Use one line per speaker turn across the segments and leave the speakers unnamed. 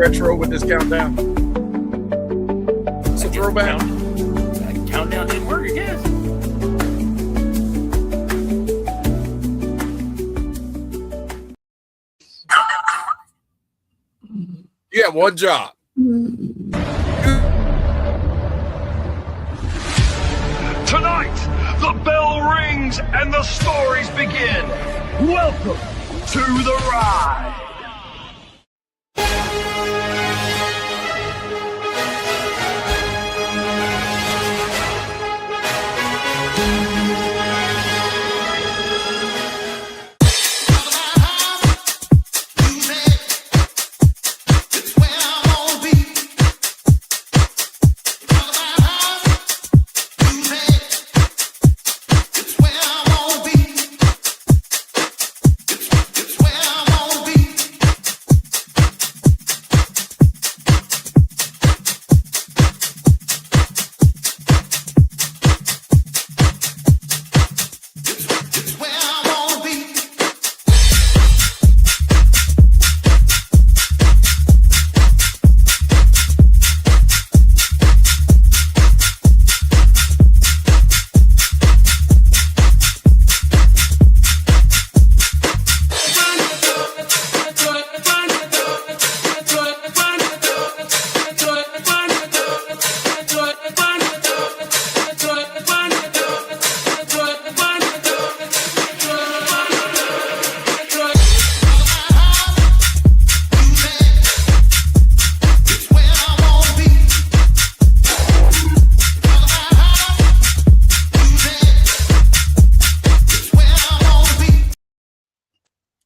retro with this countdown? It's a throwback.
Countdown didn't work, I guess.
You have one job.
Tonight, the bell rings and the stories begin. Welcome to the ride.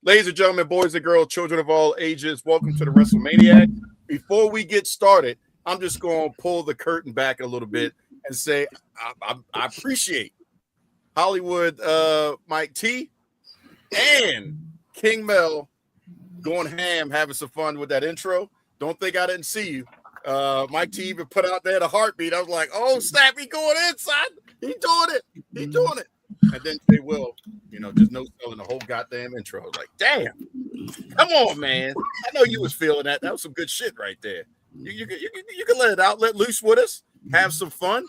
Ladies and gentlemen, boys and girls, children of all ages, welcome to the Westlemaniacs. Before we get started, I'm just going to pull the curtain back a little bit and say I appreciate Hollywood Mike T and King Mel going ham, having some fun with that intro. Don't think I didn't see you. Mike T even put out there the heartbeat. I was like, oh, snap, he going inside. He doing it. He doing it. And then they will, just no selling the whole goddamn intro. I was like, damn, come on, man. I know you was feeling that. That was some good shit right there. You can let it out, let loose with us, have some fun.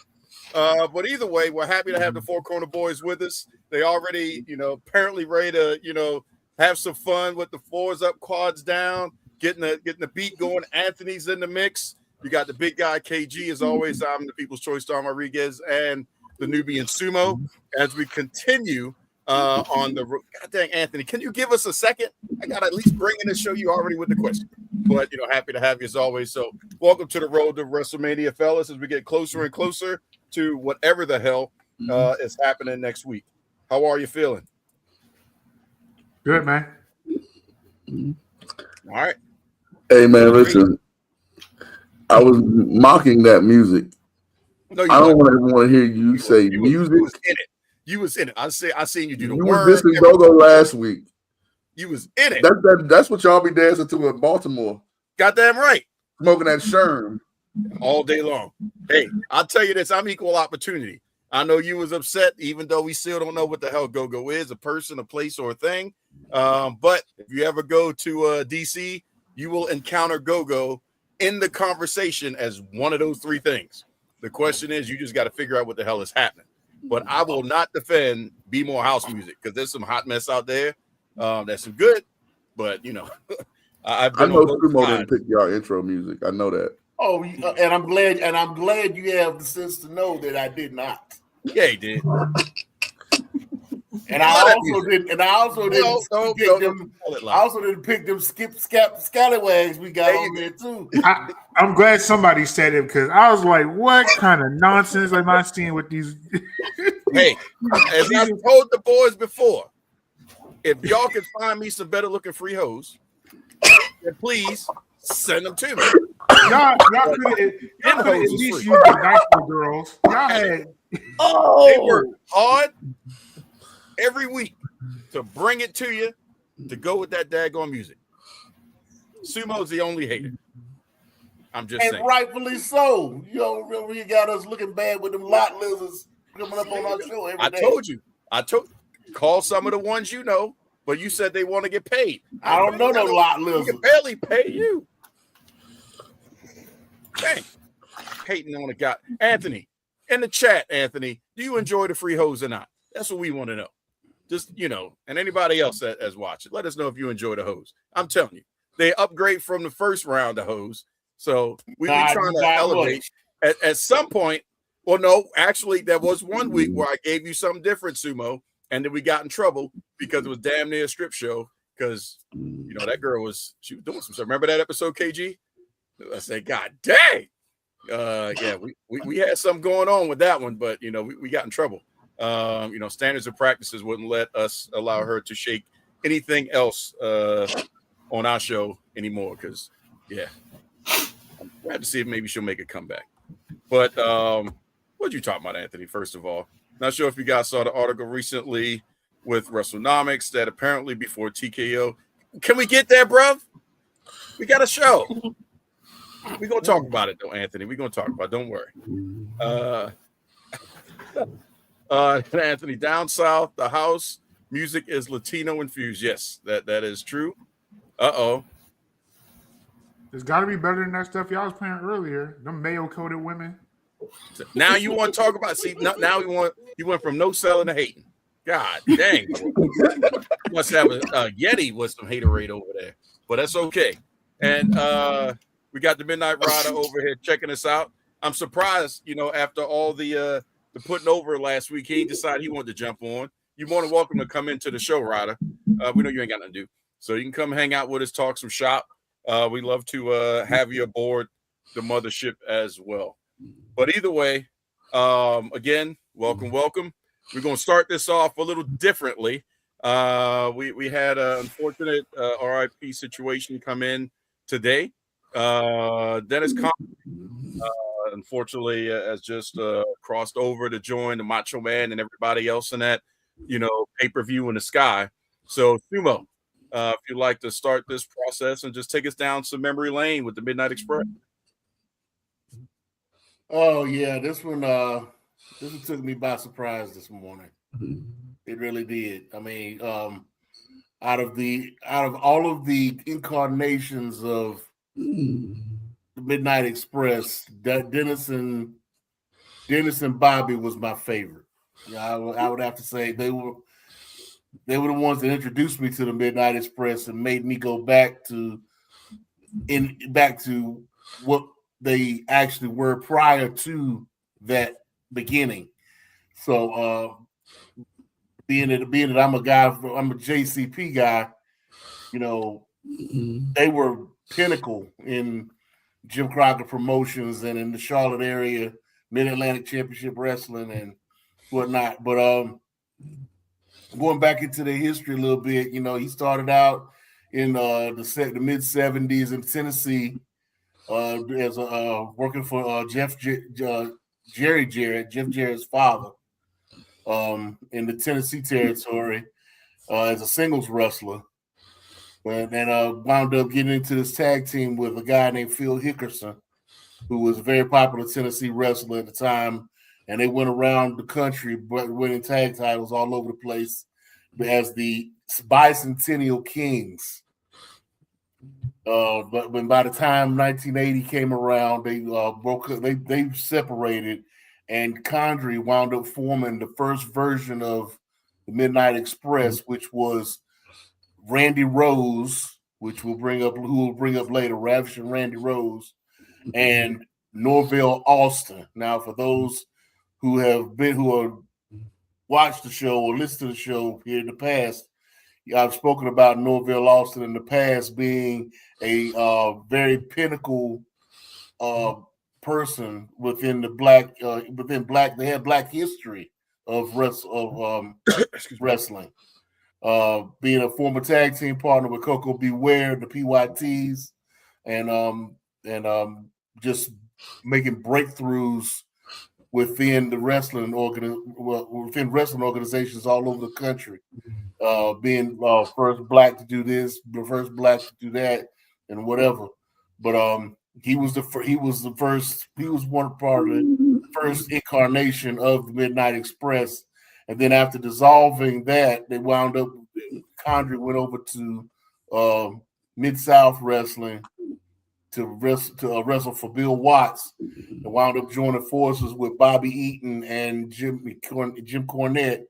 But either way, we're happy to have the Four Corner Boys with us. They already, apparently ready to, have some fun with the fours up, quads down, getting the beat going. Anthony's in the mix. You got the big guy KG as always. I'm the People's Choice Star Rodriguez and the Nubian Sumo. As we continue on the God dang, Anthony, can you give us a second? I got to at least bring in and show you already with the question. But happy to have you as always. So welcome to the road to WrestleMania, fellas, as we get closer and closer to whatever the hell is happening next week. How are you feeling?
Good, man.
All right.
Hey, man, listen. I was mocking that music.
No,
I don't want to hear you say music.
You was in it. You was in it. I seen you do the
you
word.
You was dissing Go-Go last week.
You was in it.
That's what y'all be dancing to in Baltimore.
Goddamn right.
Smoking that Sherm.
All day long. Hey, I'll tell you this. I'm equal opportunity. I know you was upset, even though we still don't know what the hell Go-Go is, a person, a place, or a thing. But if you ever go to DC, you will encounter Go-Go in the conversation as one of those three things. The question is, you just got to figure out what the hell is happening. But I will not defend Be More House music because there's some hot mess out there. That's some good, but
I know Sumo didn't pick y'all intro music. I know that.
Oh, and I'm glad you have the sense to know that I did not.
Yeah, he did.
And I also didn't pick them scallywags we got on there too.
I'm glad somebody said it because I was like, what kind of nonsense am I seeing with these?
Hey, as I told the boys before, if y'all can find me some better looking free hoes, then please send them to me.
Y'all could at least use the nicer girls. Y'all had
they work hard every week to bring it to you to go with that daggone music. Sumo's the only hater. I'm just saying.
And rightfully so. You don't remember you got us looking bad with them lot lizards coming up on our show every day.
I told you. Call some of the ones you know, but you said they want to get paid.
I don't know no lot lizards.
We can barely pay you. Dang. Hating on a guy. Anthony, in the chat, Anthony, do you enjoy the free hose or not? That's what we want to know. Just, and anybody else that has watched it, let us know if you enjoy the hose. I'm telling you, they upgrade from the first round of hose. So we be trying to elevate. At some point, well, no, actually, there was 1 week where I gave you something different, Sumo, and then we got in trouble because it was damn near a strip show because, that girl she was doing some stuff. Remember that episode, KG? I said, God dang. Yeah, we had something going on with that one, but, we got in trouble. Standards and practices wouldn't let us allow her to shake anything else on our show anymore because, yeah, I'm glad to see if maybe she'll make a comeback. But what you talking about, Anthony, first of all? Not sure if you guys saw the article recently with Wrestlemaniacs that apparently before TKO. Can we get there, bruv? We got a show. We're going to talk about it, though, Anthony. We're going to talk about it. Don't worry. Anthony, down south, the house music is Latino infused. Yes, that is true. Uh-oh.
There's got to be better than that stuff y'all was playing earlier. Them mayo-coated women.
Now you want to talk about? See, now you went from no selling to hating. God dang! Must have a Yeti with some haterade over there, but that's okay. And we got the Midnight Rider over here checking us out. I'm surprised, after all the putting over last week, he decided he wanted to jump on. You're more than welcome to come into the show, Ryder. We know you ain't got nothing to do, so you can come hang out with us, talk some shop. We love to have you aboard the mothership as well. But either way, again, welcome. We're going to start this off a little differently. We had an unfortunate RIP situation come in today. Dennis Conner, unfortunately, has just crossed over to join the Macho Man and everybody else in that, pay-per-view in the sky. So, Sumo, if you'd like to start this process and just take us down some memory lane with the Midnight Express.
Oh yeah, this one took me by surprise this morning. It really did. I mean, out of all of the incarnations of the Midnight Express, Dennis and Bobby was my favorite. Yeah, I would have to say they were the ones that introduced me to the Midnight Express and made me go back to what they actually were prior to that beginning. So being that I'm a JCP guy, they were pinnacle in Jim Crockett Promotions and in the Charlotte area, Mid-Atlantic Championship Wrestling and whatnot. But going back into the history a little bit, he started out in the mid-'70s in Tennessee as working for Jeff Jarrett's father, in the Tennessee territory as a singles wrestler. And then wound up getting into this tag team with a guy named Phil Hickerson, who was a very popular Tennessee wrestler at the time. And they went around the country winning tag titles all over the place as the Bicentennial Kings. But when by the time 1980 came around, they broke up. They separated, and Condrey wound up forming the first version of the Midnight Express, which was Randy Rose, who we'll bring up later, Ravishing Randy Rose, and Norvell Austin. Now, for those who have watched the show or listened to the show here in the past, I've spoken about Norvell Austin in the past being a very pinnacle person within the black. They had Black history of wrestling. Being a former tag team partner with Coco Beware, the PYTs, and just making breakthroughs within the wrestling organizations all over the country. Being first black to do this, the first black to do that, and whatever. But he was one part of the first incarnation of the Midnight Express. And then after dissolving that, they wound up. Condrey went over to Mid-South Wrestling, wrestle for Bill Watts, and wound up joining forces with Bobby Eaton and Jim Cornette,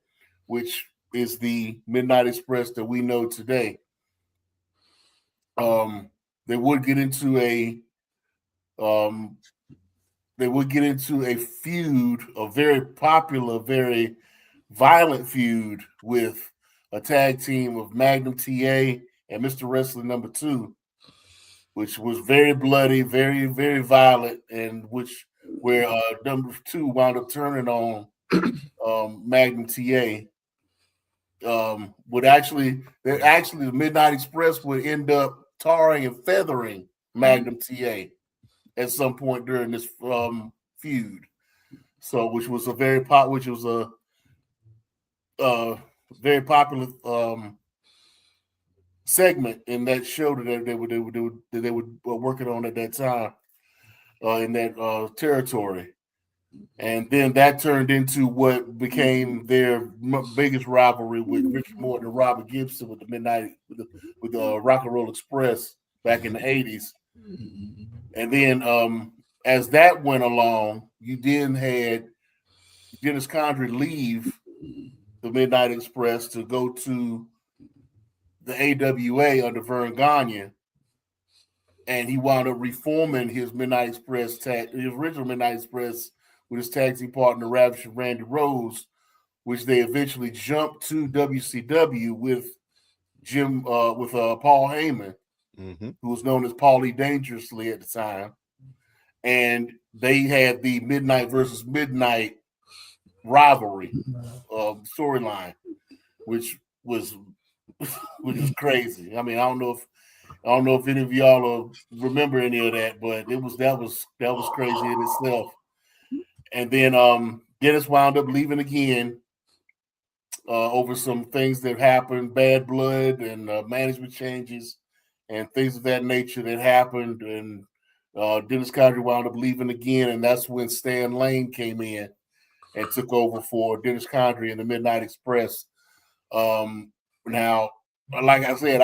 which is the Midnight Express that we know today. They would get into a feud, a very popular, very violent feud with a tag team of Magnum TA and Mr. Wrestling number 2, which was very bloody, very, very violent, and where number 2 wound up turning on Magnum TA. The Midnight Express would end up tarring and feathering Magnum TA at some point during this feud. So, which was a very popular segment in that show that they were working on at that time in that territory. And then that turned into what became their biggest rivalry with Richard Morton and Robert Gibson with the Rock and Roll Express back in the 80s. And then as that went along, you then had Dennis Condrey leave the Midnight Express to go to the AWA under Vern Gagne, and he wound up reforming his Midnight Express his original Midnight Express with his tag team partner Ravishing Randy Rose, which they eventually jumped to WCW with Paul Heyman, who was known as Paulie Dangerously at the time, and they had the Midnight versus Midnight rivalry storyline, which was crazy. I mean, I don't know if any of y'all remember any of that, but that was crazy in itself. And then Dennis wound up leaving again over some things that happened, bad blood and management changes and things of that nature that happened. And Dennis Condrey wound up leaving again, and that's when Stan Lane came in and took over for Dennis Condrey and the Midnight Express. Now, like I said,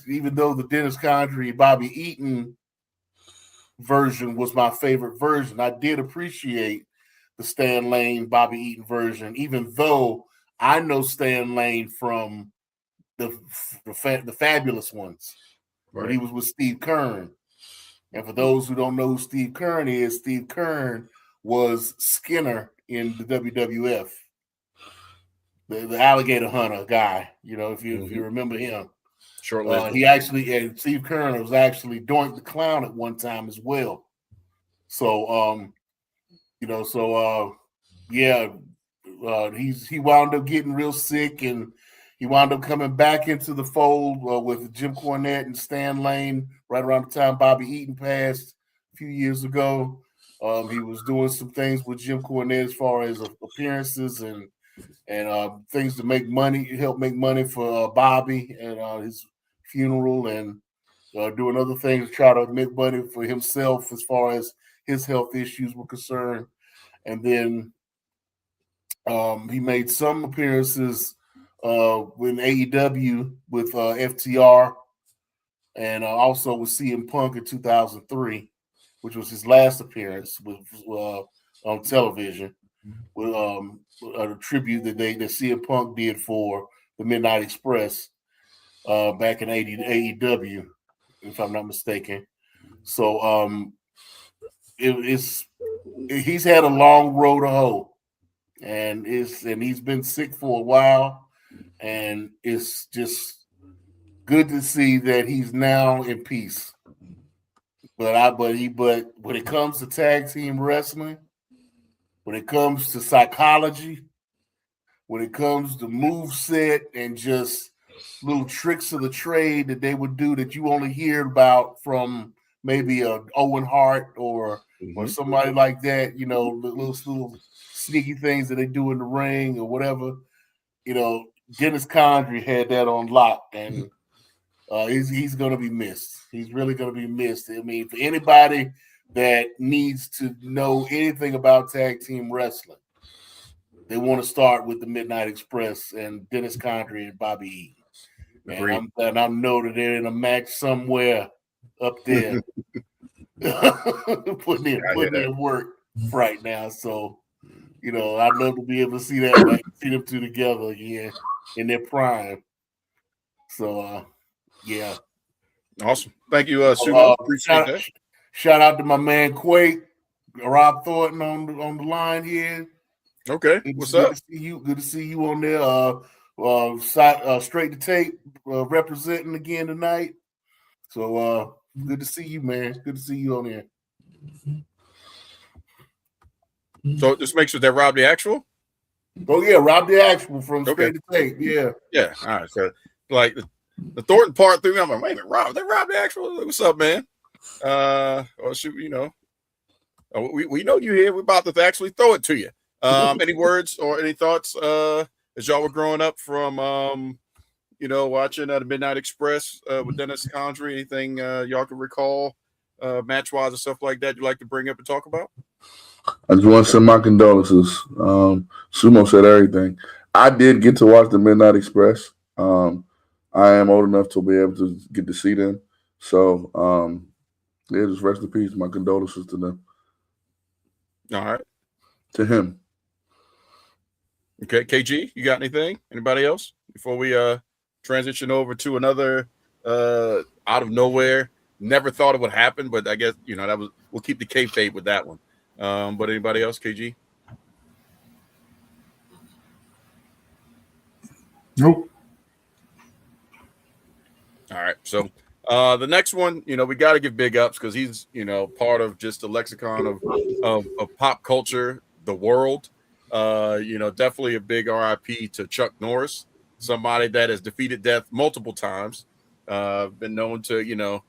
even though the Dennis Condrey Bobby Eaton version was my favorite version, I did appreciate the Stan Lane Bobby Eaton version, even though I know Stan Lane from the Fabulous Ones, right, when he was with Steve Keirn. And for those who don't know who Steve Keirn is, Steve Keirn was Skinner in the WWF, the alligator hunter guy. You know, if you remember him. Steve Keirn was actually Doink the Clown at one time as well. So, he wound up getting real sick, and he wound up coming back into the fold with Jim Cornette and Stan Lane right around the time Bobby Eaton passed a few years ago. He was doing some things with Jim Cornette as far as appearances and things to help make money for Bobby and his funeral, and doing other things to try to make money for himself as far as his health issues were concerned. And then he made some appearances with AEW with FTR, and also with CM Punk in 2003, which was his last appearance on television, with a tribute that CM Punk did for the Midnight Express back in AEW, if I'm not mistaken. So he's had a long road to hoe, and he's been sick for a while, and it's just good to see that he's now in peace. But when it comes to tag team wrestling, when it comes to psychology, when it comes to moveset and just little tricks of the trade that they would do that you only hear about from maybe a Owen Hart or somebody like that, you know, little sneaky things that they do in the ring or whatever, you know, Dennis Condrey had that on lock, and he's going to be missed. He's really going to be missed. I mean, for anybody that needs to know anything about tag team wrestling, they want to start with the Midnight Express and Dennis Condrey and Bobby Eaton. And I know that they're in a match somewhere up there, putting in work right now. So, I'd love to be able to see that, like, see them two together again in their prime. So, yeah.
Awesome. Thank you, Sumo. Appreciate that.
Shout out to my man Quake, Rob Thornton on the line here.
Okay, what's up?
Good to see you on there. Straight to tape, representing again tonight. So good to see you, man. Good to see you on there.
So just make sure that Rob the Actual.
Oh yeah, Rob the Actual from Straight to Tape. Yeah.
Yeah. All right. So like the Thornton part 3, I'm like, wait a minute, Rob the Actual. What's up, man? Or shoot, we know you here. We're about to actually throw it to you. Any words or any thoughts as y'all were growing up from watching the Midnight Express with Dennis Condrey? Anything y'all can recall match wise and stuff like that you'd like to bring up and talk about?
I just want to send my condolences. Sumo said everything. I did get to watch the Midnight Express. I am old enough to be able to get to see them. So just rest in peace. My condolences to them.
All right.
To him.
Okay, KG, you got anything? Anybody else before we transition over to another out of nowhere? Never thought it would happen, but I guess we'll keep the kayfabe with that one. But anybody else, KG?
Nope.
All right, so the next one, we got to give big ups because he's part of just the lexicon of pop culture, the world. Definitely a big RIP to Chuck Norris, somebody that has defeated death multiple times. Been known to,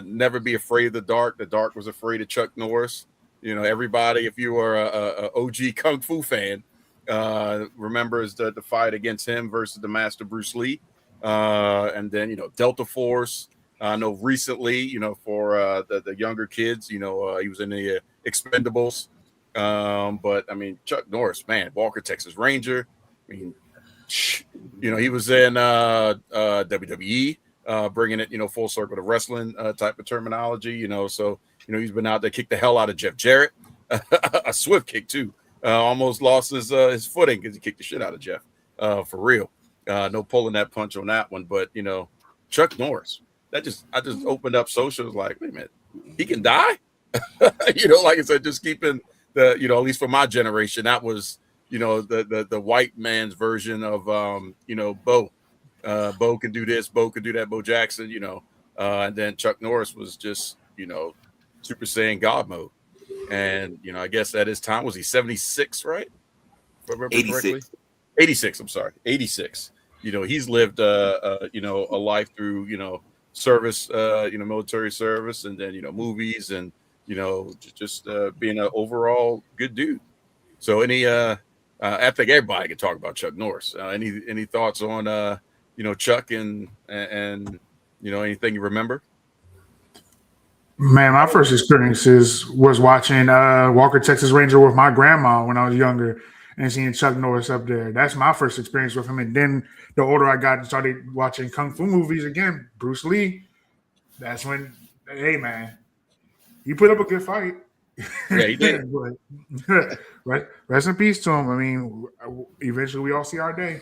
never be afraid of the dark. The dark was afraid of Chuck Norris. Everybody, if you are a OG Kung Fu fan, remembers the fight against him versus the master Bruce Lee. And then, Delta Force. I know recently, for the younger kids, he was in the Expendables. But I mean, Chuck Norris, man, Walker, Texas Ranger. I mean, he was in WWE, bringing it, full circle to wrestling type of terminology, so, he's been out there, kicked the hell out of Jeff Jarrett, a swift kick too, almost lost his footing because he kicked the shit out of Jeff, for real. No pulling that punch on that one, but, Chuck Norris, I just opened up socials like, wait a minute, he can die? Like I said, just keeping the, at least for my generation, that was, the white man's version of, Bo. Bo can do this, Bo can do that, Bo Jackson, and then Chuck Norris was just, Super Saiyan God mode. And, I guess at his time, was he 76, right? If I remember
86.
correctly. 86, I'm sorry, 86. He's lived, a life through, service, military service, and then, movies and, just being an overall good dude. So I think everybody can talk about Chuck Norris. Any thoughts on, Chuck and anything you remember?
Man, my first experiences was watching Walker, Texas Ranger with my grandma when I was younger and seeing Chuck Norris up there. That's my first experience with him. And then the older I got and started watching Kung Fu movies again, Bruce Lee, that's when, hey, man, he put up a good fight.
Yeah, he did.
Rest in peace to him. I mean, eventually we all see our day.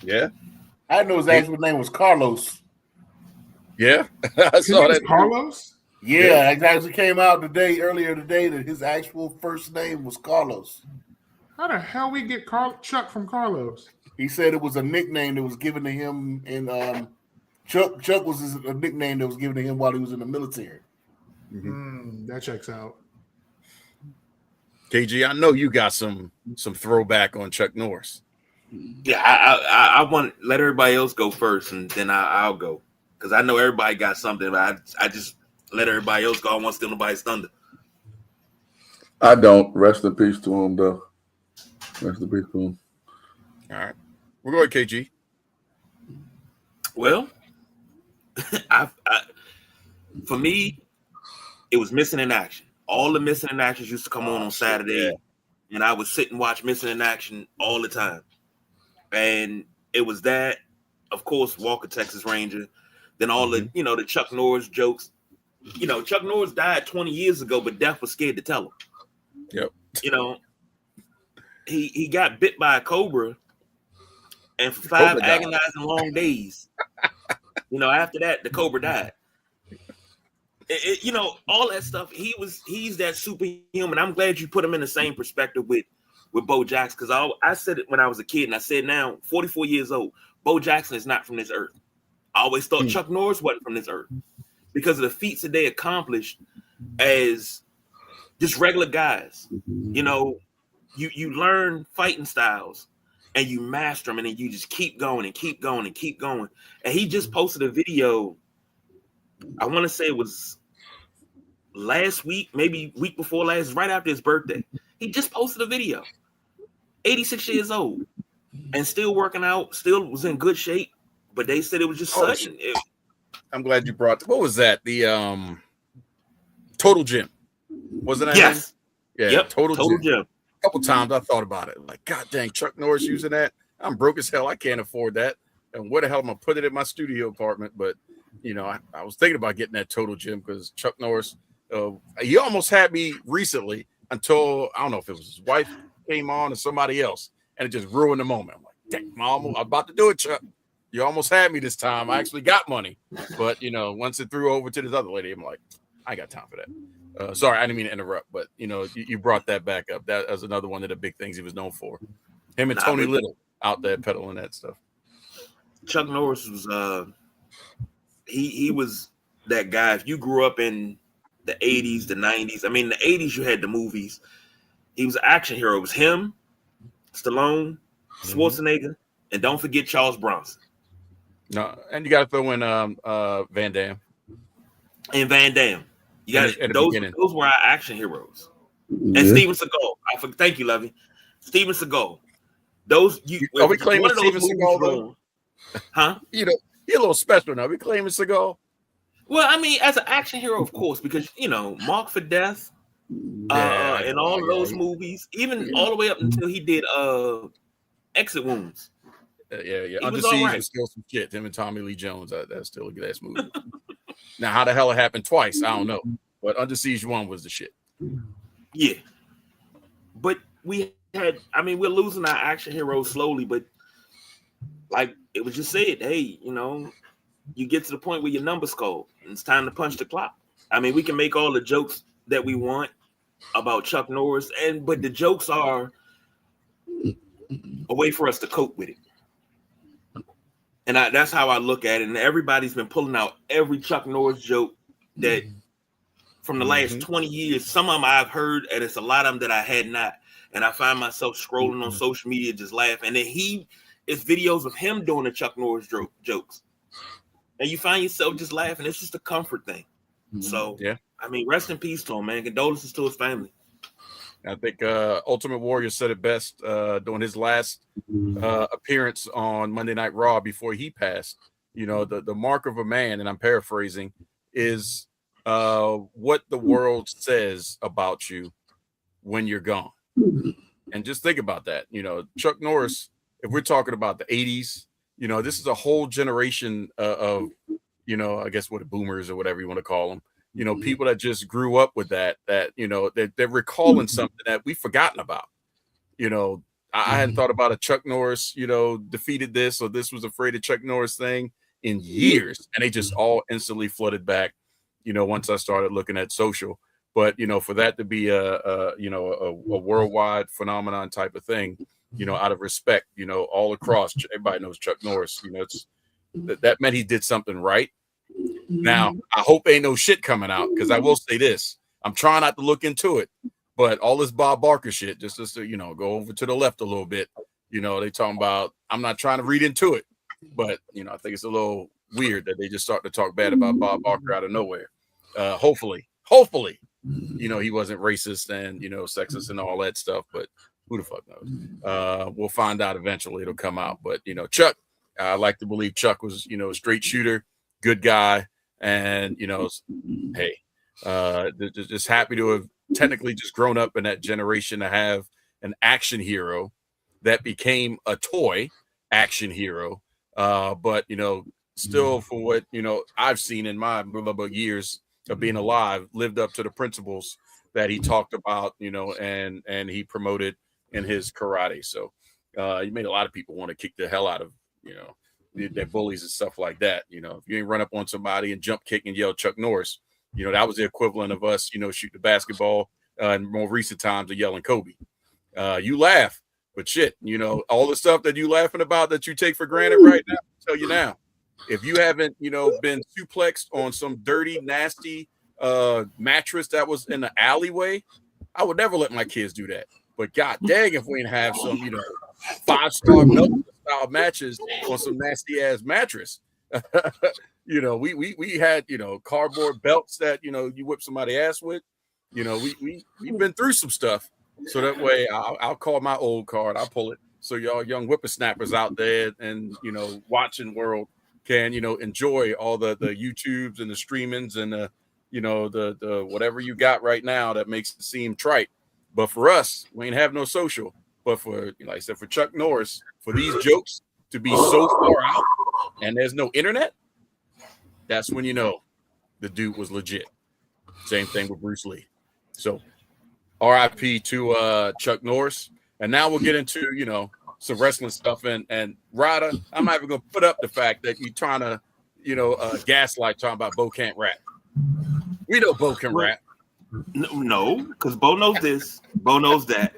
Yeah.
I didn't know his actual name was Carlos.
Yeah, I saw that.
Carlos?
Yeah, it actually came out earlier today that his actual first name was Carlos.
How the hell we get Chuck from Carlos?
He said it was a nickname that was given to him, and Chuck was a nickname that was given to him while he was in the military.
That checks out.
KG, I know you got some throwback on Chuck Norris.
Yeah, I want to let everybody else go first, and then I'll go. Because I know everybody got something, but I just let everybody else go. I don't want to steal nobody's thunder.
I don't. Rest in peace to him, though. Rest in peace to him.
All right. We'll go with KG.
Well, for me, it was Missing in Action. All the Missing in Actions used to come on Saturday, and I would sit and watch Missing in Action all the time. And it was that, of course, Walker, Texas Ranger. than all the the Chuck Norris jokes. Chuck Norris died 20 years ago, but death was scared to tell him.
Yep.
He got bit by a cobra, and for 5 agonizing long days, after that, the cobra died. All that stuff. He's that superhuman. I'm glad you put him in the same perspective with Bo Jackson, because I said it when I was a kid, and I said now, 44 years old, Bo Jackson is not from this earth. I always thought Chuck Norris wasn't from this earth because of the feats that they accomplished as just regular guys. You learn fighting styles and you master them, and then you just keep going and keep going and keep going. And he just posted a video, I want to say it was last week, maybe week before last, right after his birthday. He just posted a video. 86 years old and still working out, still was in good shape, but they said it was just sudden.
I'm glad you brought. What was that? The Total Gym, wasn't that?
Yes.
Yeah.
Yep.
Total Gym.
Gym.
A couple times I thought about it. Like, God dang, Chuck Norris using that. I'm broke as hell. I can't afford that. And where the hell am I put it in my studio apartment? But I was thinking about getting that Total Gym because Chuck Norris, he almost had me recently until I don't know if it was his wife came on or somebody else, and it just ruined the moment. I'm like, dang, Mom, I'm about to do it, Chuck. You almost had me this time. I actually got money, but once it threw over to this other lady, I'm like, I got time for that. Sorry, I didn't mean to interrupt, but you brought that back up. That was another one of the big things he was known for. Him and Tony Little out there peddling that stuff.
Chuck Norris was he was that guy. If you grew up in the 80s, the 90s, I mean, in the 80s you had the movies. He was an action hero. It was him, Stallone, Schwarzenegger, and don't forget Charles Bronson.
No, and you got to throw in Van Damme.
And Van Damme. You got those were our action heroes. And Steven Seagal. Thank you, Lovey. Steven Seagal.
Are we claiming Steven Seagal though?
Huh?
You're a little special now. We claiming Seagal.
Well, I mean, as an action hero, of course, because Mark for Death, and all of those movies, even all the way up until he did Exit Wounds.
Under Siege was still some shit. Him and Tommy Lee Jones, that's still a good ass movie. Now, how the hell it happened twice, I don't know. But Under Siege 1 was the shit.
Yeah. But we're losing our action heroes slowly, but like it was just said, hey, you get to the point where your number's called and it's time to punch the clock. I mean, we can make all the jokes that we want about Chuck Norris, but the jokes are a way for us to cope with it. And that's how I look at it. And everybody's been pulling out every Chuck Norris joke that from the last 20 years. Some of them I've heard, and it's a lot of them that I had not. And I find myself scrolling on social media just laughing. And then it's videos of him doing the Chuck Norris jokes. And you find yourself just laughing. It's just a comfort thing. So, I mean, rest in peace to him, man. Condolences to his family.
I think Ultimate Warrior said it best during his last appearance on Monday Night Raw before he passed. The mark of a man, and I'm paraphrasing, is what the world says about you when you're gone. And just think about that. Chuck Norris, if we're talking about the 80s, this is a whole generation of, I guess what boomers or whatever you want to call them. People that just grew up with that they're recalling something that we've forgotten about. I hadn't thought about a Chuck Norris, defeated this or this was afraid of Chuck Norris thing in years. And they just all instantly flooded back, once I started looking at social. But, for that to be a worldwide phenomenon type of thing, out of respect, all across, everybody knows Chuck Norris, that meant he did something right. Now, I hope ain't no shit coming out, because I will say this. I'm trying not to look into it, but all this Bob Barker shit, just to, go over to the left a little bit, they talking about, I'm not trying to read into it, but, I think it's a little weird that they just start to talk bad about Bob Barker out of nowhere. Hopefully, he wasn't racist and, sexist and all that stuff, but who the fuck knows? We'll find out eventually. It'll come out. But, Chuck, I like to believe Chuck was, a straight shooter, good guy. And, hey, just happy to have technically just grown up in that generation to have an action hero that became a toy action hero. But, still, for what I've seen in my years of being alive, lived up to the principles that he talked about, and he promoted in his karate. So he made a lot of people want to kick the hell out of their bullies and stuff like that. If you ain't run up on somebody and jump kick and yell Chuck Norris, that was the equivalent of us, shoot the basketball in more recent times of yelling Kobe. You laugh, but shit, all the stuff that you laughing about that you take for granted right now, I'll tell you now, if you haven't, been suplexed on some dirty, nasty mattress that was in the alleyway, I would never let my kids do that. But god dang, if we didn't have some, 5-star Milton style matches on some nasty ass mattress. We had, cardboard belts that, you whip somebody ass with. We've been through some stuff. So that way I'll call my old card. I'll pull it. So y'all young whippersnappers out there and, watching world can, enjoy all the YouTubes and the streamings and the whatever you got right now that makes it seem trite. But for us, we ain't have no social. But for, like I said, for Chuck Norris, for these jokes to be so far out and there's no internet, that's when the dude was legit. Same thing with Bruce Lee. So RIP to Chuck Norris. And now we'll get into, some wrestling stuff. And Ryder, I'm not even going to put up the fact that you're trying to, gaslight talking about Bo can't rap. We know Bo can rap.
No, because Bo knows this. Bo knows that.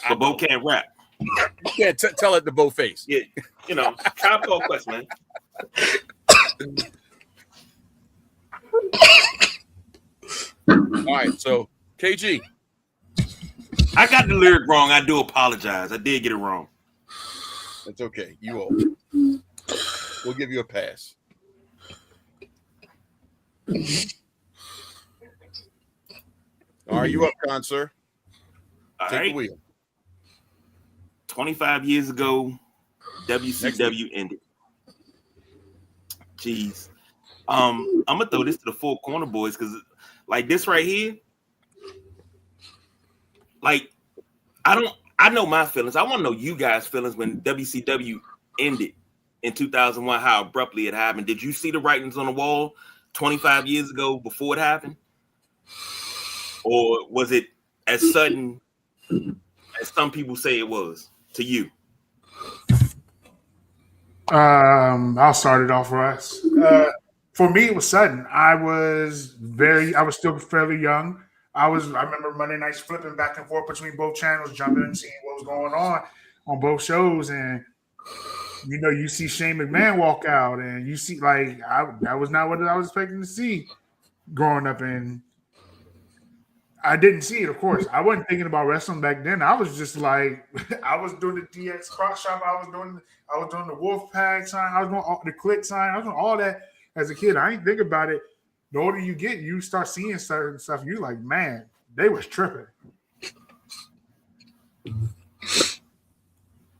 But Bo can't rap.
You can't tell it to Bo face.
Yeah, Tribe Called Quest, man.
All right, so KG.
I got the lyric wrong. I do apologize. I did get it wrong.
That's okay. You owe. We'll give you a pass. All right, you up, Con, sir? Take the wheel.
25 years ago, WCW ended. Jeez. I'm gonna throw this to the Four Corner Boys because, like this right here, like I know my feelings. I want to know you guys' feelings when WCW ended in 2001. How abruptly it happened. Did you see the writings on the wall 25 years ago before it happened, or was it as sudden as some people say it was to you?
I'll start it off for us. For me, it was sudden. I was still fairly young. I remember Monday nights flipping back and forth between both channels, jumping and seeing what was going on both shows. And, you see Shane McMahon walk out and you see, that was not what I was expecting to see growing up. And I didn't see it, of course. I wasn't thinking about wrestling back then. I was just like, I was doing the DX cross shop. I was doing the Wolf Pack sign. I was doing the Click sign. I was doing all that as a kid. I ain't think about it. The older you get, you start seeing certain stuff. You're like, man, they was tripping.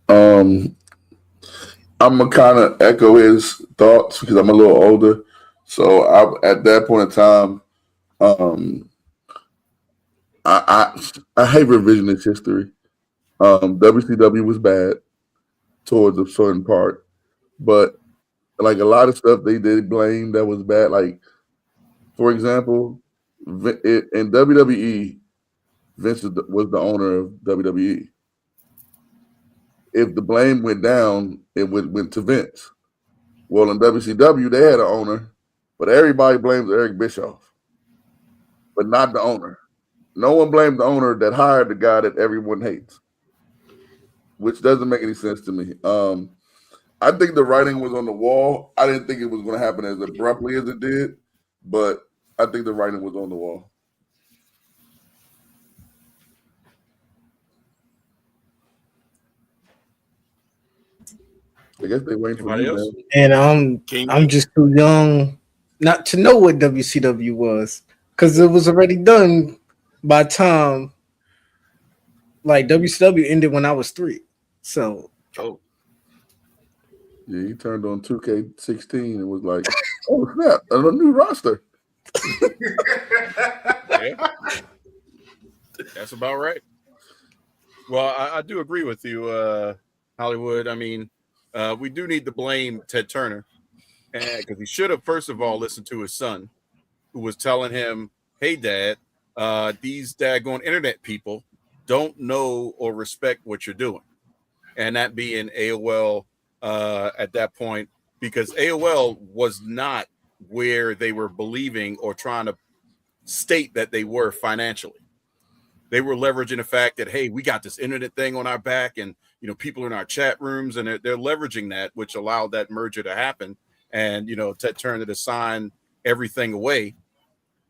I'm gonna kind of echo his thoughts because I'm a little older. So at that point in time, I hate revisionist history. WCW was bad towards a certain part, but like a lot of stuff they did blame that was bad. Like, for example, in WWE, Vince was the owner of WWE. If the blame went down, it went to Vince. Well, in WCW, they had an owner, but everybody blames Eric Bischoff, but not the owner. No one blamed the owner that hired the guy that everyone hates, which doesn't make any sense to me. I think the writing was on the wall. I didn't think it was going to happen as abruptly as it did, but I think the writing was on the wall. I guess they waiting for you,
man. And I'm just too young not to know what WCW was because it was already done by the time like WCW ended when I was 3. So
yeah, he turned on 2K16 and was like, "Oh snap! A new roster."
Yeah. That's about right. Well, I do agree with you, Hollywood. I mean, we do need to blame Ted Turner and because he should have first of all listened to his son, who was telling him, "Hey, Dad, these daggone internet people don't know or respect what you're doing," and that being AOL at that point, because AOL was not where they were believing or trying to state that they were financially. They were leveraging the fact that, hey, we got this internet thing on our back, and people in our chat rooms, and they're leveraging that, which allowed that merger to happen. And Ted Turner to sign everything away.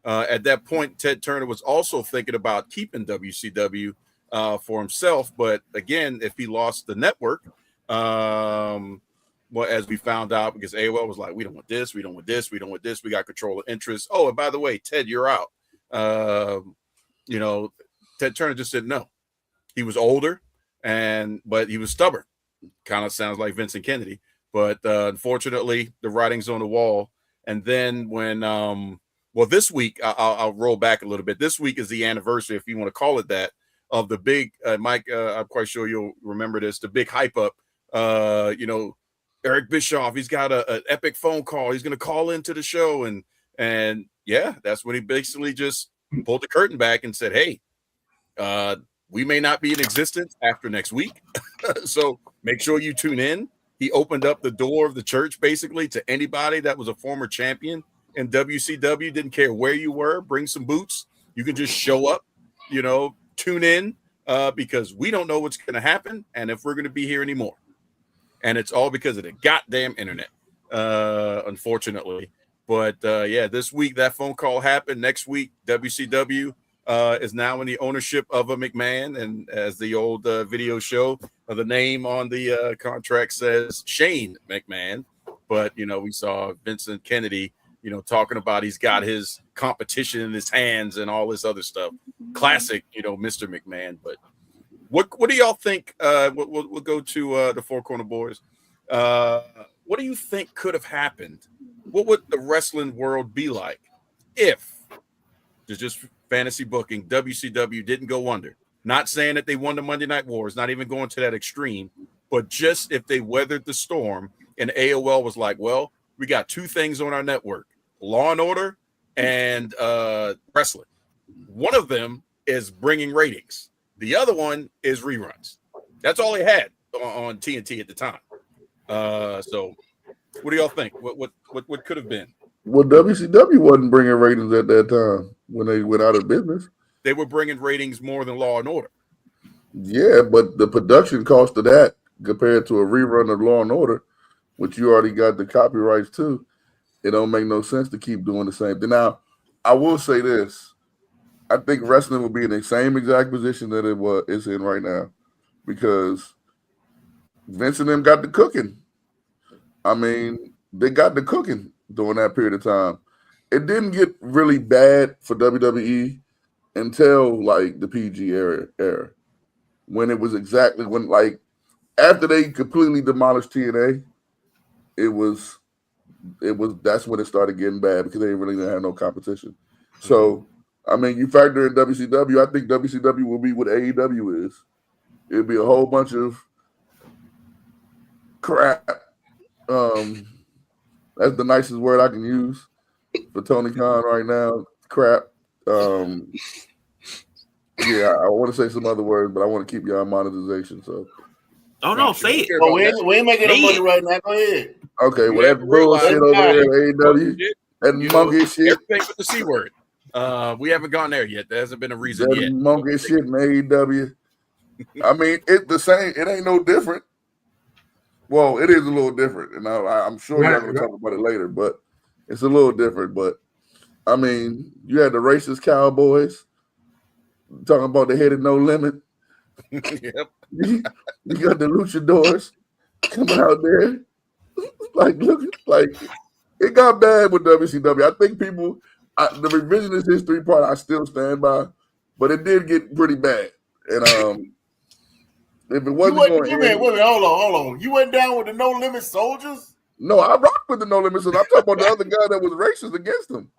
At that point, Ted Turner was also thinking about keeping WCW for himself, but again, if he lost the network, well, as we found out, because AOL was like, we don't want this, we don't want this, we don't want this, we got control of interest. Oh, and by the way, Ted, you're out. Ted Turner just said no. He was older, but he was stubborn. Kind of sounds like Vincent Kennedy. But unfortunately, the writing's on the wall. And then when, this week, I'll roll back a little bit. This week is the anniversary, if you want to call it that, of the big, Mike, I'm quite sure you'll remember this, the big hype up. Eric Bischoff, he's got an epic phone call. He's going to call into the show. And yeah, that's when he basically just pulled the curtain back and said, hey, we may not be in existence after next week. So make sure you tune in. He opened up the door of the church basically to anybody that was a former champion in WCW. Didn't care where you were, bring some boots. You can just show up, tune in because we don't know what's going to happen and if we're going to be here anymore. And it's all because of the goddamn internet, unfortunately. But this week that phone call happened. Next week, WCW is now in the ownership of a McMahon, and as the old video show, the name on the contract says Shane McMahon. But we saw Vincent Kennedy, talking about he's got his competition in his hands and all this other stuff. Classic, Mr. McMahon. But what do y'all think? We'll go to the Four Corner Boys. What do you think could have happened? What would the wrestling world be like if there's just fantasy booking, WCW didn't go under? Not saying that they won the Monday Night Wars, not even going to that extreme, but just if they weathered the storm and AOL was like, well, we got two things on our network, Law and Order and wrestling. One of them is bringing ratings. The other one is reruns. That's all they had on TNT at the time. So what do y'all think? What could have been?
Well, WCW wasn't bringing ratings at that time when they went out of business.
They were bringing ratings more than Law and Order.
Yeah, but the production cost of that compared to a rerun of Law and Order, which you already got the copyrights to, it don't make no sense to keep doing the same thing. Now, I will say this. I think wrestling will be in the same exact position that it's in right now because Vince and them got the cooking. I mean, they got the cooking during that period of time. It didn't get really bad for WWE until like the PG era when it was exactly when like after they completely demolished TNA, it was that's when it started getting bad because they really didn't have no competition. So I mean, you factor in WCW, I think WCW will be what AEW is. It'll be a whole bunch of crap. That's the nicest word I can use for Tony Khan right now. Crap. Yeah, I want to say some other words, but I want to keep you on monetization. So,
no, say it.
Oh, we ain't making no money right now. Go ahead.
Okay, well, that bullshit over there at AEW, that monkey shit.
Everything but the C word. We haven't gone there yet. There hasn't been a reason
that
yet.
Monkey shit in AEW. I mean, it's the same. It ain't no different. Well, it is a little different, and I'm sure y'all going to talk about it later, but it's a little different. But, I mean, you had the racist Cowboys talking about the head of No Limit.
Yep.
You got the luchadors coming out there. Like it got bad with WCW. I think people, the revisionist history part, I still stand by, but it did get pretty bad. And if it wasn't going to end,
wait, hold on. You went down with the No Limit Soldiers?
No, I rocked with the No Limit Soldiers. I'm talking about the other guy that was racist against them.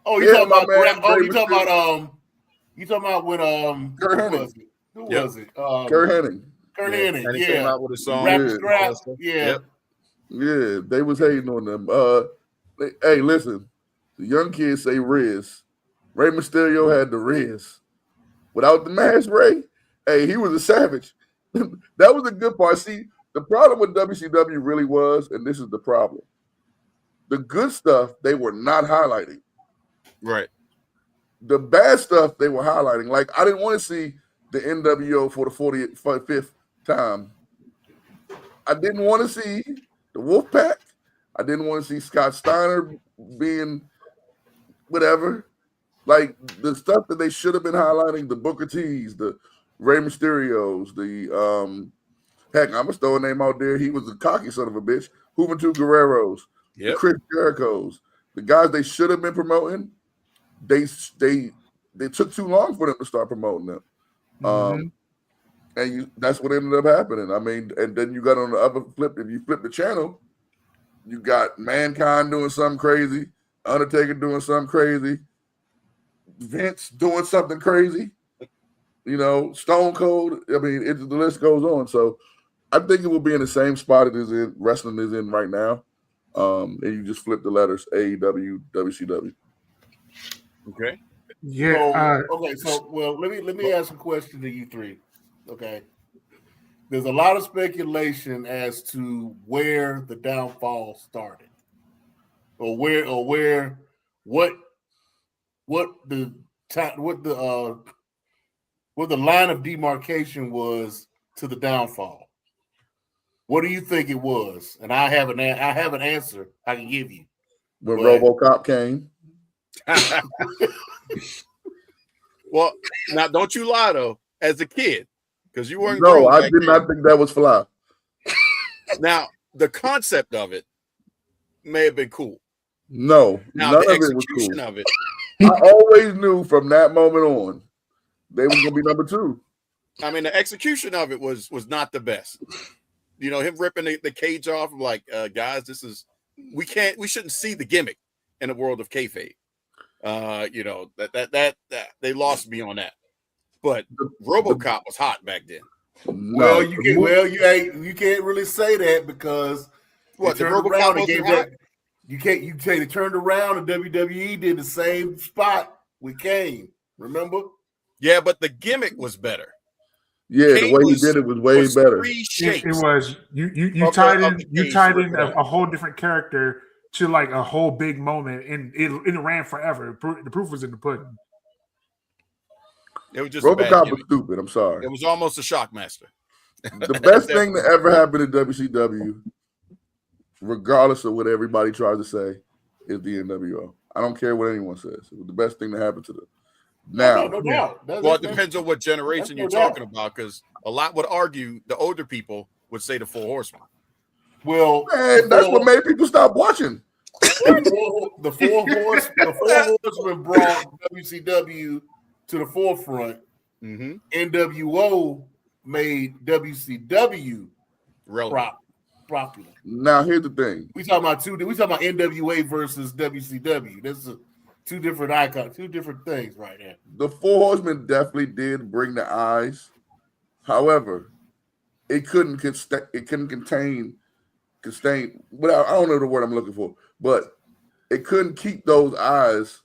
Oh, you talking about when
Kurt Hennig.
Who was it?
Kurt Hennig.
Kurt Hennig,
And he came out with a song.
Rap Scrap. Yeah.
Yep.
Yeah, they was hating on them. Hey, listen, the young kids say Riz. Rey Mysterio had the Riz. Without the mask, Ray, hey, he was a savage. That was the good part. See, the problem with WCW really was, and this is the problem. The good stuff they were not highlighting.
Right.
The bad stuff they were highlighting. Like, I didn't want to see the NWO for the 45th time. I didn't want to see the Wolfpack. I didn't want to see Scott Steiner being whatever. Like, the stuff that they should have been highlighting, the Booker T's, the Rey Mysterios, the heck, I'm gonna throw a name out there. He was a cocky son of a bitch. Juventud Guerreros, the Chris Jerichos, the guys they should have been promoting. They took too long for them to start promoting them. And that's what ended up happening. I mean, and then you got on the other flip. If you flip the channel, you got Mankind doing something crazy, Undertaker doing something crazy, Vince doing something crazy. You know, Stone Cold. I mean, the list goes on. So I think it will be in the same spot it is in wrestling is in right now. And you just flip the letters AEW, WCW.
Okay.
Yeah.
So let me ask a question to you three. Okay. There's a lot of speculation as to where the downfall started, or what the line of demarcation was to the downfall. What do you think it was? And I have an answer I can give you.
When RoboCop came.
Well, now don't you lie though. As a kid, because you weren't.
No, I did not think that was fly.
Now the concept of it may have been cool.
No,
now
none
the
of
execution
it was cool.
of it.
I always knew from that moment on they was gonna be number 2.
I mean, the execution of it was not the best. You know, him ripping the cage off, like, guys, we shouldn't see the gimmick in the world of kayfabe. You know, that they lost me on that. But RoboCop was hot back then.
No, you can't really say that because
what the RoboCop wasn't hot?
You say they turned around and WWE did the same spot with Kane. Remember?
Yeah, but the gimmick was better.
Yeah, Kane the way he did it was way better.
It was you tied in a whole different character to like a whole big moment, and it ran forever. The proof was in the pudding.
It was just
RoboCop was stupid. I'm sorry.
It was almost a Shockmaster.
The best thing that ever happened in WCW, regardless of what everybody tries to say, is the NWO. I don't care what anyone says. It was the best thing that happened to them. Now,
no doubt.
Well, it depends on what generation you're talking about, because a lot would argue the older people would say the Four Horsemen.
Well,
man, that's what made people stop watching.
The Four Horsemen brought WCW to the forefront.
Mm-hmm.
NWO made WCW popular.
Now here's the thing:
we talking about NWA versus WCW. This is two different icons, two different things right now.
The Four Horsemen definitely did bring the eyes. However, it couldn't contain. Well, I don't know the word I'm looking for, but it couldn't keep those eyes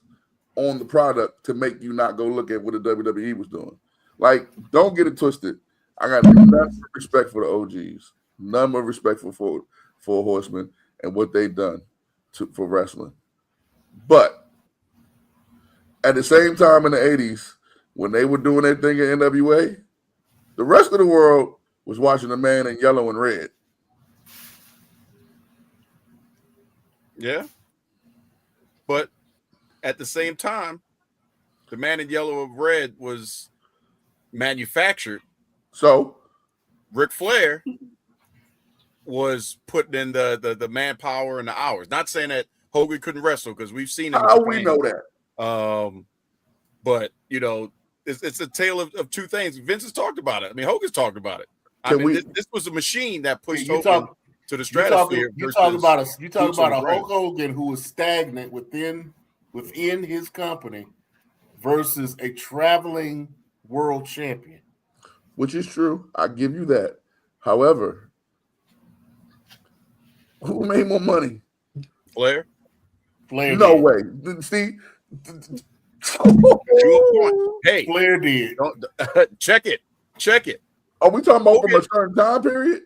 on the product to make you not go look at what the WWE was doing. Like, don't get it twisted. I got none of respect for the OGs, none of respect for Four Horsemen and what they've done for wrestling. But at the same time in the 80s, when they were doing their thing at NWA, the rest of the world was watching the man in yellow and red.
Yeah. But at the same time, the man in yellow and red was manufactured.
So
Ric Flair was putting in the manpower and the hours. Not saying that Hogan couldn't wrestle, because we've seen him.
How we know that?
But you know, it's a tale of two things. Vince has talked about it. I mean, Hogan's talked about it. This was a machine that pushed Hogan to the stratosphere.
You talk about a Hulk Hogan who was stagnant within his company versus a traveling world champion.
Which is true. I give you that. However, Who made more money?
Flair.
No way. See,
hey,
Flair did.
Check it.
Are we talking about from a certain time period?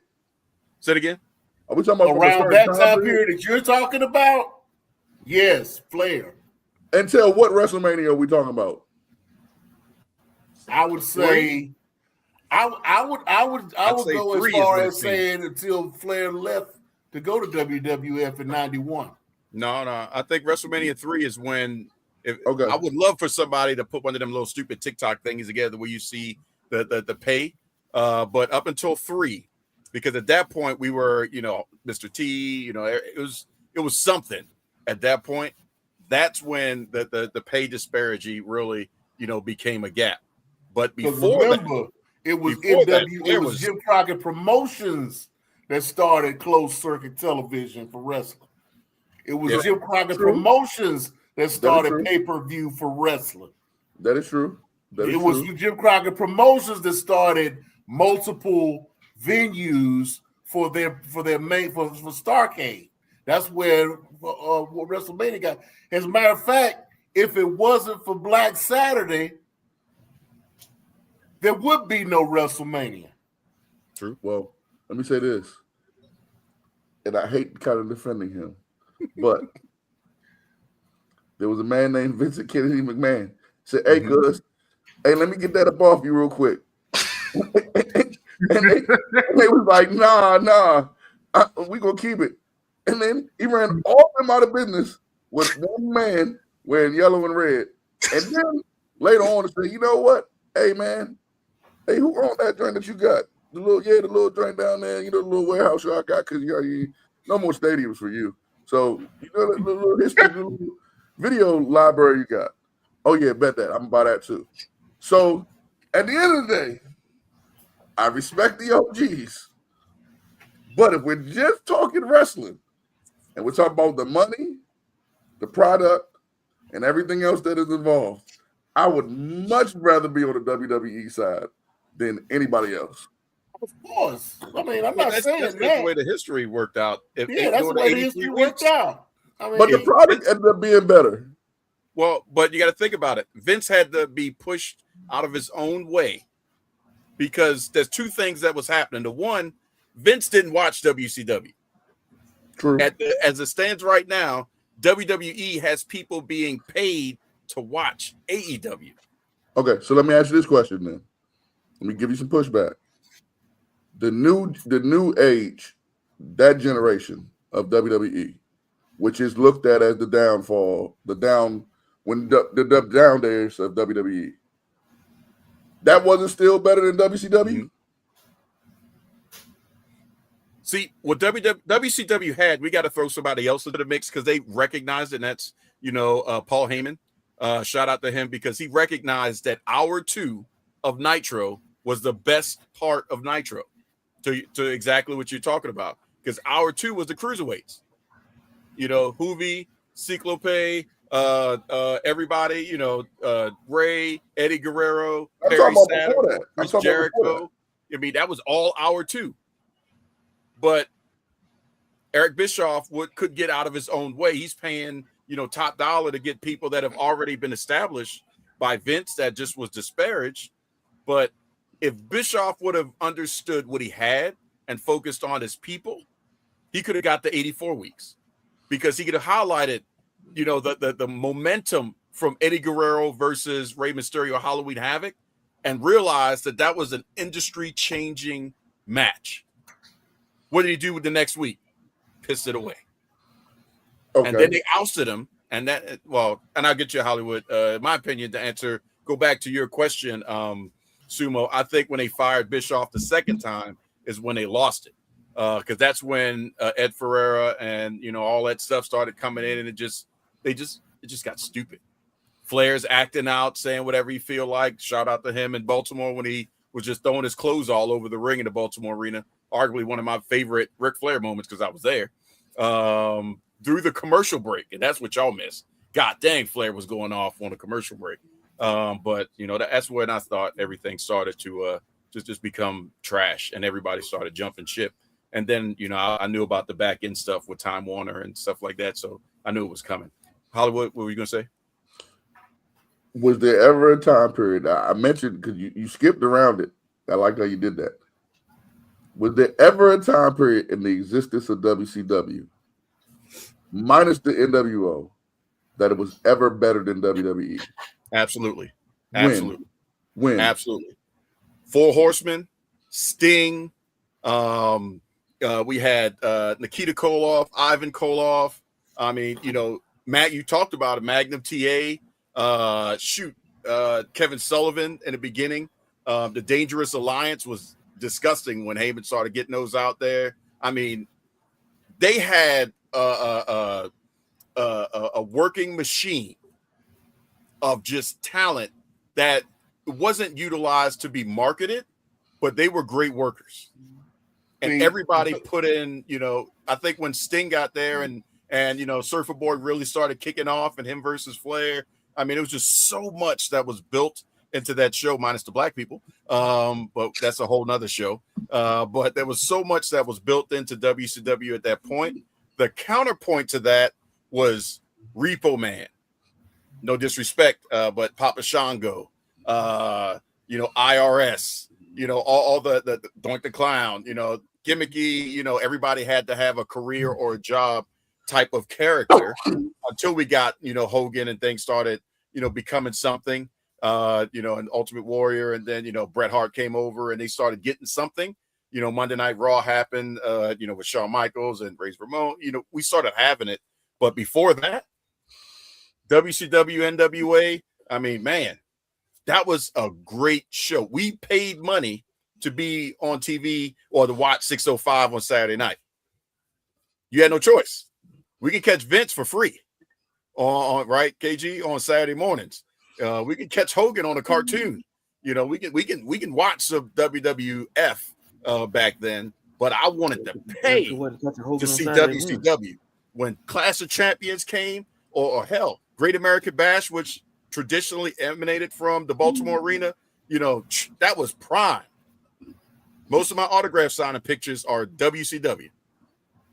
Say it again.
Are we talking about
around that time period that you're talking about? Yes, Flair.
Until what WrestleMania are we talking about?
I would say, I would go as far as saying until Flair left to go to WWF in '91.
No. I think WrestleMania 3 is when. I would love for somebody to put one of them little stupid TikTok things together where you see the pay, but up until 3, because at that point we were, Mr. T, it was something at that point. That's when the pay disparity really, became a gap. But before
remember, it was Jim Crockett Promotions that started closed circuit television for wrestling. It was Jim Crockett Promotions that started pay-per-view for wrestling.
That is true.
It was Jim Crockett Promotions that started multiple venues for Starrcade. That's where WrestleMania got. As a matter of fact, if it wasn't for Black Saturday, there would be no WrestleMania.
True. Well, let me say this, and I hate kind of defending him, but there was a man named Vincent Kennedy McMahon. Said, "Hey, cuz, hey, let me get that up off you real quick." and they was like, "Nah, we gonna keep it." And then he ran all of them out of business with one man wearing yellow and red. And then later on, to say, "You know what? Hey, man, hey, who owned that joint that you got? The little joint down there, the little warehouse I got, because no more stadiums for you. So, the little history, the little video library you got. Oh, yeah, bet that. I'm going to buy that too." So, at the end of the day, I respect the OGs. But if we're just talking wrestling, and we're talking about the money, the product, and everything else that is involved, I would much rather be on the WWE side than anybody else.
Of course. I mean, I'm not saying
that's
that.
the way the history worked out.
That's the way the history worked out. I mean,
but the product ended up being better.
Well, but you got to think about it. Vince had to be pushed out of his own way because there's two things that was happening. The one, Vince didn't watch WCW.
True.
As it stands right now, WWE has people being paid to watch AEW.
Okay, so let me ask you this question then. Let me give you some pushback. The new age, that generation of WWE, which is looked at as the down days of WWE, that wasn't still better than WCW? Mm-hmm.
See, what WCW had, we got to throw somebody else into the mix because they recognized it, and that's, Paul Heyman. Shout out to him because he recognized that hour 2 of Nitro was the best part of Nitro to exactly what you're talking about. Because hour 2 was the cruiserweights. Hoovy, Cyclope, everybody, Ray, Eddie Guerrero, Perry Saturn, Chris Jericho. I mean, that was all hour 2. But Eric Bischoff could get out of his own way. He's paying, top dollar to get people that have already been established by Vince that just was disparaged. But if Bischoff would have understood what he had and focused on his people, he could have got the 84 weeks because he could have highlighted, the momentum from Eddie Guerrero versus Rey Mysterio Halloween Havoc and realized that was an industry-changing match. What did he do with the next week? Pissed it away. Okay. And then they ousted him. And I'll get you Hollywood. My opinion to go back to your question, Sumo, I think when they fired Bischoff the second time is when they lost it. Because that's when Ed Ferreira and, all that stuff started coming in and it just got stupid. Flair's acting out, saying whatever he feel like. Shout out to him in Baltimore when he was just throwing his clothes all over the ring in the Baltimore arena. Arguably one of my favorite Ric Flair moments because I was there through the commercial break. And that's what y'all missed. God dang, Flair was going off on a commercial break. But, that's when I thought everything started to just become trash and everybody started jumping ship. And then, I knew about the back end stuff with Time Warner and stuff like that. So I knew it was coming. Hollywood, what were you going to say?
Was there ever a time period? I mentioned because you skipped around it. I like how you did that. Was there ever a time period in the existence of WCW, minus the NWO, that it was ever better than WWE?
Absolutely.
When?
Absolutely. 4 Horsemen, Sting. We had Nikita Koloff, Ivan Koloff. I mean, Matt, you talked about it, Magnum TA. Kevin Sullivan in the beginning. The Dangerous Alliance was disgusting when Heyman started getting those out there. I mean, they had a working machine of just talent that wasn't utilized to be marketed, but they were great workers. And everybody put in, I think when Sting got there and Surfer Boy really started kicking off and him versus Flair. I mean, it was just so much that was built into that show, minus the black people. But that's a whole nother show. But there was so much that was built into WCW at that point. The counterpoint to that was Repo Man. No disrespect, but Papa Shango, IRS, all the Doink the Clown, gimmicky, everybody had to have a career or a job type of character until we got, Hogan and things started, becoming something, an Ultimate Warrior. And then, Bret Hart came over and they started getting something, Monday Night Raw happened, with Shawn Michaels and Razor Ramon, we started having it. But before that, WCW, NWA, I mean, man, that was a great show. We paid money to be on TV or to watch 605 on Saturday night. You had no choice. We can catch Vince for free on right, KG, on Saturday mornings. We can catch Hogan on a cartoon. We can watch some WWF back then, but I wanted to pay to see WCW when Clash of Champions came, or hell, Great American Bash, which traditionally emanated from the Baltimore Arena. That was prime. Most of my autograph signing pictures are WCW.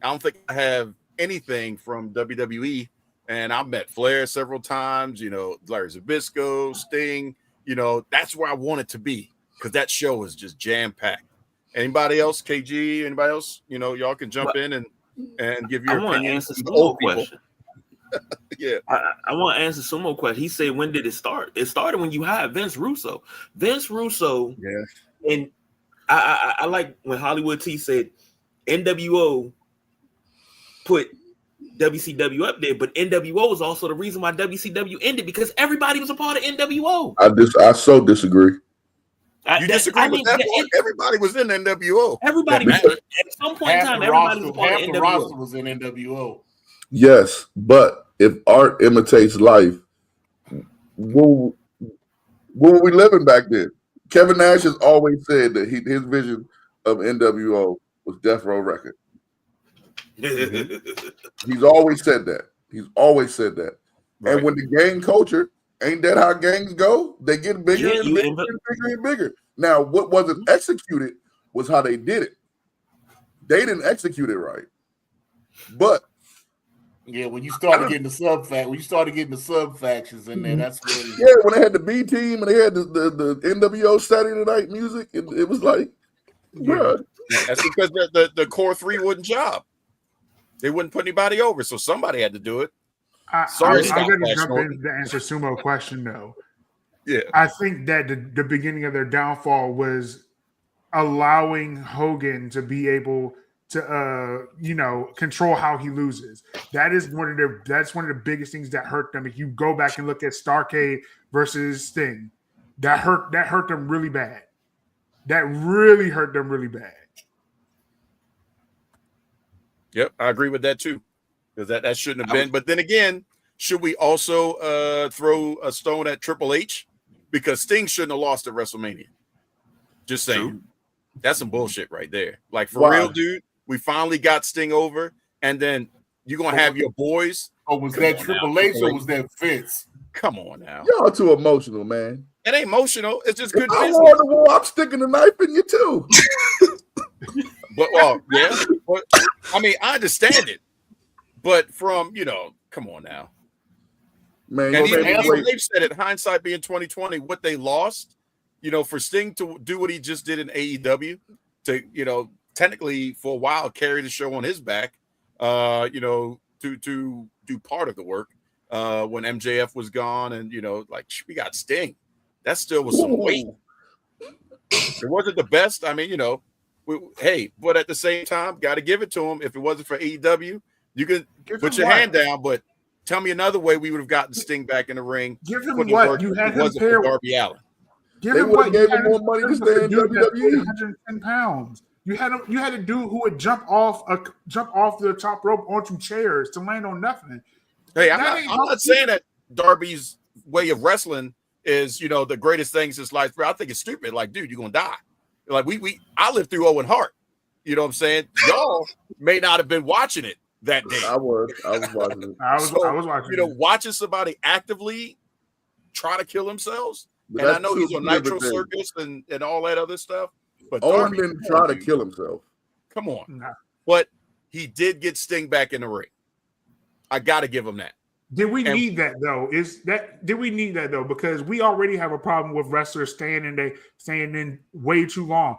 I don't think I have anything from WWE, and I've met Flair several times, Larry Zbyszko, Sting, that's where I want it to be because that show is just jam-packed. Anybody else, KG, anybody else, y'all can jump in and give your opinion.
Answer some more question.
Yeah.
I want to answer some more question. He said, when did it start? It started when you had Vince Russo.
Yeah.
And I like when Hollywood T said NWO put WCW up there, but NWO was also the reason why WCW ended because everybody was a part of NWO.
I so disagree.
You disagree with that point? Everybody was in NWO.
Everybody was at some point in time. Everybody was a part of NWO.
The roster was in NWO.
Yes, but if art imitates life, what were we living back then? Kevin Nash has always said that his vision of NWO was Death Row Record. He's always said that. Right. And when the gang culture, ain't that how gangs go? They get bigger and bigger and bigger. Now, what wasn't executed was how they did it. They didn't execute it right. But
yeah, when you started getting the sub factions in there, that's when
when they had the B team and they had the NWO Saturday Night Music, it was like, bruh.
That's because the core 3 wouldn't job. They wouldn't put anybody over, so somebody had to do it.
I'm going to jump in to answer Sumo's question, though.
Yeah,
I think that the beginning of their downfall was allowing Hogan to be able to, control how he loses. That's one of the biggest things that hurt them. If you go back and look at Starrcade versus Sting, that hurt them really bad. That really hurt them really bad.
Yep, I agree with that too, because that shouldn't have been. But then again, should we also throw a stone at Triple H because Sting shouldn't have lost at WrestleMania? Just saying, true. That's some bullshit right there. Like for real, dude. We finally got Sting over, and then you're gonna have your boys.
Oh, was that Triple H or was that Vince?
Come on now,
y'all too emotional, man.
It ain't emotional. It's just good business.
I'm sticking the knife in you too.
But yeah. But I mean, I understand it. But from come on now.
Man,
And even they've said it, hindsight being 2020, what they lost, for Sting to do what he just did in AEW, to technically for a while carry the show on his back, to do part of the work when MJF was gone, and we got Sting. That still was some weight. It wasn't the best. I mean, but at the same time, got to give it to him. If it wasn't for AEW, you could put your hand down, but tell me another way we would have gotten Sting back in the ring.
Give him what you had him pair
Darby Allin.
Give him what
gave him more money to stay in WWE.
110 pounds. You had a dude who would jump off the top rope onto chairs to land on nothing.
Hey, I'm not saying that Darby's way of wrestling is the greatest thing since life. I think it's stupid. Like, dude, you're gonna die. Like I lived through Owen Hart. You know what I'm saying? Y'all may not have been watching it that day.
I was watching it.
I was watching.
Watching somebody actively try to kill themselves. And I know he's on Nitro Circus and all that other stuff. But
Owen didn't try to kill himself.
Come on.
Nah.
But he did get Sting back in the ring. I got to give him that.
Did we need that though? Did we need that though? Because we already have a problem with wrestlers staying in way too long.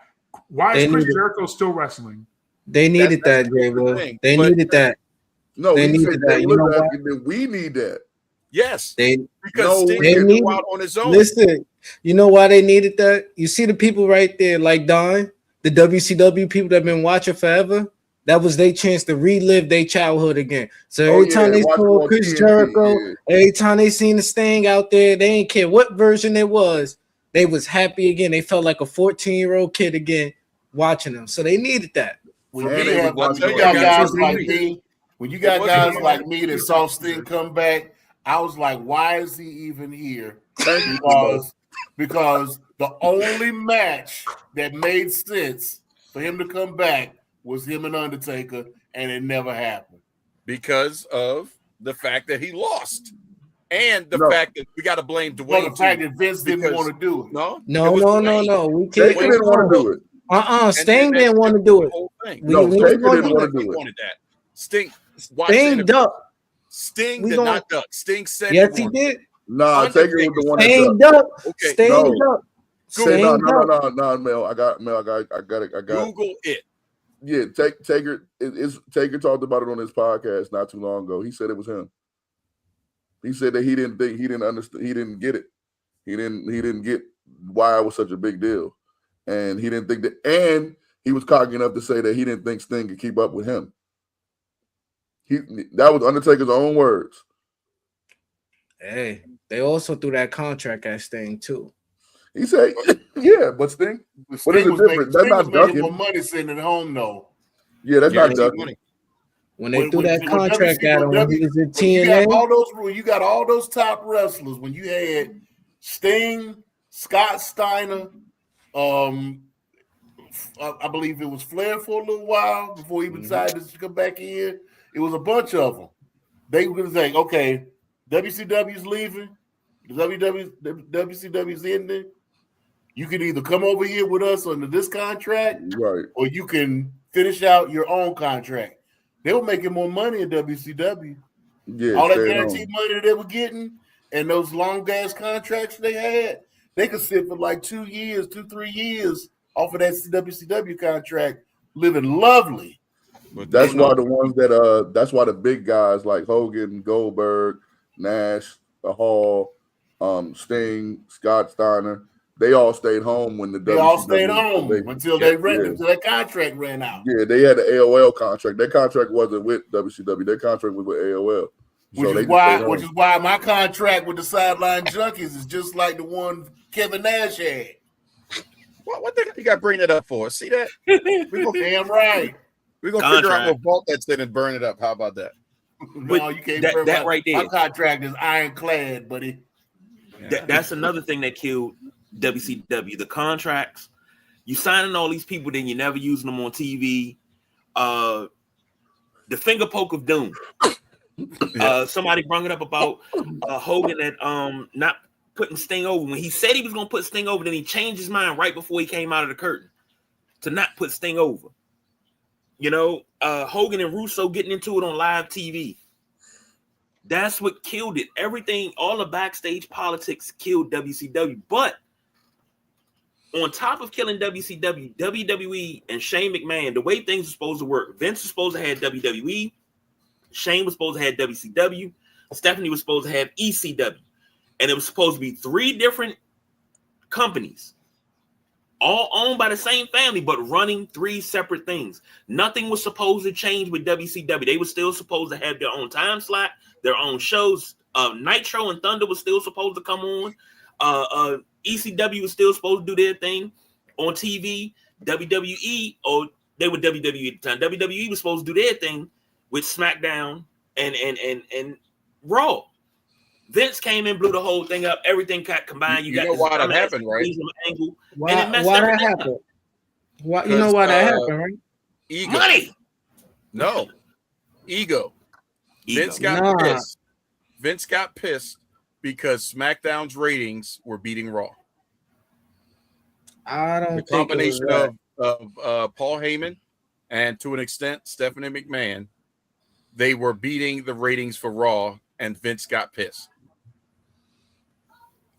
Why is Chris Jericho still wrestling?
They needed that, J-Will. They needed that.
No,
they needed that.
You know what? We need that.
Yes.
Because
Sting can go out on his own.
Listen, you know why they needed that? You see the people right there, like Don, the WCW people that have been watching forever. That was their chance to relive their childhood again. So every time they saw Chris Jericho, every time they seen the Sting out there, they didn't care what version it was. They was happy again. They felt like a 14-year-old kid again watching them. So they needed that.
When you got guys like me that saw Sting come back, I was like, why is he even here? Because the only match that made sense for him to come back was him and Undertaker, and it never happened.
Because of the fact that he lost. And the fact that we got to blame Dwayne.
Well, the fact that Vince didn't want to do it.
No. We can't.
Taker didn't want to do it.
Sting didn't want to do it.
Taker didn't want to do it.
Wanted that. Sting
ducked.
Sting did not duck. Sting said
yes, he did.
Nah, Taker was the one
that ducked. Okay. Sting ducked.
No, Mel. I got it.
Google it.
Yeah, Taker. Taker talked about it on his podcast not too long ago. He said it was him. He said that he didn't understand. He didn't get it. He didn't get why it was such a big deal, and he didn't think that. And he was cocky enough to say that he didn't think Sting could keep up with him. That was Undertaker's own words.
Hey, they also threw that contract at Sting too.
He said, "Yeah, but Sting. What is the difference? That's not ducking.
More money sitting at home, though.
Yeah, that's not ducking.
When they threw that contract at him, when he was in TNA,
you got all those top wrestlers. When you had Sting, Scott Steiner, I believe it was Flair for a little while before he decided to come back in. It was a bunch of them. They were going to say, okay, WCW's leaving, WCW's ending. You can either come over here with us under this contract,
right,
or you can finish out your own contract. They were making more money in WCW.
Yeah,
all that guaranteed money that they were getting and those long ass contracts they had, they could sit for like 2 years, 3 years off of that WCW contract, living lovely.
But that's why the ones that's why the big guys like Hogan, Goldberg, Nash, Hall, Sting, Scott Steiner, they all stayed home when
they all stayed home until that contract ran out.
Yeah, they had the AOL contract. Their contract wasn't with WCW. Their contract was with AOL.
Which is why my contract with the Sideline Junkies is just like the one Kevin Nash had.
What the you got to bring that up for? See that?
Damn right.
We're going to figure out what vault that's in and burn it up. How about that?
No, you can't burn that right there. My contract is ironclad, buddy.
That's another thing that killed WCW. The contracts. You signing all these people, then you're never using them on TV. The finger poke of doom. Somebody brought it up about Hogan that not putting Sting over. When he said he was going to put Sting over, then he changed his mind right before he came out of the curtain to not put Sting over. Hogan and Russo getting into it on live TV. That's what killed it. Everything, all the backstage politics killed WCW. But on top of killing WCW, WWE and Shane McMahon, the way things were supposed to work, Vince was supposed to have WWE, Shane was supposed to have WCW, Stephanie was supposed to have ECW. And it was supposed to be 3 different companies, all owned by the same family, but running 3 separate things. Nothing was supposed to change with WCW. They were still supposed to have their own time slot, their own shows. Nitro and Thunder was still supposed to come on. ECW was still supposed to do their thing on TV. WWE, or they were WWE at the time. WWE was supposed to do their thing with SmackDown and Raw. Vince came in, blew the whole thing up. Everything got combined. You
know why that happened, right?
Angle,
why that happened? Why, you know why that happened, right?
Ego.
Money.
No. Ego. Vince got pissed. Vince got pissed because SmackDown's ratings were beating Raw.
I don't
the
think
combination
it was
of Paul Heyman and to an extent Stephanie McMahon, they were beating the ratings for Raw, and Vince got pissed.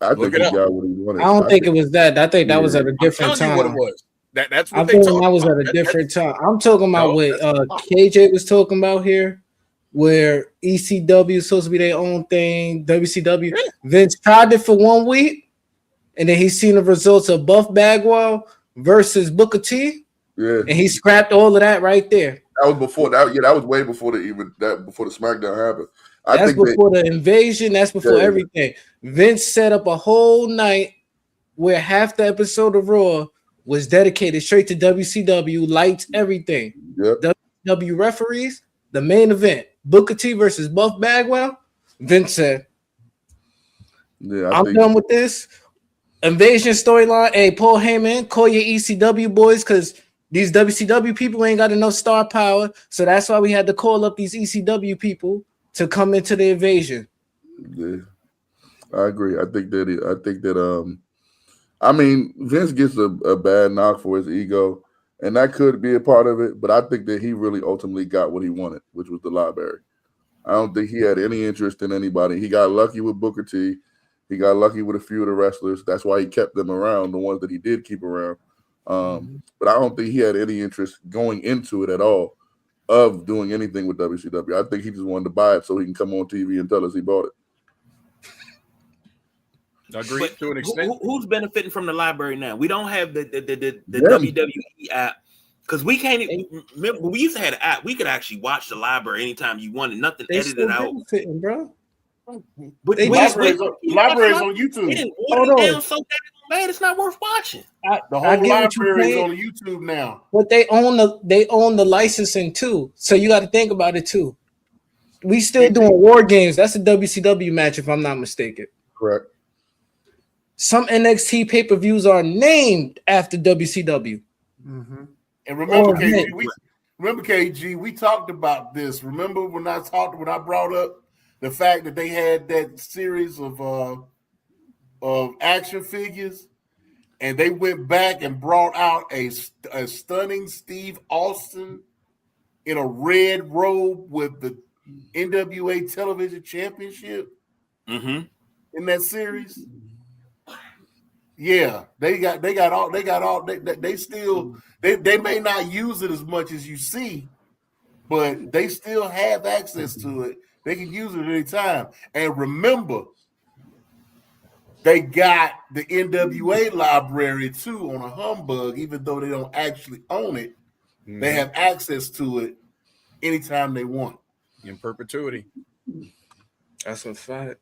I think he got what he wanted.
I don't think it was that. I think that was at a different time.
What it was. That's what
I
they
think that was at a different time. I'm talking about what KJ was talking about here, where ECW is supposed to be their own thing. WCW. Yeah. Vince tried it for 1 week, and then he's seen the results of Buff Bagwell versus Booker T.
Yeah,
and he scrapped all of that right there.
That was before that. Yeah, that was way before before the SmackDown happened.
That's before the invasion. That's before everything. Vince set up a whole night where half the episode of Raw was dedicated straight to WCW, lights, everything.
Yep.
WCW referees, the main event, Booker T versus Buff Bagwell. Vince said, I'm done with this invasion storyline. Hey, Paul Heyman, call your ECW boys because these WCW people ain't got enough star power. So that's why we had to call up these ECW people to come into the invasion.
Yeah, I agree. I think that I mean, Vince gets a bad knock for his ego, and that could be a part of it, but I think that he really ultimately got what he wanted, which was the library. I don't think he had any interest in anybody. He got lucky with Booker T. He got lucky with a few of the wrestlers. That's why he kept them around, the ones that he did keep around. But I don't think he had any interest going into it at all of doing anything with WCW. I think he just wanted to buy it so he can come on TV and tell us he bought it.
I agree to an extent.
Who's benefiting from the library now? We don't have the WWE app because we can't remember. We used to have an app. We could actually watch the library anytime you wanted. Nothing edited out,
bro.
But the library's on YouTube.
Hold on. So bad, it's not worth watching.
The whole library is on YouTube now.
But they own the licensing too. So you got to think about it too. We still doing War Games. That's a WCW match, if I'm not mistaken.
Correct.
Some NXT pay-per-views are named after WCW.
Mm-hmm. And remember, KG, we talked about this. Remember when I brought up the fact that they had that series of action figures, and they went back and brought out a stunning Steve Austin in a red robe with the NWA Television Championship in that series. Yeah, they may not use it as much as you see, but they still have access to it. They can use it at any time. And remember, they got the NWA library too on a humbug, even though they don't actually own it. They have access to it anytime they want.
In perpetuity.
That's a fact.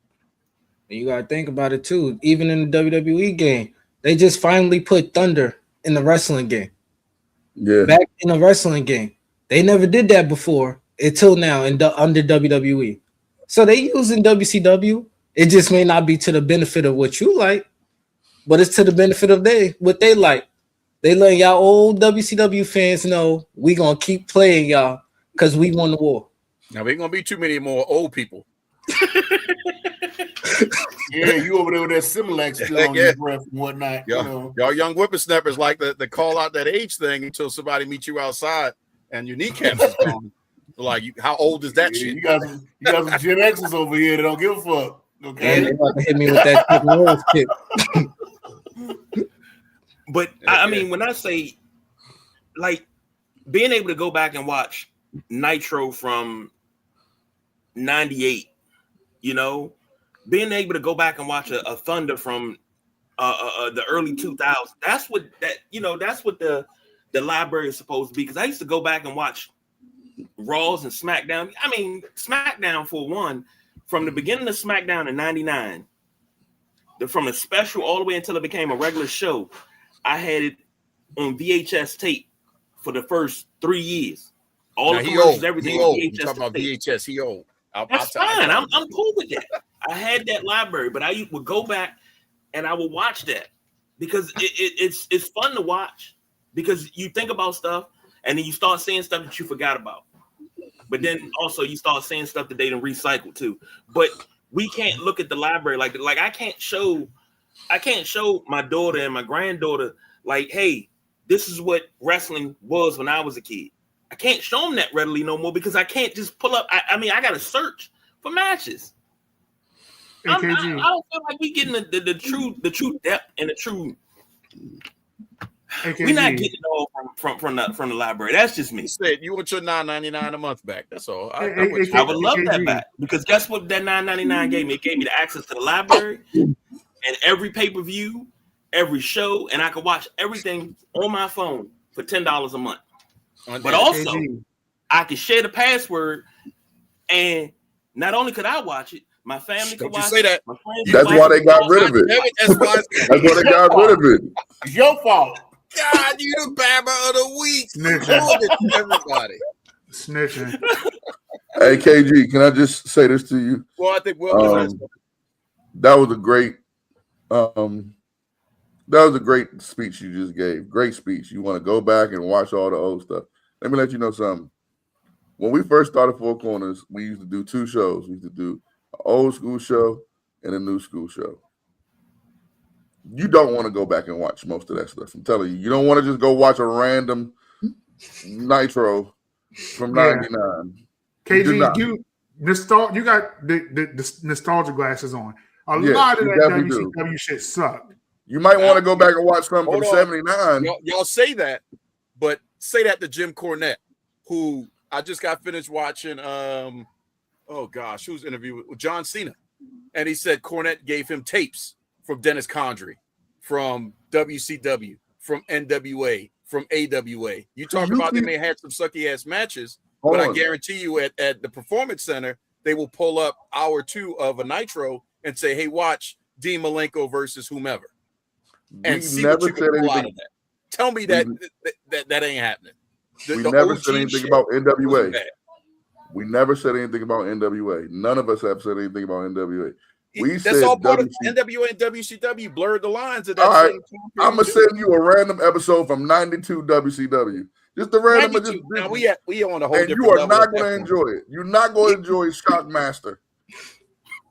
And you gotta think about it too. Even in the WWE game, they just finally put Thunder in the wrestling game.
Yeah,
back in the wrestling game, they never did that before until now under WWE. So they using WCW. It just may not be to the benefit of what you like, but it's to the benefit of what they like. They letting y'all old WCW fans know we gonna keep playing y'all because we won the war.
Now, there ain't gonna be too many more old people.
Yeah, you over there with that Similac still on your breath and whatnot.
Y'all young whippersnappers like to call out that age thing until somebody meets you outside and your kneecaps is gone. Like, how old is that shit?
You got some Gen X's over here that don't give a fuck. Okay,
And they about to hit me with that Chuck Norris tip.
But I mean, when I say like being able to go back and watch Nitro from '98, you know, being able to go back and watch a Thunder from the early 2000s, that's what the library is supposed to be. Because I used to go back and watch Raws and SmackDown. I mean, SmackDown for one, from the beginning of SmackDown in '99, from a special all the way until it became a regular show, I had it on VHS tape for the first 3 years. All the commercials, everything.
He old. You talking about VHS? He old.
That's fine. I'm cool with that. I had that library, but I would go back and I would watch that because it's fun to watch because you think about stuff and then you start seeing stuff that you forgot about. But then also you start seeing stuff that they didn't recycle too. But we can't look at the library like I can't show my daughter and my granddaughter like, hey, this is what wrestling was when I was a kid. I can't show them that readily no more because I can't just pull up. I mean, I got to search for matches. I don't feel like we getting the true depth and the true. We're not getting it all from the library. That's just me.
You said you want your $9.99 a month back. That's all. I
would love that back because guess what that $9.99 gave me? It gave me the access to the library and every pay-per-view, every show, and I could watch everything on my phone for $10 a month. But also, I could share the password, and not only could I watch it, my family could watch it.
My friends That's why they got rid of it. That's why they got rid of it.
It's your fault.
God, you the Bama of the week. Snitching. Everybody.
Snitching.
Hey, KG, can I just say this to you?
Well, I think
that was a great speech you just gave. Great speech. You want to go back and watch all the old stuff. Let me let you know something. When we first started Four Corners, we used to do two shows. We used to do an old school show and a new school show. You don't want to go back and watch most of that stuff. I'm telling you. You don't want to just go watch a random Nitro from 99.
KG, you got the nostalgia glasses on. A lot of that WCW shit sucked.
You might want to go back and watch something from 79.
Y'all say that, but say that to Jim Cornette, who I just got finished watching. Who's interviewed with John Cena, and he said Cornette gave him tapes from Dennis Condrey, from WCW, from NWA, from AWA. You talk about they may have some sucky ass matches, but I guarantee you at the Performance Center they will pull up hour 2 of a Nitro and say, "Hey, watch Dean Malenko versus whomever." And see what you can pull out of that. Tell me that ain't happening.
We never said anything about NWA. We never said anything about NWA. None of us have said anything about NWA.
That's all part of NWA and WCW blurred the lines of that.
All right, I'm gonna send you a random episode from '92 WCW. Just a random.
Now we on a whole
and
different
you are
level
not going to enjoy it. You're not going to enjoy Shockmaster.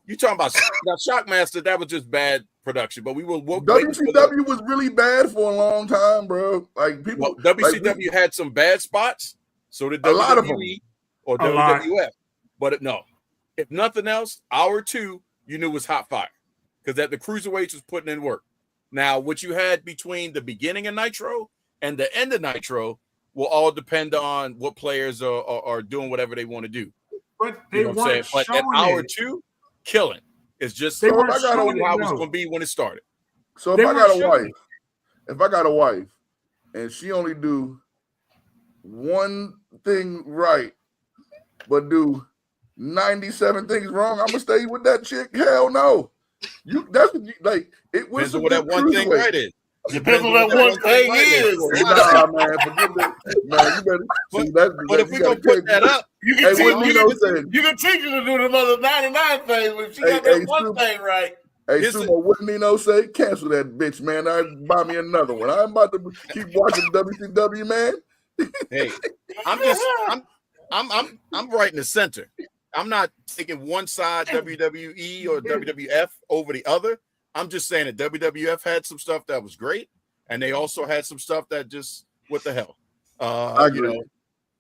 You talking about now Shockmaster? That was just bad production, but
WCW was really bad for a long time, bro. Like people,
WCW had some bad spots. So did WWE,
a lot of them,
or WWF. But no, if nothing else, hour 2 you knew was hot fire because that the cruiserweights was putting in work. Now, what you had between the beginning of Nitro and the end of Nitro will all depend on what players are doing whatever they want to do.
But they weren't
But at hour 2, killing. It's just how it's going to be when it started.
So if I got a wife and she only do one thing right, but do 97 things wrong, I'm gonna stay with that chick. Hell no. That's what you like. It was
what that one thing right is.
Depends on that one thing is.
Nah, man, forget that. Man, you better.
But if we gonna put that up,
you can teach her to do the other 99 things, but she got that one thing right.
Hey, Sumo, what Nino say? Cancel that bitch, man. I buy me another one. I'm about to keep watching WCW, man.
Hey, I'm right in the center. I'm not taking one side, WWE or WWF over the other. I'm just saying that WWF had some stuff that was great, and they also had some stuff that just what the hell.
I agree.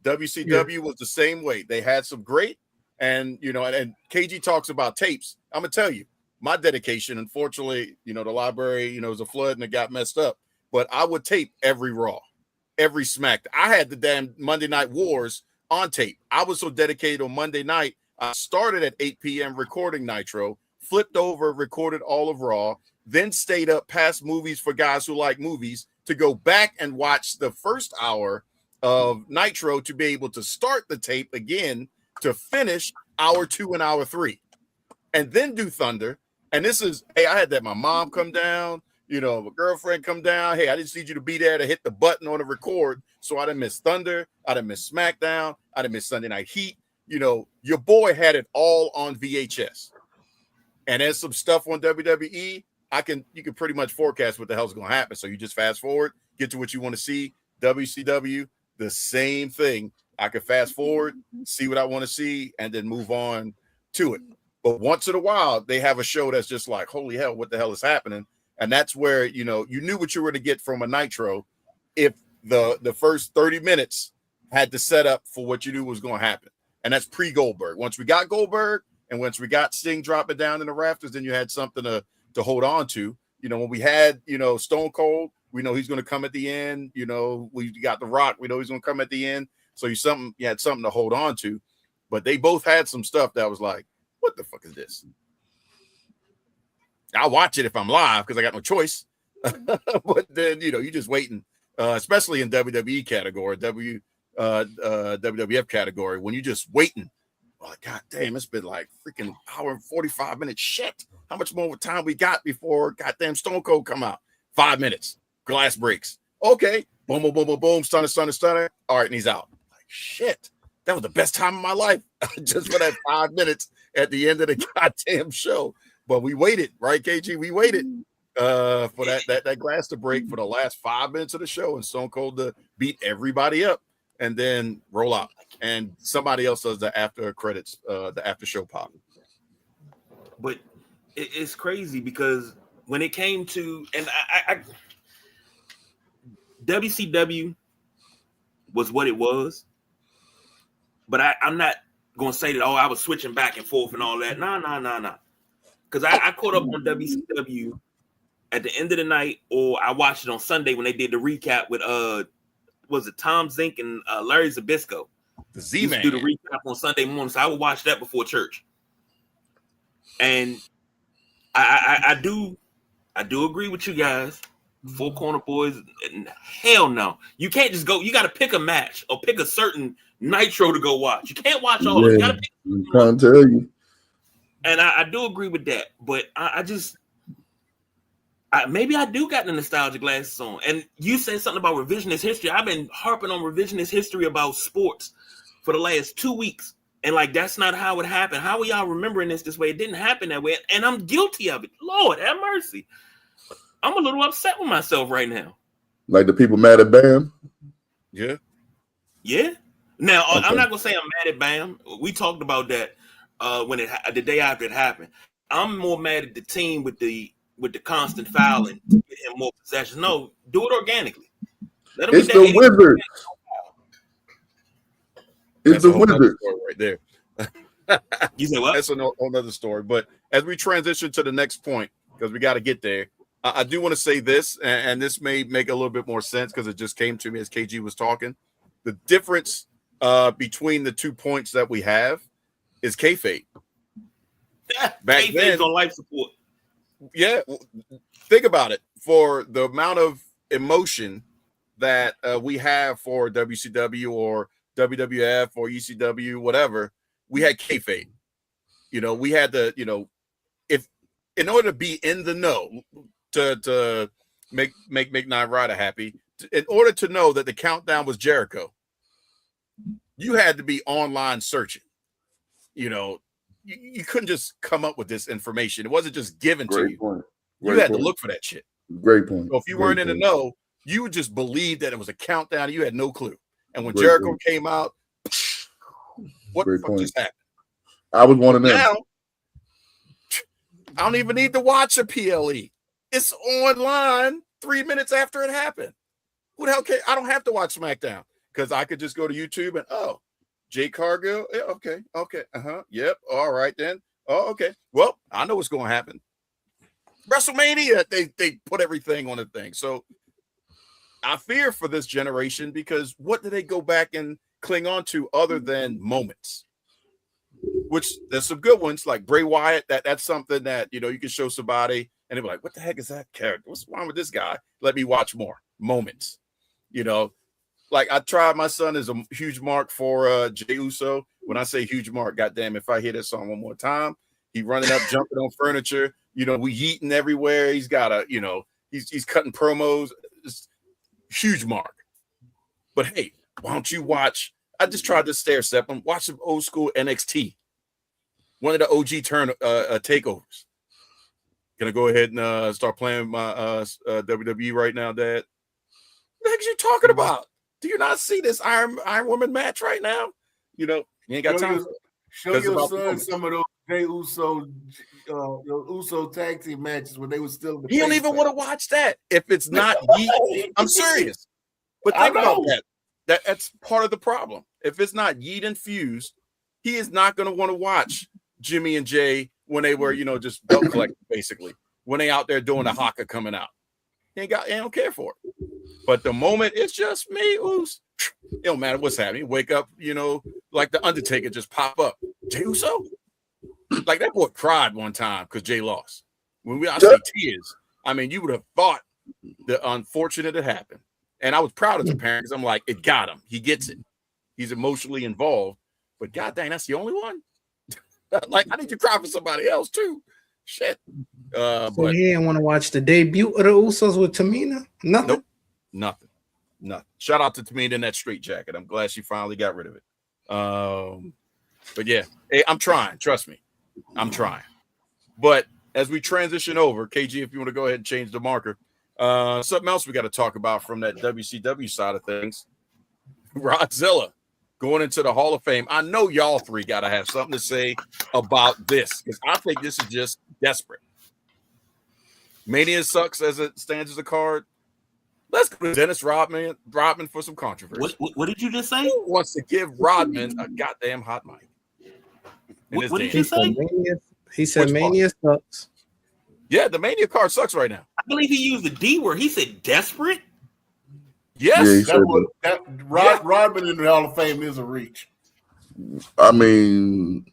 WCW was the same way. They had some great, and and KG talks about tapes. I'm gonna tell you, my dedication. Unfortunately, the library, was a flood and it got messed up. But I would tape every Raw, every Smack. I had the damn Monday Night Wars on tape. I was so dedicated on Monday night. I started at 8 p.m. recording Nitro, flipped over, recorded all of Raw, then stayed up past movies for guys who like movies to go back and watch the first hour of Nitro to be able to start the tape again to finish hour 2 and hour 3, and then do Thunder. And this is, hey, I had that my mom come down, my girlfriend come down. Hey, I just need you to be there to hit the button on the record. So I didn't miss Thunder. I didn't miss SmackDown. I didn't miss Sunday Night Heat. Your boy had it all on VHS. And there's some stuff on WWE. You can pretty much forecast what the hell's going to happen. So you just fast forward, get to what you want to see. WCW, the same thing. I can fast forward, see what I want to see, and then move on to it. But once in a while, they have a show that's just like, holy hell, what the hell is happening? And that's where, you knew what you were to get from a Nitro if the first 30 minutes had to set up for what you knew was going to happen. And that's pre-Goldberg. Once we got Goldberg and once we got Sting dropping down in the rafters, then you had something to hold on to. When we had, Stone Cold, we know he's going to come at the end. We got The Rock. We know he's going to come at the end. So you had something to hold on to. But they both had some stuff that was like, what the fuck is this? I'll watch it if I'm live because I got no choice. But then, you're just waiting, especially in WWE category, WWF category, when you're just waiting. Oh, God damn, it's been like freaking hour and 45 minutes. Shit. How much more time we got before goddamn Stone Cold come out? 5 minutes. Glass breaks. Okay. Boom, boom, boom, boom, boom. Stunner, stunner, stunner. All right, and he's out. Like, shit. That was the best time of my life. Just for that 5 minutes at the end of the goddamn show. But we waited, right, KG? We waited for that glass to break for the last 5 minutes of the show and Stone Cold to beat everybody up and then roll out. And somebody else does the after credits, the after show pop.
But it's crazy because when it came to, and I WCW was what it was, but I'm not going to say that, I was switching back and forth and all that. Nah. Because I caught up on WCW at the end of the night, or I watched it on Sunday when they did the recap with, was it Tom Zink and Larry Zbyszko?
The Z-Man.
Do the recap on Sunday morning, so I would watch that before church. And I do agree with you guys. Four Corner Boys, hell no. You can't just go. You got to pick a match or pick a certain Nitro to go watch. You can't watch all of it. You got to pick.
I'm trying to tell you.
And I do agree with that, but maybe I do got the nostalgia glasses on. And you said something about revisionist history. I've been harping on revisionist history about sports for the last 2 weeks. And like, that's not how it happened. How are y'all remembering this way? It didn't happen that way. And I'm guilty of it. Lord, have mercy. I'm a little upset with myself right now.
Like the people mad at Bam?
Yeah.
Yeah. Now,
Okay.
I'm not going to say I'm mad at Bam. We talked about that when the day after it happened. I'm more mad at the team with the constant fouling to get him more possession. No, do it organically. Let him
It's the Wizards. It's the Wizards
right there.
You say what?
That's another story. But as we transition to the next point, because we got to get there, I do want to say this, and this may make a little bit more sense because it just came to me as KG was talking. The difference between the 2 points that we have is kayfabe. Back then,
on life support.
Yeah, think about it. For the amount of emotion that we have for WCW or WWF or ECW, whatever, we had kayfabe. We had the, if in order to be in the know, to make Knight Rider happy, in order to know that the countdown was Jericho, you had to be online searching. You couldn't just come up with this information. It wasn't just given to you.
Point.
You had to look for that shit.
Great point.
So if you weren't in the know, you would just believe that it was a countdown. And you had no clue. And when
Great
Jericho
point.
came out, what the fuck just happened?
I was one of them.
Now, I don't even need to watch a PLE. It's online 3 minutes after it happened. Who the hell cares? I don't have to watch SmackDown. because I could just go to YouTube and Jay Cargill. Yeah, okay. Yep. All right then. Oh, okay. Well, I know what's going to happen. WrestleMania, they put everything on the thing. So I fear for this generation because what do they go back and cling on to other than moments? Which there's some good ones like Bray Wyatt. That's something that you can show somebody and they'll be like, "What the heck is that character? What's wrong with this guy?" Let me watch more moments. Like I tried. My son is a huge mark for Jey Uso. When I say huge mark, goddamn, if I hear this song one more time, he running up, jumping on furniture. We yeeting everywhere. He's got he's cutting promos. It's huge mark. But hey, why don't you watch? I just tried to stair step and watch some old school NXT. One of the OG takeovers. Gonna go ahead and start playing my WWE right now, Dad. What the heck are you talking about? Do you not see this Iron Woman match right now? You ain't got time.
Show your son some of those Jey Uso, Uso tag team matches when they were still in the
He don't even want to watch that if it's not Yeet. I'm serious. But think about that. That's part of the problem. If it's not Yeet infused, he is not going to want to watch Jimmy and Jay when they were, just belt collecting, basically. When they out there doing the haka coming out. He don't care for it. But the moment it's just me, Uso, it don't matter what's happening. Wake up, like the Undertaker just pop up. Jey Uso? Like that boy cried one time because Jay lost. When I say tears, I mean, you would have thought the unfortunate had happened. And I was proud as a parent because I'm like, it got him. He gets it. He's emotionally involved. But god dang, that's the only one? Like, I need to cry for somebody else too. Shit.
So he didn't want to watch the debut of the Usos with Tamina? Nothing?
Nope. Nothing. Shout out to Tamina in that straight jacket. I'm glad she finally got rid of it. But yeah, hey, I'm trying. Trust me. I'm trying. But as we transition over, KG, if you want to go ahead and change the marker, something else we got to talk about from that WCW side of things. Rodzilla going into the Hall of Fame. I know y'all three got to have something to say about this because I think this is just desperate. Mania sucks as it stands as a card. Let's go to Dennis Rodman for some controversy.
What did you just say?
Who wants to give Rodman a goddamn hot mic?
What did you say?
He said Mania sucks.
Yeah, the Mania card sucks right now.
I believe he used the D word. He said desperate.
Yes.
Rodman in the Hall of Fame is a reach.
I mean,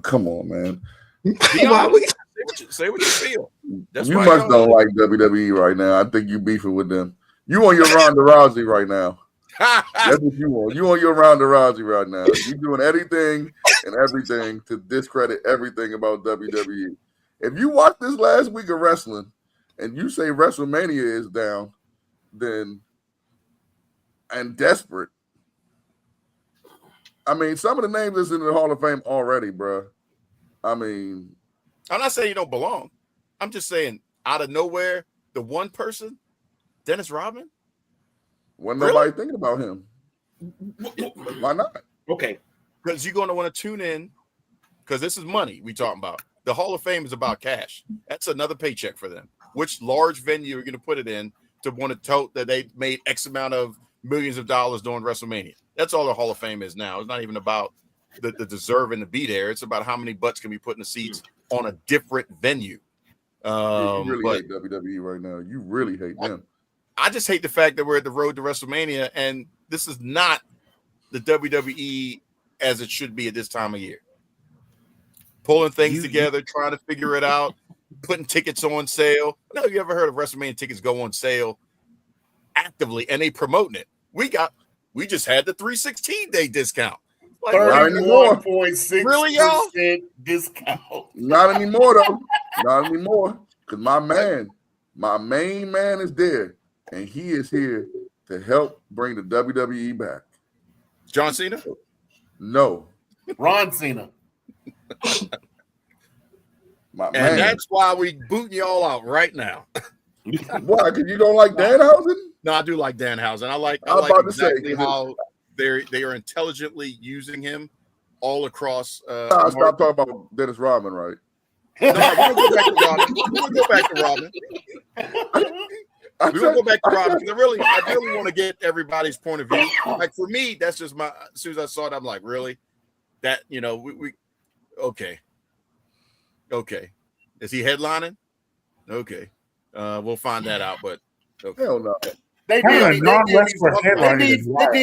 come on, man.
Say what you feel.
You must don't like WWE right now. I think you beefing with them. You on your Ronda Rousey right now. That's what you want. You on your Ronda Rousey right now. You doing anything and everything to discredit everything about WWE. If you watch this last week of wrestling and you say WrestleMania is down, then and desperate. I mean, some of the names is in the Hall of Fame already, bro. I mean,
I'm not saying you don't belong. I'm just saying out of nowhere, the one person, Dennis Rodman.
Wasn't nobody thinking about him. Why not?
Okay.
Because you're going to want to tune in because this is money we talking about. The Hall of Fame is about cash. That's another paycheck for them. Which large venue are you going to put it in to want to tote that they made X amount of millions of dollars during WrestleMania? That's all the Hall of Fame is now. It's not even about the deserving to be there. It's about how many butts can be put in the seats on a different venue.
You really hate WWE right now. You really hate them.
I just hate the fact that we're at the road to WrestleMania, and this is not the WWE as it should be at this time of year. Pulling things together, trying to figure it out, putting tickets on sale. No, you ever heard of WrestleMania tickets go on sale actively, and they promoting it? We just had the 316-day discount.
Like, 31.6%
really, y'all?
Discount.
Not anymore, though. Not anymore. Because my main man is there. And he is here to help bring the WWE back.
John Cena?
No.
Ron Cena.
Man.
That's why we booting y'all out right now.
Why? Because you don't like Danhausen?
No, I do like Danhausen. I like exactly how they are intelligently using him all across.
Stop talking about Dennis Rodman, right?
No, we're going to go back to Rodman. We're gonna go back to Robin because I really want to get everybody's point of view. Like for me, that's just my. As soon as I saw it, I'm like, really? That we okay. Is he headlining? Okay, we'll find that out. But okay.
Hell no.
They did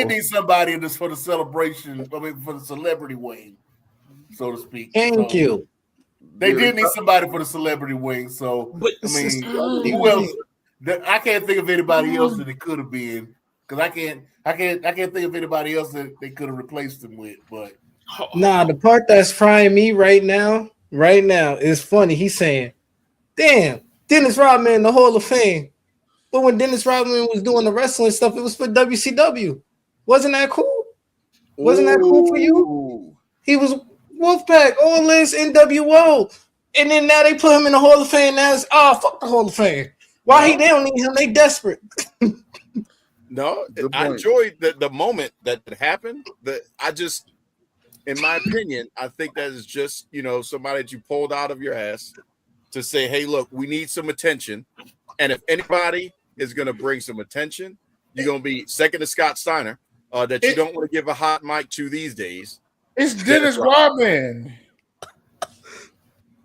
need somebody in this for the celebration. I mean, for the celebrity wing, so to speak.
Thank you.
They did need somebody for the celebrity wing. So I mean, who else? I can't think of anybody else that it could have been because I can't think of anybody else that they could have replaced him with. But
the part that's frying me right now is funny. He's saying, "Damn, Dennis Rodman in the Hall of Fame." But when Dennis Rodman was doing the wrestling stuff, it was for WCW. Wasn't that cool? Wasn't that cool for you? He was Wolfpack, All This, NWO. And then now they put him in the Hall of Fame. Now it's, fuck the Hall of Fame. Why they don't need him? They desperate.
No, I enjoyed the moment that it happened. I just, in my opinion, I think that is just, somebody that you pulled out of your ass to say, hey, look, we need some attention. And if anybody is going to bring some attention, you're going to be second to Scott Steiner, that you don't want to give a hot mic to these days.
It's Dennis Rodman.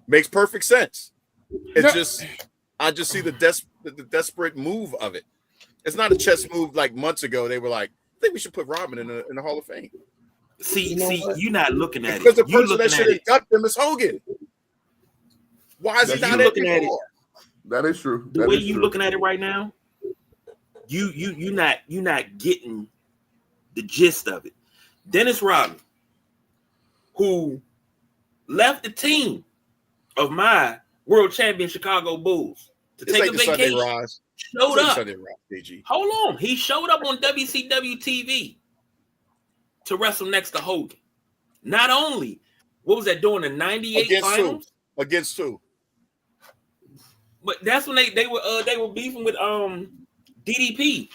Makes perfect sense. It's just, I just see the desperate move of it. It's not a chess move like months ago. They were like, I think we should put Rodman in the Hall of Fame.
See, you're not looking at it.
Because the person that should have got them is Hogan. Why is he not looking at it?
That is true.
The way you looking at it right now, you're not getting the gist of it. Dennis Rodman, who left the team of my world champion Chicago Bulls to take a vacation, showed up. Hold on, he showed up on WCW TV to wrestle next to Hogan. Not only what was that doing the '98 finals
against who?
But that's when they were beefing with DDP.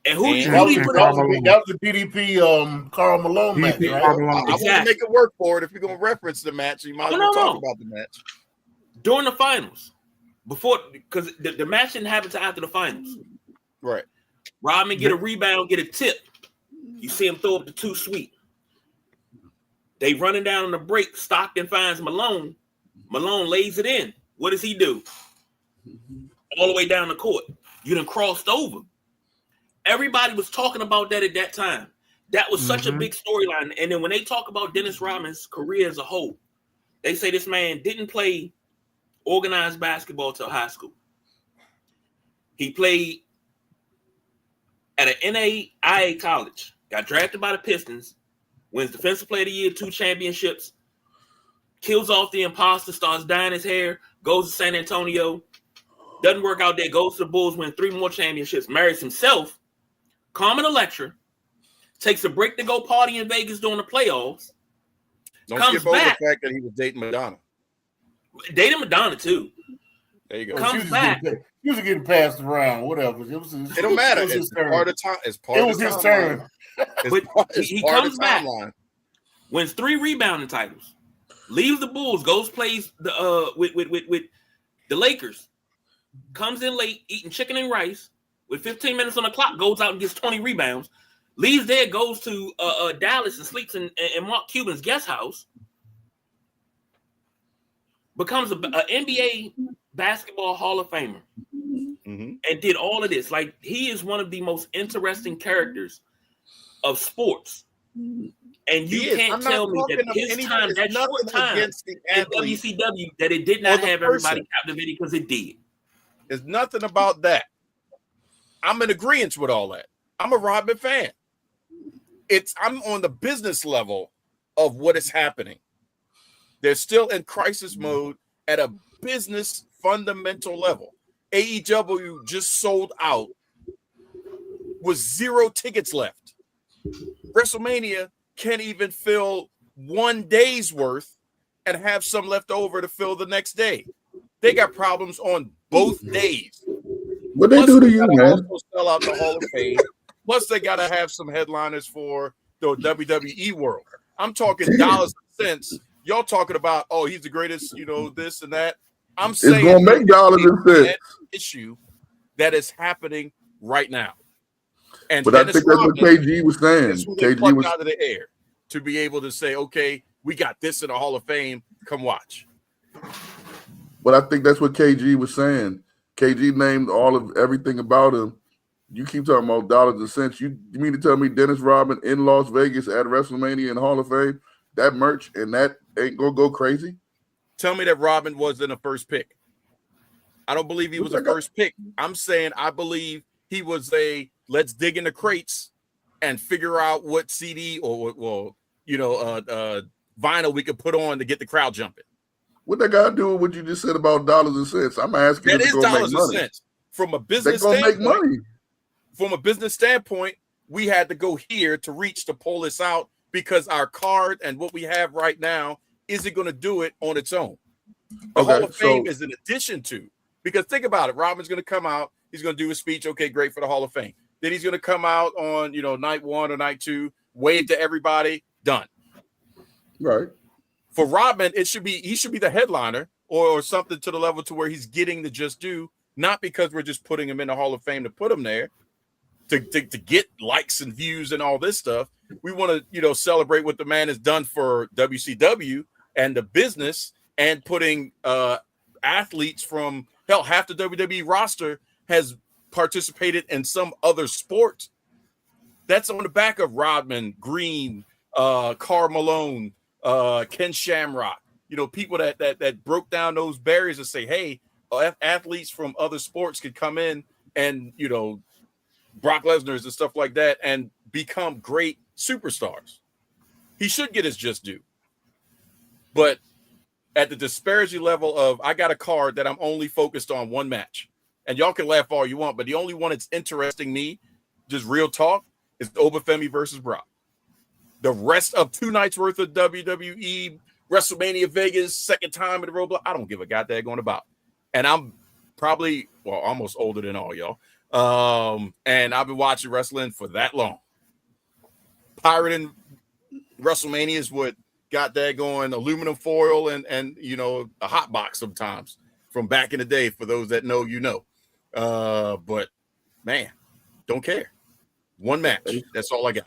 And who
that was the DDP Karl Malone match, right?
I want to make it work for it. If you're gonna reference the match, you might as well talk about the match.
During the finals. Because the match didn't happen until after the finals.
Right.
Rodman get a rebound, get a tip. You see him throw up the too sweet. They running down on the break. Stockton finds Malone. Malone lays it in. What does he do? All the way down the court. You done crossed over. Everybody was talking about that at that time. That was such a big storyline. And then when they talk about Dennis Rodman's career as a whole, they say this man didn't play organized basketball till high school. He played at an NAIA college, got drafted by the Pistons, wins Defensive Player of the Year, 2 championships, kills off the imposter, starts dyeing his hair, goes to San Antonio, doesn't work out there, goes to the Bulls, wins 3 more championships, marries himself, Carmen Electra, takes a break to go party in Vegas during the playoffs.
Don't skip over the fact that he was dating Madonna.
Dating Madonna too.
There you go.
Comes back.
He was getting passed around. Whatever. It
don't matter. It's part of time. It was his turn.
But he comes back. Wins 3 rebounding titles. Leaves the Bulls. Goes plays the with the Lakers. Comes in late, eating chicken and rice with 15 minutes on the clock. Goes out and gets 20 rebounds. Leaves there. Goes to Dallas and sleeps in Mark Cuban's guest house. Becomes an NBA basketball Hall of Famer and did all of this. Like, he is one of the most interesting characters of sports. And you can't tell me that his time, that short time in WCW, that it did not have everybody captivated, because it did.
There's nothing about that. I'm in agreement with all that. I'm a Rodman fan. I'm on the business level of what is happening. They're still in crisis mode at a business fundamental level. AEW just sold out with 0 tickets left. WrestleMania can't even fill 1 day's worth and have some left over to fill the next day. They got problems on both days.
What they do to you, man?
Sell out the Hall of Fame. Plus, they got to have some headliners for the WWE world. I'm talking dollars and cents. Y'all talking about, oh, he's the greatest, this and that. I'm saying
it's gonna make dollars and cents.
Issue that is happening right now. And
but I think that's what KG was saying.
KG was out of the air to be able to say, okay, we got this in the Hall of Fame. Come watch.
But I think that's what KG was saying. KG named everything about him. You keep talking about dollars and cents. You mean to tell me Dennis Rodman in Las Vegas at WrestleMania and Hall of Fame, that merch and that ain't gonna go crazy?
Tell me that Rodman wasn't a first pick. I don't believe he was a first pick. I'm saying I believe he was let's dig in the crates and figure out what CD or vinyl we could put on to get the crowd jumping.
What that got to do with what you just said about dollars and cents? I'm asking.
That is dollars and cents from a business standpoint. Make money. From a business standpoint, we had to go here to reach to pull this out because our card and what we have right now isn't going to do it on its own. The Hall of Fame is an addition to. Because think about it, Robin's going to come out. He's going to do a speech. Okay, great for the Hall of Fame. Then he's going to come out on, night 1 or night 2, wave to everybody, done.
Right.
For Rodman, he should be the headliner or something to the level to where he's getting the just due, not because we're just putting him in the Hall of Fame to put him there to get likes and views and all this stuff. We want to, celebrate what the man has done for WCW and the business and putting athletes from half the WWE roster has participated in some other sport. That's on the back of Rodman, Green, Karl Malone, Ken Shamrock, people that broke down those barriers and say, hey, athletes from other sports could come in and, Brock Lesnar's and stuff like that and become great superstars. He should get his just due. But at the disparity level of I got a card that I'm only focused on one match. And y'all can laugh all you want, but the only one that's interesting me, just real talk, is Obafemi versus Brock. The rest of 2 nights worth of WWE, WrestleMania Vegas, second time in the Roadblock, I don't give a goddamn going about. And I'm probably, almost older than all y'all. And I've been watching wrestling for that long. Pirating WrestleManias with got that going aluminum foil and a hot box sometimes from back in the day. For those that know, but man, don't care. One match. That's all I got.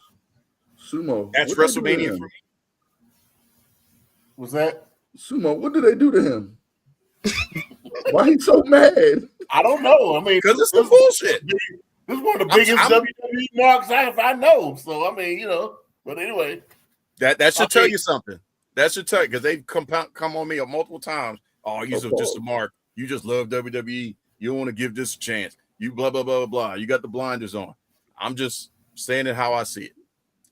Sumo.
That's WrestleMania for me.
Was that
Sumo? What did they do to him? Why he so mad?
I don't know. I mean,
because it's the bullshit.
This is one of the biggest WWE marks I know. So I mean, But anyway,
that should tell you something. That should tell you because they've come on me multiple times. Oh, you're just a mark. You just love WWE. You don't want to give this a chance. You blah blah blah blah. You got the blinders on. I'm just saying it how I see it.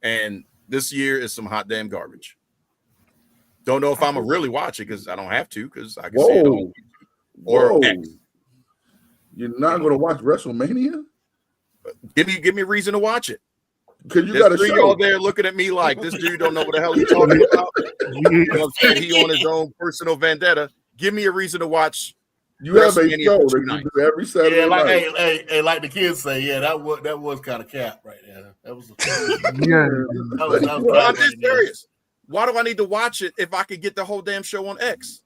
And this year is some hot damn garbage. Don't know if I'm gonna really watch it because I don't have to because I can see it on YouTube or X.
You're not gonna watch WrestleMania?
Give me a reason to watch it.
Because you got a show.
Y'all there looking at me like this dude don't know what the hell he's talking about. He on his own personal vendetta. Give me a reason to watch.
You have a show that you do every Saturday.
Yeah, like
night.
Hey, like the kids say, that was kind of cap right there. That was.
I'm just serious. Why do I need to watch it if I could get the whole damn show on X?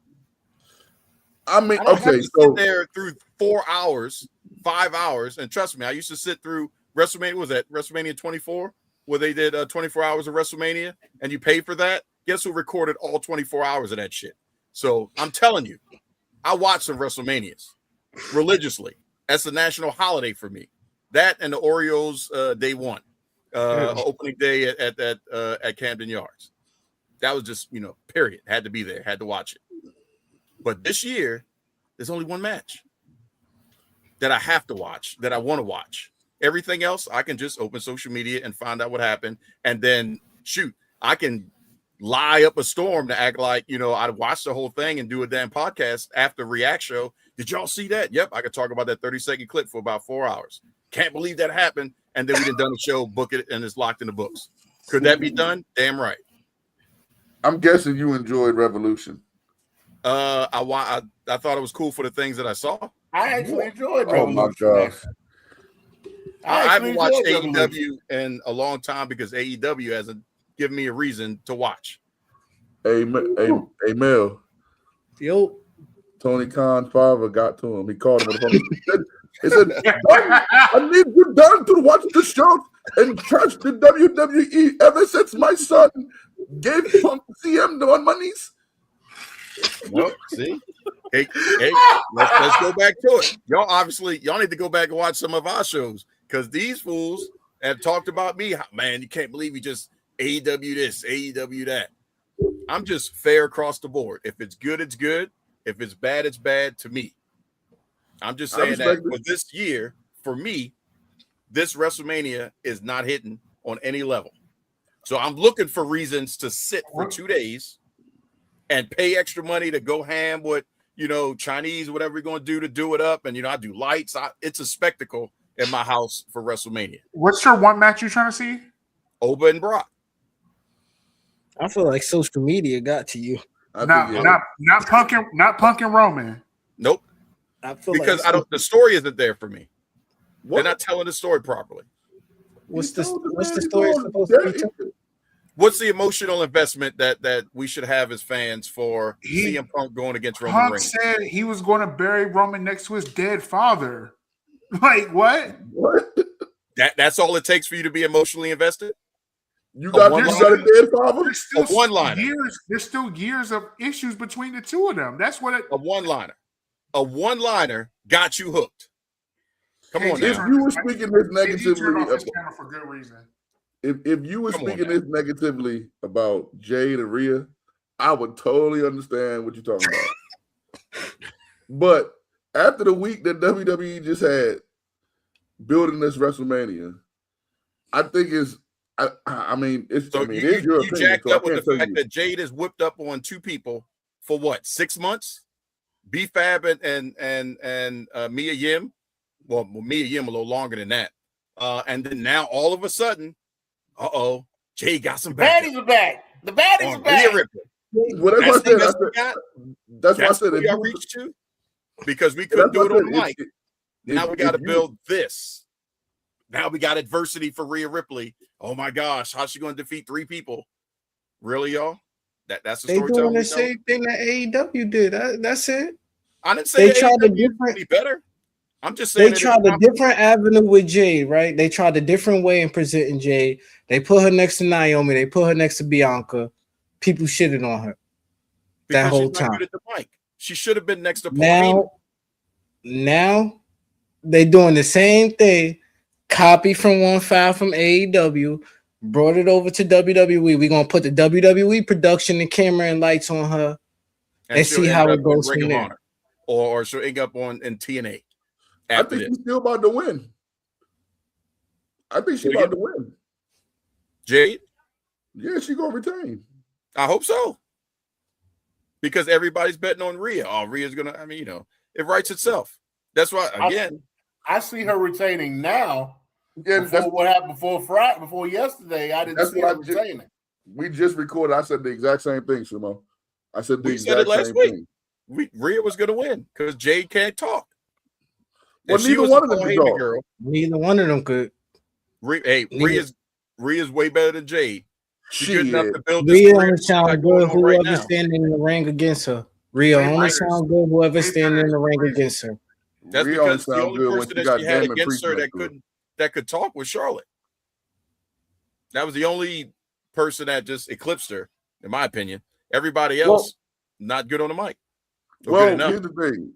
I mean,
sit there through 4 hours, 5 hours, and trust me, I used to sit through WrestleMania. Was that WrestleMania 24, where they did 24 hours of WrestleMania, and you pay for that? Guess who recorded all 24 hours of that shit? So I'm telling you, I watch some WrestleManias religiously. That's a national holiday for me. That and the Orioles day 1, opening day at Camden Yards. That was just, period. Had to be there. Had to watch it. But this year, there's only one match that I have to watch, that I want to watch. Everything else, I can just open social media and find out what happened. And then, shoot, I can lie up a storm to act like, I'd watch the whole thing and do a damn podcast after React Show. Did y'all see that? Yep, I could talk about that 30-second clip for about 4 hours. Can't believe that happened. And then we done a show, book it, and it's locked in the books. Could that be done? Damn right.
I'm guessing you enjoyed Revolution.
I thought it was cool for the things that I saw.
I actually enjoyed Revolution.
Oh my gosh.
I haven't watched AEW in a long time because AEW hasn't given me a reason to watch.
Hey, Mel.
Yo.
Tony Khan's father got to him. He called him on the phone. He said, I need you done to watch the show and trust the WWE ever since my son gave Punk CM the monies.
Well, see, hey, let's go back to it. Y'all need to go back and watch some of our shows because these fools have talked about me. Man, you can't believe he just AEW this, AEW that. I'm just fair across the board. If it's good, it's good. If it's bad, it's bad to me. I'm just saying that for this year, for me, this WrestleMania is not hitting on any level. So I'm looking for reasons to sit for 2 days and pay extra money to go ham with, Chinese, whatever we're going to do it up. And, I do lights. It's a spectacle in my house for WrestleMania.
What's your one match you're trying to see?
Oba and Brock.
I feel like social media got to you.
Not Punk and Roman.
Nope.
I feel
because
like
the story isn't there for me. They're not telling the story properly.
What's the story supposed to be?
What's the emotional investment that we should have as fans for CM Punk going against Roman Reigns?
Punk said he was going to bury Roman next to his dead father. Like what?
That's all it takes for you to be emotionally invested?
You got a dead father?
A one-liner.
There's still years of issues between the two of them. That's what
a one-liner. A one-liner got you hooked. Come on now.
If you were speaking this negatively
for good reason.
If you were speaking this negatively about Jade and Rhea, I would totally understand what you're talking about. But after the week that WWE just had building this WrestleMania, I think it's your opinion.
You jacked up with the fact that Jade is whipped up on two people for what, 6 months? B-Fab and Mia Yim. Well, Mia Yim a little longer than that. And then now all of a sudden, Jade got some back.
Baddies are back. The baddies are back.
Well, that's why I said
we reached to, because we couldn't do it on the mic. Now we got to build this. Now we got adversity for Rhea Ripley. Oh my gosh, how's she going to defeat 3 people? Really, y'all? That's the story.
They doing the same thing that AEW did. That's it.
I didn't say
they tried
to be better. I'm just saying
they tried a different avenue with Jade, right? They tried a different way in presenting Jade. They put her next to Naomi. They put her next to Bianca. People shitted on her that whole time.
Good at the mic. She should have been next to Paulina.
Now they doing the same thing. Copy from 1-5 from AEW. Brought it over to WWE. We're gonna put the WWE production and camera and lights on her and see how it goes from there.
Or she'll end up in TNA.
I think she's still about to win. I think she's about to win.
Jade?
Yeah, she's gonna retain.
I hope so. Because everybody's betting on Rhea. Oh, Rhea's gonna, it writes itself. That's why, again.
I see her retaining now. Yeah, that's what happened before yesterday. I didn't see her retaining.
We just recorded. I said the exact same thing, Sumo. I said the exact same thing.
Rhea was going to win because Jade can't talk.
Well, neither one of them could talk.
Girl, neither one of them could.
Rhea's way better than Jade. She's good enough to build
this. Rhea only sound good whoever standing in the ring against her. Rhea only sound good whoever standing in the ring against her.
That's because the only person that she had against her that could talk was Charlotte. That was the only person that just eclipsed her, in my opinion. Everybody else, not good on the mic.
Here's the thing.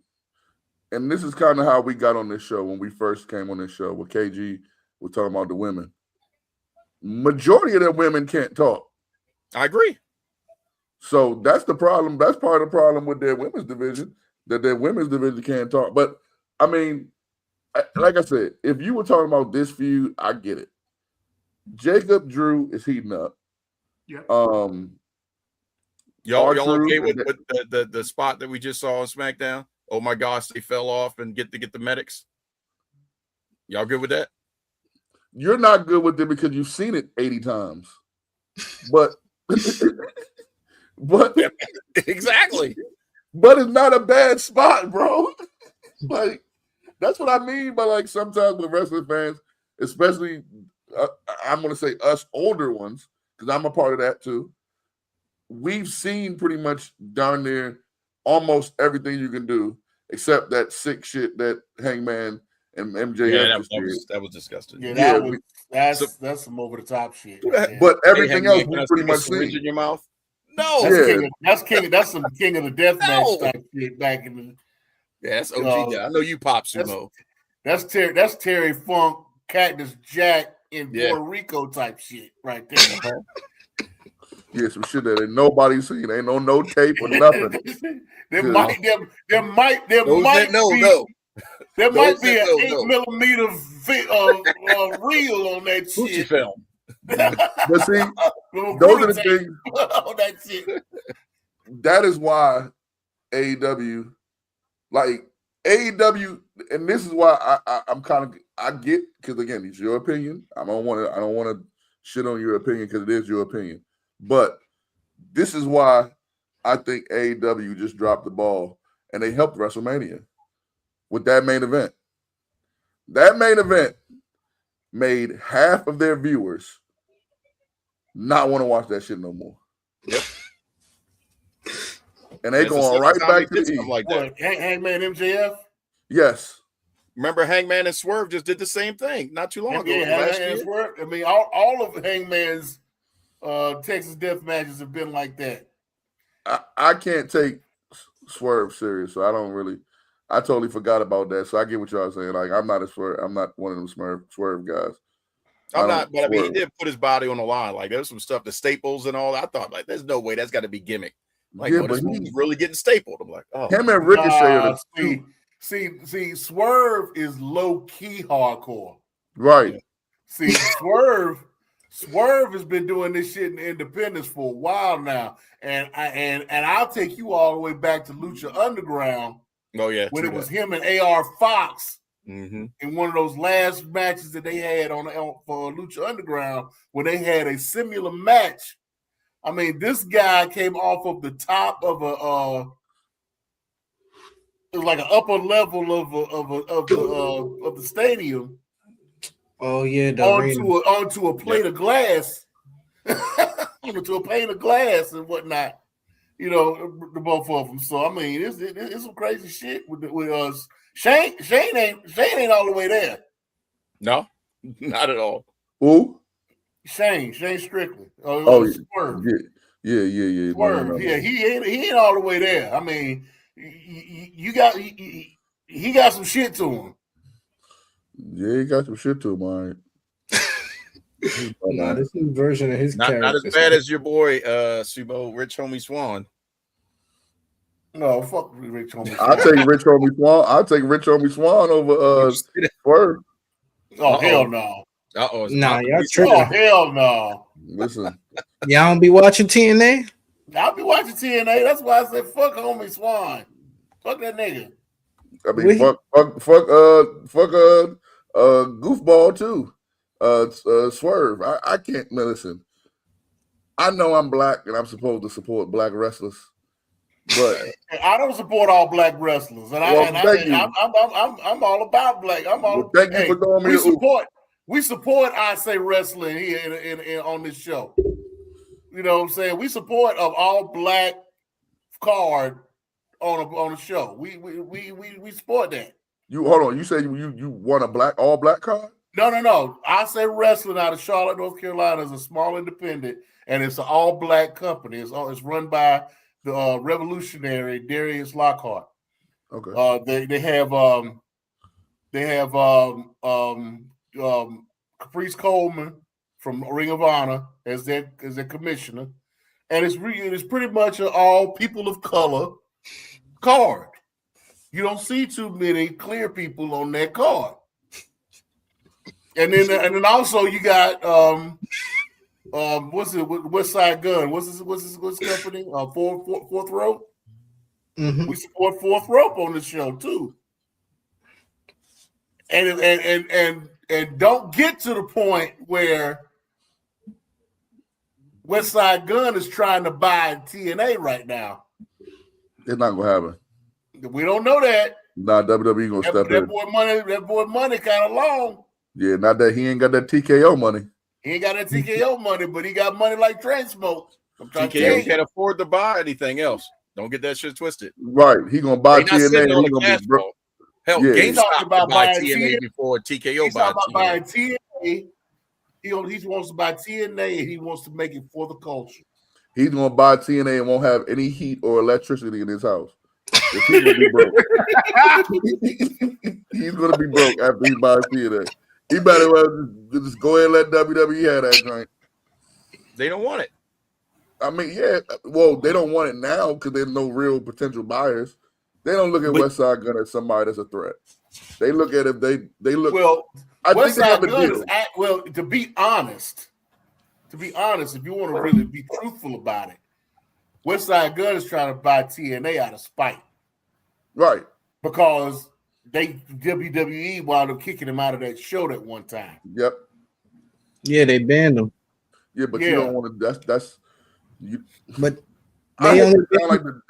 And this is kind of how we got on this show when we first came on this show with KG. We're talking about the women. Majority of the women can't talk.
I agree.
So that's the problem. That's part of the problem with their women's division, that their women's division can't talk. But I mean, like I said, if you were talking about this feud, I get it. Jacob Drew is heating up.
Yeah.
Y'all okay with the spot that we just saw on SmackDown? Oh my gosh, they fell off and get the medics. Y'all good with that?
You're not good with it because you've seen it 80 times. But
exactly.
But it's not a bad spot, bro. Like, that's what I mean by, like, sometimes with wrestling fans, especially I'm going to say us older ones, because I'm a part of that too. We've seen pretty much down there almost everything you can do, except that sick shit that Hangman and MJF
that was disgusting.
That's some over the top shit.
But everything else
was
pretty much
syringe in your mouth. No,
that's some King of the Deathmatch type shit back in the.
Yeah, that's OG. I know you pop sumo.
That's Terry Funk, Cactus Jack in Puerto Rico type shit right there.
Yeah, some shit that ain't nobody seen. Ain't no tape or nothing.
There might be an 8mm reel on that shit.
Film.
But see, those are the things.
On that shit.
That is why AEW, and this is why I get, because again, it's your opinion. I don't want to shit on your opinion because it is your opinion. But this is why I think AEW just dropped the ball and they helped WrestleMania with that main event. That main event made half of their viewers not want to watch that shit no more.
Yep.
And they going right back to the
like that.
Hangman MJF?
Yes.
Remember Hangman and Swerve just did the same thing not too long ago.
Hangman and Swerve. I mean, all of Hangman's Texas death matches have been like that.
I can't take Swerve serious, so I totally forgot about that. So I get what y'all saying. Like, I'm not one of them Swerve guys.
I'm not, but I mean, he did put his body on the line. Like, there's some stuff, the staples and all. I thought, like, there's no way that's got to be gimmick. Like, this movie's really getting stapled. I'm like, oh.
Him and Ricochet.
See, Swerve is low key hardcore.
Right.
See, Swerve has been doing this shit in independence for a while now, and I'll take you all the way back to Lucha Underground.
Oh yeah,
when it was him and AR Fox
in
one of those last matches that they had for Lucha Underground, when they had a similar match. I mean, this guy came off of the top of it was like an upper level of the stadium.
Oh yeah,
onto a plate of glass, onto a pane of glass and whatnot. You know, the both of them. So I mean, it's some crazy shit with us. Shane ain't all the way there.
No, not at all.
Who?
Shane Strickland.
Swerve. Yeah.
Swerve.
No.
Yeah, he ain't all the way there. I mean, he got some shit to him.
Yeah, he got some shit to him, all right.
Nah, this new version of his character.
Not as bad as your boy, Sumo, Rich Homie Swan.
No, fuck Rich Homie Swan.
I'll take Rich Homie Swan over Swerve.
Oh, hell no.
Nah, y'all tripping.
Oh, hell no.
Listen.
Y'all don't be watching TNA?
I'll be watching TNA. That's why I said fuck Homie Swan. Fuck that nigga.
I mean, fuck goofball too. Swerve. I can't listen. I know I'm black and I'm supposed to support black wrestlers, but
I don't support all black wrestlers. And I'm all about black.
Thank you for throwing me.
We support I Say Wrestling here in on this show. You know what I'm saying? We support of all black card on the show. We support that.
You hold on. You say you want all black card?
No. I Say Wrestling out of Charlotte, North Carolina is a small independent, and it's an all black company. It's run by the revolutionary Darius Lockhart.
Okay.
They have Caprice Coleman from Ring of Honor as their commissioner, and it's pretty much an all people of color card. You don't see too many clear people on that card. And then also you got West Side Gun? What's his company? Fourth Rope.
Mm-hmm.
We support Fourth Rope on the show too. And don't get to the point where West Side Gun is trying to buy TNA right now.
It's not gonna happen.
We don't know that.
Nah, WWE gonna step in.
That boy money kind of long.
Yeah, not that he ain't got that TKO money.
He ain't got that TKO money, but he got money like Train Smoke.
TKO can't afford to buy anything else. Don't get that shit twisted.
Right. He gonna buy
They not
TNA
sitting
and
on
he
the
gonna
cash
be broke.
flow. Hell,
Yeah.
He's talking
GameStop
about
buy
buying
TNA
TNA.
before TKO
He's
buy
talking about buying
TNA.
TNA. He wants to buy TNA and he wants to make it for the culture.
He's gonna buy TNA and won't have any heat or electricity in his house. If he's gonna be broke. He's gonna be broke after he buys TNA. He better well just go ahead and let WWE have that joint.
They don't want it.
I mean, yeah. Well, they don't want it now because there's no real potential buyers. They don't look at Westside Gunn as somebody that's a threat. They look at it. They look.
Well,
I think they have a
Gunn
deal.
to be honest, if you want to really be truthful about it, Westside Gunn is trying to buy TNA out of spite,
Right?
Because WWE wound up kicking him out of that show that one time.
Yep.
Yeah, they banned him.
Yeah, but you don't want to. That's you.
But
I
they
hate
only
to sound like the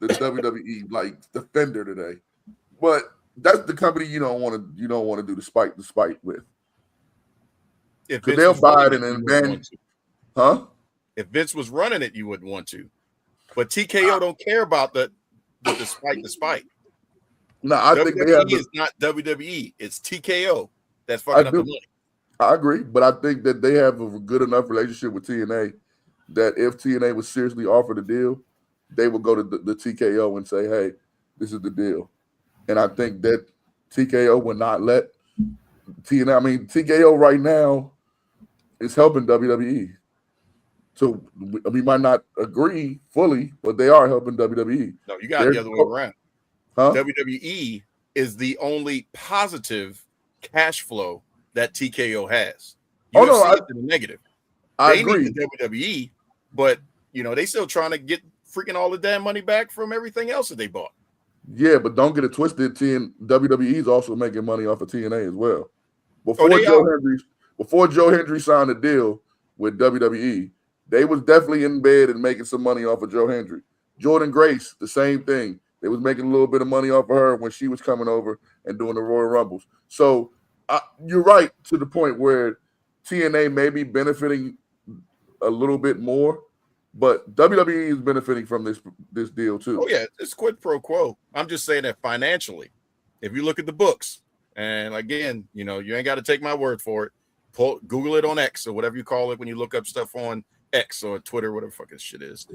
WWE like defender today, but that's the company you don't want to do the spite with.
Because
they'll buy it and then, huh?
If Vince was running it, you wouldn't want to. But TKO don't care about the spite.
No, I
WWE
think they have.
Is not WWE. It's TKO that's fucking up the money.
I agree, but I think that they have a good enough relationship with TNA that if TNA was seriously offered a deal, they would go to the TKO and say, "Hey, this is the deal." And I think that TKO would not let TNA. I mean, TKO right now is helping WWE. So we might not agree fully, but they are helping WWE.
No, you got it the other way around.
Huh?
WWE is the only positive cash flow that TKO has. UFC is the negative.
I
they
agree.
need the WWE, but they still trying to get freaking all the damn money back from everything else that they bought.
Yeah, but don't get it twisted. WWE is also making money off of TNA as well. Before Joe Hendry signed a deal with WWE, they was definitely in bed and making some money off of Joe Hendry. Jordan Grace, the same thing. They was making a little bit of money off of her when she was coming over and doing the Royal Rumbles. So you're right to the point where TNA may be benefiting a little bit more, but WWE is benefiting from this deal too.
Oh yeah, it's quid pro quo. I'm just saying that financially, if you look at the books, and again, you ain't got to take my word for it. Google it on X or whatever you call it when you look up stuff on X or Twitter, whatever the fuck this shit is.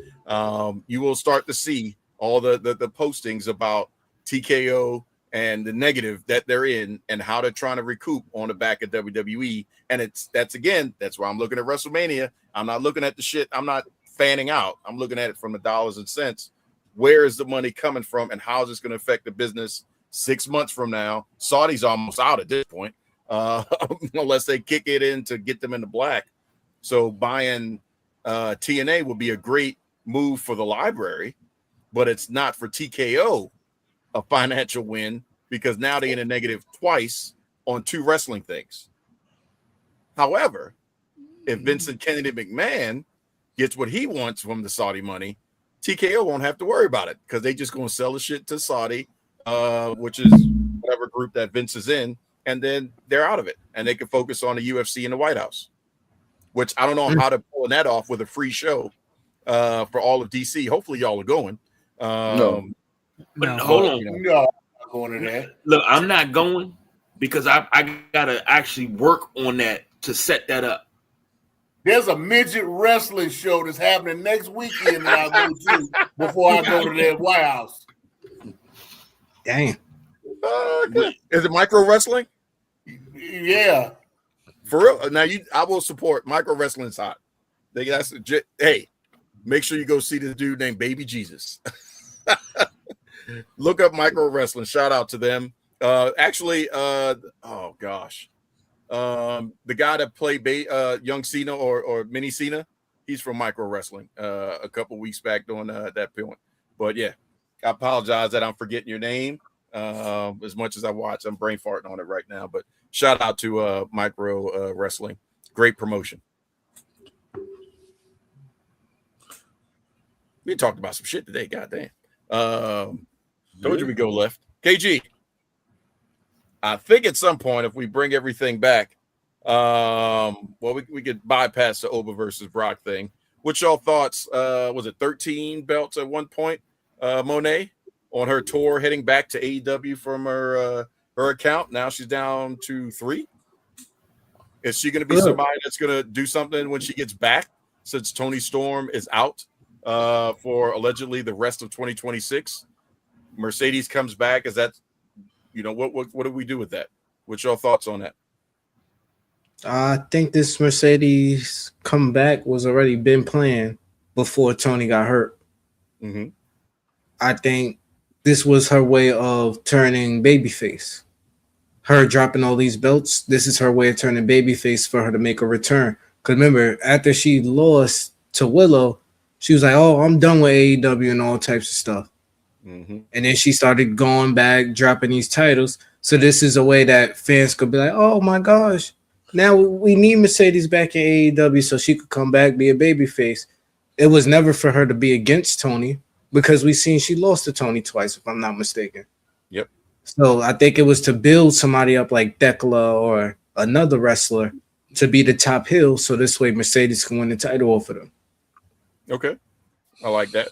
You will start to see all the postings about TKO and the negative that they're in and how they're trying to recoup on the back of WWE. And that's why I'm looking at WrestleMania. I'm not looking at the shit. I'm not fanning out. I'm looking at it from the dollars and cents. Where is the money coming from and how is this going to affect the business 6 months from now? Saudi's almost out at this point, unless they kick it in to get them in the black. So buying TNA would be a great move for the library, but it's not for TKO a financial win because now they're in a negative twice on 2 wrestling things. However, if Vincent Kennedy McMahon gets what he wants from the Saudi money, TKO won't have to worry about it because they just going to sell the shit to Saudi, which is whatever group that Vince is in, and then they're out of it, and they can focus on the UFC in the White House, which I don't know how to pull that off with a free show for all of DC. Hopefully, y'all are going.
Hold on.
No, I'm not going to that.
Look, I'm not going because I gotta actually work on that to set that up.
There's a midget wrestling show that's happening next weekend that I'll go to before I go to that White House.
Damn.
Is it micro wrestling?
Yeah.
For real? Now I will support micro wrestling's hot. Hey, make sure you go see this dude named Baby Jesus. Look up micro wrestling. Shout out to them. Oh gosh. The guy that played young Cena or mini Cena, he's from micro wrestling a couple weeks back doing that point. But yeah, I apologize that I'm forgetting your name. As much as I watch, I'm brain farting on it right now. But shout out to micro wrestling. Great promotion. We talked about some shit today. Goddamn. Told you we go left. KG. I think at some point, if we bring everything back, we could bypass the Oba versus Brock thing. What's y'all thoughts? Was it 13 belts at one point? Monet on her tour heading back to AEW from her account. Now she's down to 3. Is she going to be somebody that's going to do something when she gets back? Since Tony Storm is out for allegedly the rest of 2026, Mercedes comes back. Is that, what do we do with that? What's your thoughts on that?
I think this Mercedes comeback was already been planned before Tony got hurt.
Mm-hmm.
I think this was her way of turning babyface. Her dropping all these belts, this is her way of turning babyface for her to make a return. Because remember, after she lost to Willow, she was like, oh, I'm done with AEW and all types of stuff.
Mm-hmm.
And then she started going back, dropping these titles. So this is a way that fans could be like, oh, my gosh. Now we need Mercedes back in AEW so she could come back, be a babyface. It was never for her to be against Tony because we seen she lost to Tony twice, if I'm not mistaken.
Yep.
So I think it was to build somebody up like Thekla or another wrestler to be the top heel, so this way Mercedes can win the title off of them.
Okay, I like that.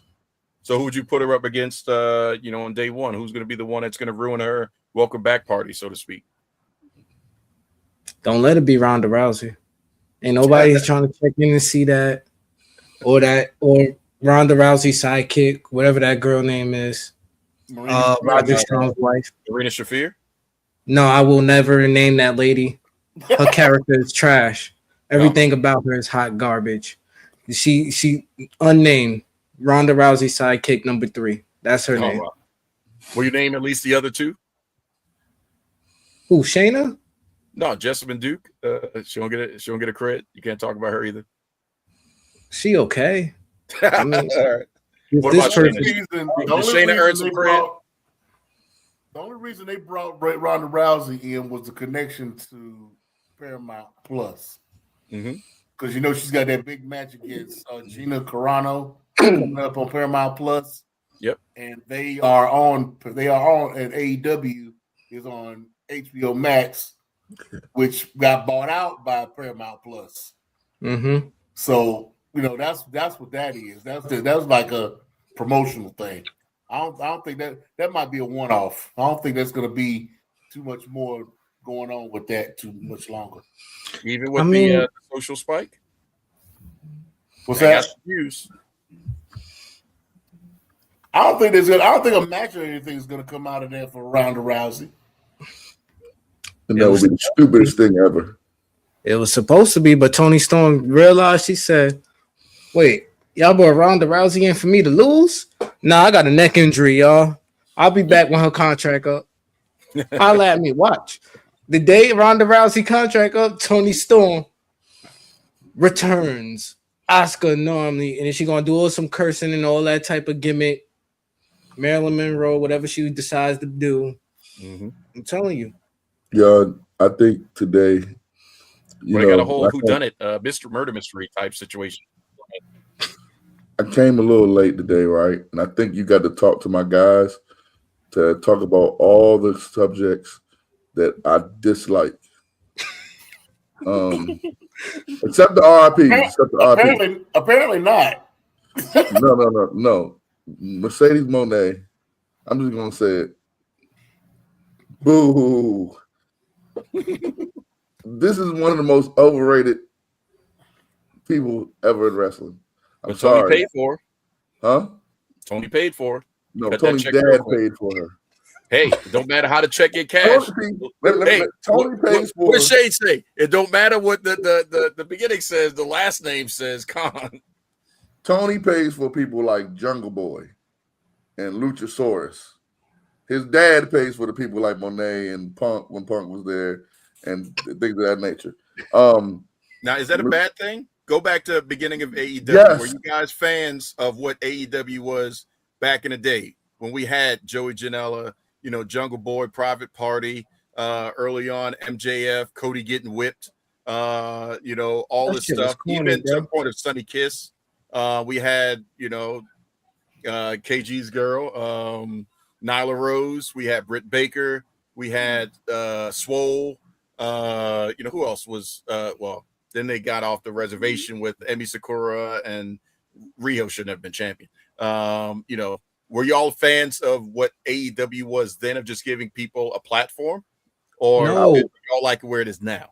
So who would you put her up against? On day one, who's going to be the one that's going to ruin her welcome back party, so to speak?
Don't let it be Ronda Rousey. Ain't nobody trying to check in and see that, or Ronda Rousey sidekick, whatever that girl name is. Roger Strong's wife,
Marina Shafir.
No, I will never name that lady. Her character is trash. Everything about her is hot garbage. She unnamed Ronda Rousey sidekick number 3. That's her name.
Wow. Will you name at least the other 2?
Who, Shayna?
No, Jessamine Duke. She don't get a credit. You can't talk about her either.
She okay. I mean,
what about Shayna? Did Shayna earn some credit?
The only reason they brought Ronda Rousey in was the connection to Paramount Plus.
Mm-hmm.
Because she's got that big match against Gina Carano coming up on Paramount Plus.
Yep.
And they are on, and AEW is on HBO Max, which got bought out by Paramount Plus.
Mm-hmm.
So that's what that is. That's like a promotional thing. I don't think that might be a one-off. I don't think that's going to be too much more going on with that too much longer.
Even with the social spike.
What's that? I don't think a match or anything is going to come out of there for Ronda Rousey.
And that would be the stupidest thing ever.
It was supposed to be, but Tony Storm realized. She said, "Wait, y'all brought Ronda Rousey in for me to lose? Nah, I got a neck injury, y'all. I'll be back when her contract up. Holla at me. Watch. The day Ronda Rousey contract up, Tony Storm returns. Oscar normally, and then she gonna do all some cursing and all that type of gimmick. Marilyn Monroe, whatever she decides to do.
Mm-hmm.
I'm telling you.
Yeah, I think today.
We got a whole whodunit, Mr. Murder Mystery type situation.
I came a little late today, right? And I think you got to talk to my guys to talk about all the subjects that I dislike. Except the RIP.
Apparently not.
No. Mercedes Moné. I'm just gonna say it. Boo. This is one of the most overrated people ever in wrestling. I'm sorry.
Tony paid for her.
Huh?
Tony paid for her.
No, Tony's dad paid for her.
Hey, it don't matter how to check your cash.
Tony pays for her.
What does Shade say? It don't matter what the beginning says, the last name says, Khan.
Tony pays for people like Jungle Boy and Luchasaurus. His dad pays for the people like Monet and Punk when Punk was there and things of that nature.
Now, is that a bad thing? Go back to the beginning of AEW.
Yes.
Were you guys fans of what AEW was back in the day when we had Joey Janela, Jungle Boy, Private Party, early on, MJF, Cody getting whipped, all this stuff, even to the point of Sunny Kiss. We had, KG's girl, Nyla Rose. We had Britt Baker. We had Swole. Who else was, Then they got off the reservation with Emi Sakura, and Rio shouldn't have been champion. You know, were y'all fans of what AEW was then, of just giving people a platform, or
No.
did y'all like where it is now?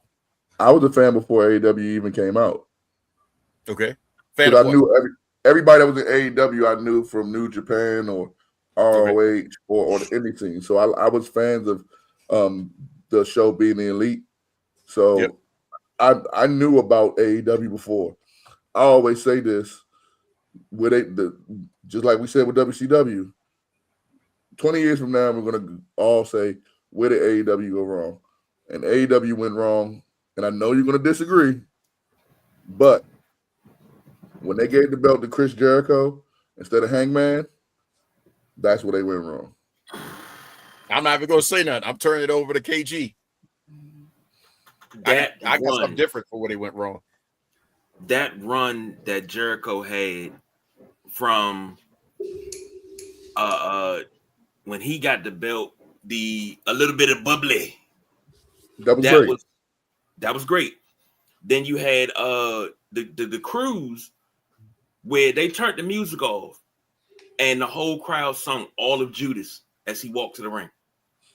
I was a fan before AEW even came out.
Okay, fan
Because
of
I
what?
knew everybody that was in AEW, I knew from New Japan or ROH or anything. So I was fans of the show being the Elite. So
Yep.
I knew about AEW before. I always say this with just like we said with WCW. 20 years from now, we're gonna all say, where did AEW go wrong? And AEW went wrong. And I know you're gonna disagree, but when they gave the belt to Chris Jericho instead of Hangman, that's where they went wrong.
I'm not even going to say nothing. I'm turning it over to KG. I got something different for where they went wrong.
That run that Jericho had from when he got the belt, a little bit of bubbly. That was great. Then you had the cruise where they turned the music off and the whole crowd sung all of Judas as he walked to the ring.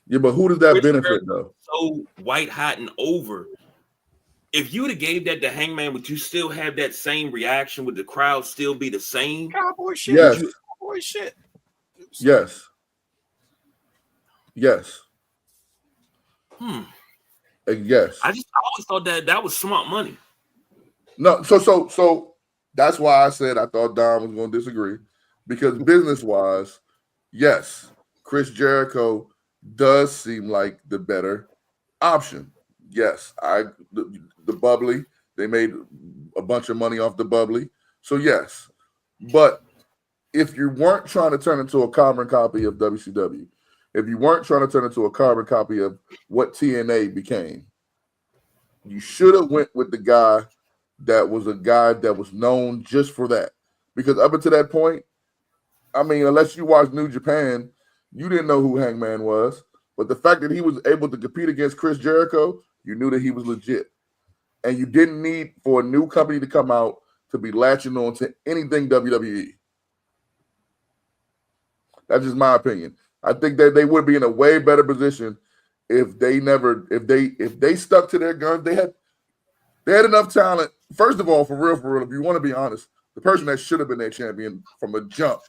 Yeah, but who does that benefit though?
So white hot and over. If you would have gave that to Hangman, would you still have that same reaction? Would the crowd still be the same?
Cowboy shit.
Yes.
Cowboy shit.
Yes. Yes. Yes.
I always thought that was smart money.
No, so that's why I said I thought Don was going to disagree, because business-wise, yes, Chris Jericho does seem like the better option. Yes, the bubbly, they made a bunch of money off the bubbly, so yes. But if you weren't trying to turn into a carbon copy of WCW, if you weren't trying to turn into a carbon copy of what TNA became, you should have went with the guy that was known just for that. Because up until that point, I mean, unless you watched New Japan, you didn't know who Hangman was. But the fact that he was able to compete against Chris Jericho, you knew that he was legit. And you didn't need for a new company to come out to be latching on to anything WWE. That's just my opinion. I think that they would be in a way better position if they stuck to their guns. They had enough talent. First of all, for real, if you want to be honest, the person that should have been their champion from a jump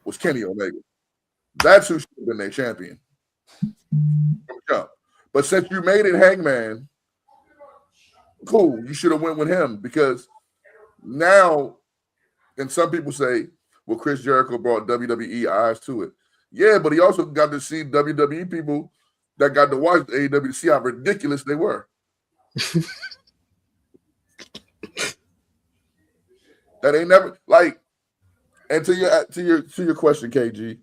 was Kenny Omega. That's who should have been their champion from a jump. But since you made it Hangman, cool, you should have went with him, because now, and some people say, well, Chris Jericho brought WWE eyes to it. Yeah, but he also got to see WWE people that got to watch AEW to see how ridiculous they were. That ain't never like. And to your question, KG,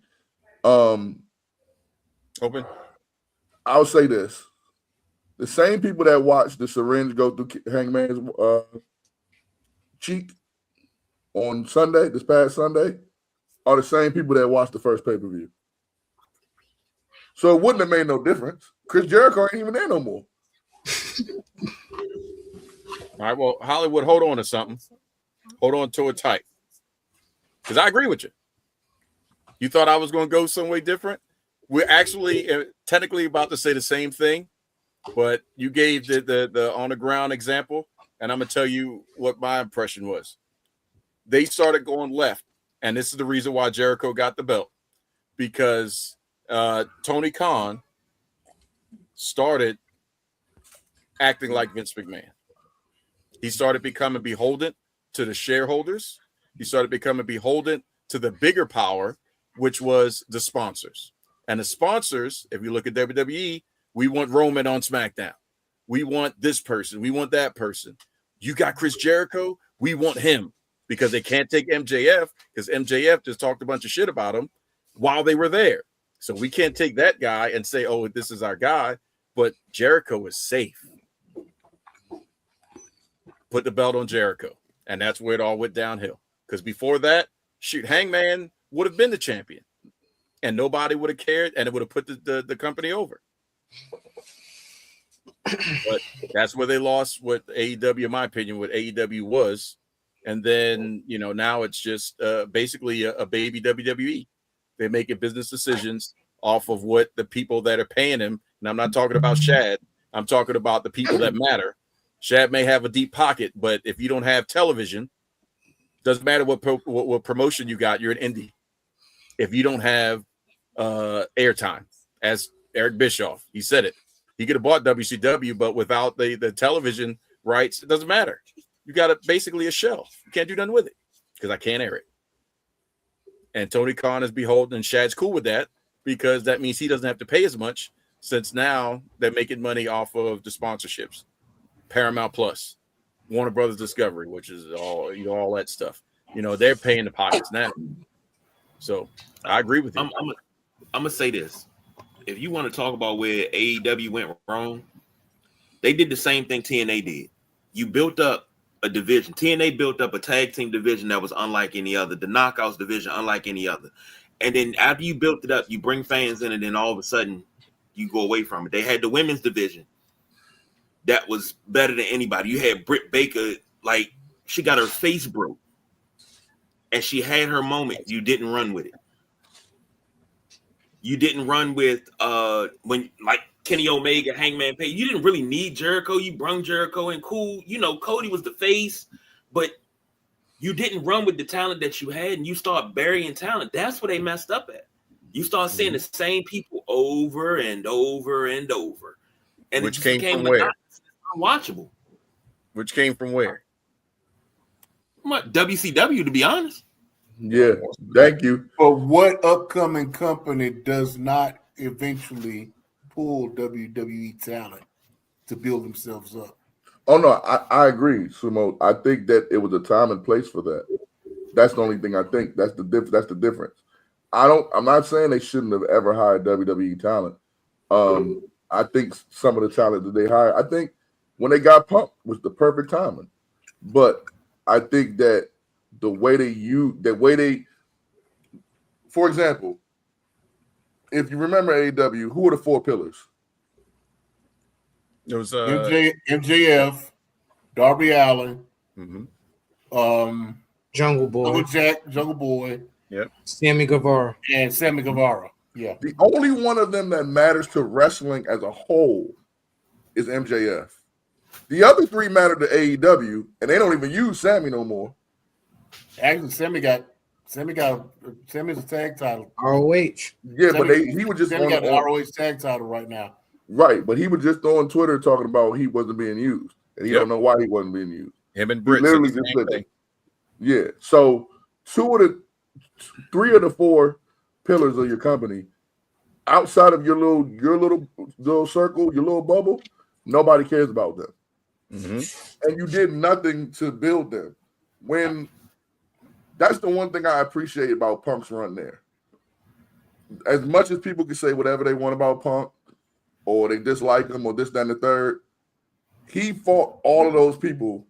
open.
I'll say this: the same people that watched the syringe go through Hangman's cheek on Sunday, this past Sunday, are the same people that watched the first pay-per-view. So it wouldn't have made no difference. Chris Jericho ain't even there no more.
All right, well, Hollywood, hold on to something. Hold on to it tight. Because I agree with you. You thought I was going to go some way different? We're actually technically about to say the same thing, but you gave the on-the-ground example, and I'm going to tell you what my impression was. They started going left, and this is the reason why Jericho got the belt, because Tony Khan started acting like Vince McMahon. He started becoming beholden to the shareholders. He started becoming beholden to the bigger power, which was the sponsors. And the sponsors, if you look at WWE, we want Roman on SmackDown. We want this person. We want that person. You got Chris Jericho. We want him, because they can't take MJF, because MJF just talked a bunch of shit about him while they were there. So we can't take that guy and say, oh, this is our guy. But Jericho is safe. Put the belt on Jericho. And that's where it all went downhill. Because before that, shoot, Hangman would have been the champion. And nobody would have cared, and it would have put the company over. But that's where they lost what AEW, in my opinion, what AEW was. And then, now it's just basically a baby WWE. They're making business decisions off of what the people that are paying him. And I'm not talking about Shad. I'm talking about the people that matter. Shad may have a deep pocket, but if you don't have television, doesn't matter what promotion you got, you're an indie. If you don't have airtime, as Eric Bischoff, he said it. He could have bought WCW, but without the television rights, it doesn't matter. You got basically a shell. You can't do nothing with it because I can't air it. And Tony Khan is beholden, and Shad's cool with that because that means he doesn't have to pay as much since now they're making money off of the sponsorships. Paramount Plus, Warner Brothers Discovery, which is all that stuff. They're paying the pockets now. So I agree with you.
I'm gonna say this: if you want to talk about where AEW went wrong, they did the same thing TNA did. You built up a division. TNA built up a tag team division that was unlike any other. The Knockouts division unlike any other. And then after you built it up, you bring fans in, and then all of a sudden you go away from it. They had the women's division that was better than anybody. You had Britt Baker, like she got her face broke, and she had her moment. You didn't run with it. You didn't run with when like Kenny Omega, Hangman Page. You didn't really need Jericho. You brung Jericho in, cool. Cody was the face, but you didn't run with the talent that you had, and you start burying talent. That's where they messed up at. You start seeing the same people over and over and over, and
which came from where?
Unwatchable.
Which came from where?
WCW, to be honest.
Yeah, thank you.
But what upcoming company does not eventually pull WWE talent to build themselves up?
Oh no, I agree, Sumo. I think that it was a time and place for that. That's the only thing I think. That's the difference. I'm not saying they shouldn't have ever hired WWE talent. I think some of the talent that they hired, I think when they got Punk was the perfect timing. But I think that for example, if you remember AEW, who were the four pillars?
It was
MJF, Darby Allin,
Jungle Boy,
Jungle Boy,
yep,
Sammy Guevara,
and Sammy Guevara. Yeah,
the only one of them that matters to wrestling as a whole is MJF. The other three matter to AEW, and they don't even use Sammy no more.
Actually, Sammy's a tag title.
ROH.
Yeah, but he was just
Sammy got the ROH tag title right now.
Right, but he was just on Twitter talking about he wasn't being used, and he don't know why he wasn't being used.
Him and Britt
literally just said that. Yeah, so three of the four pillars of your company, outside of your little circle, your little bubble, nobody cares about them. And you did nothing to build them. When that's the one thing I appreciate about Punk's run there. As much as people can say whatever they want about Punk, or they dislike him, or this, that, and the third, he fought all of those people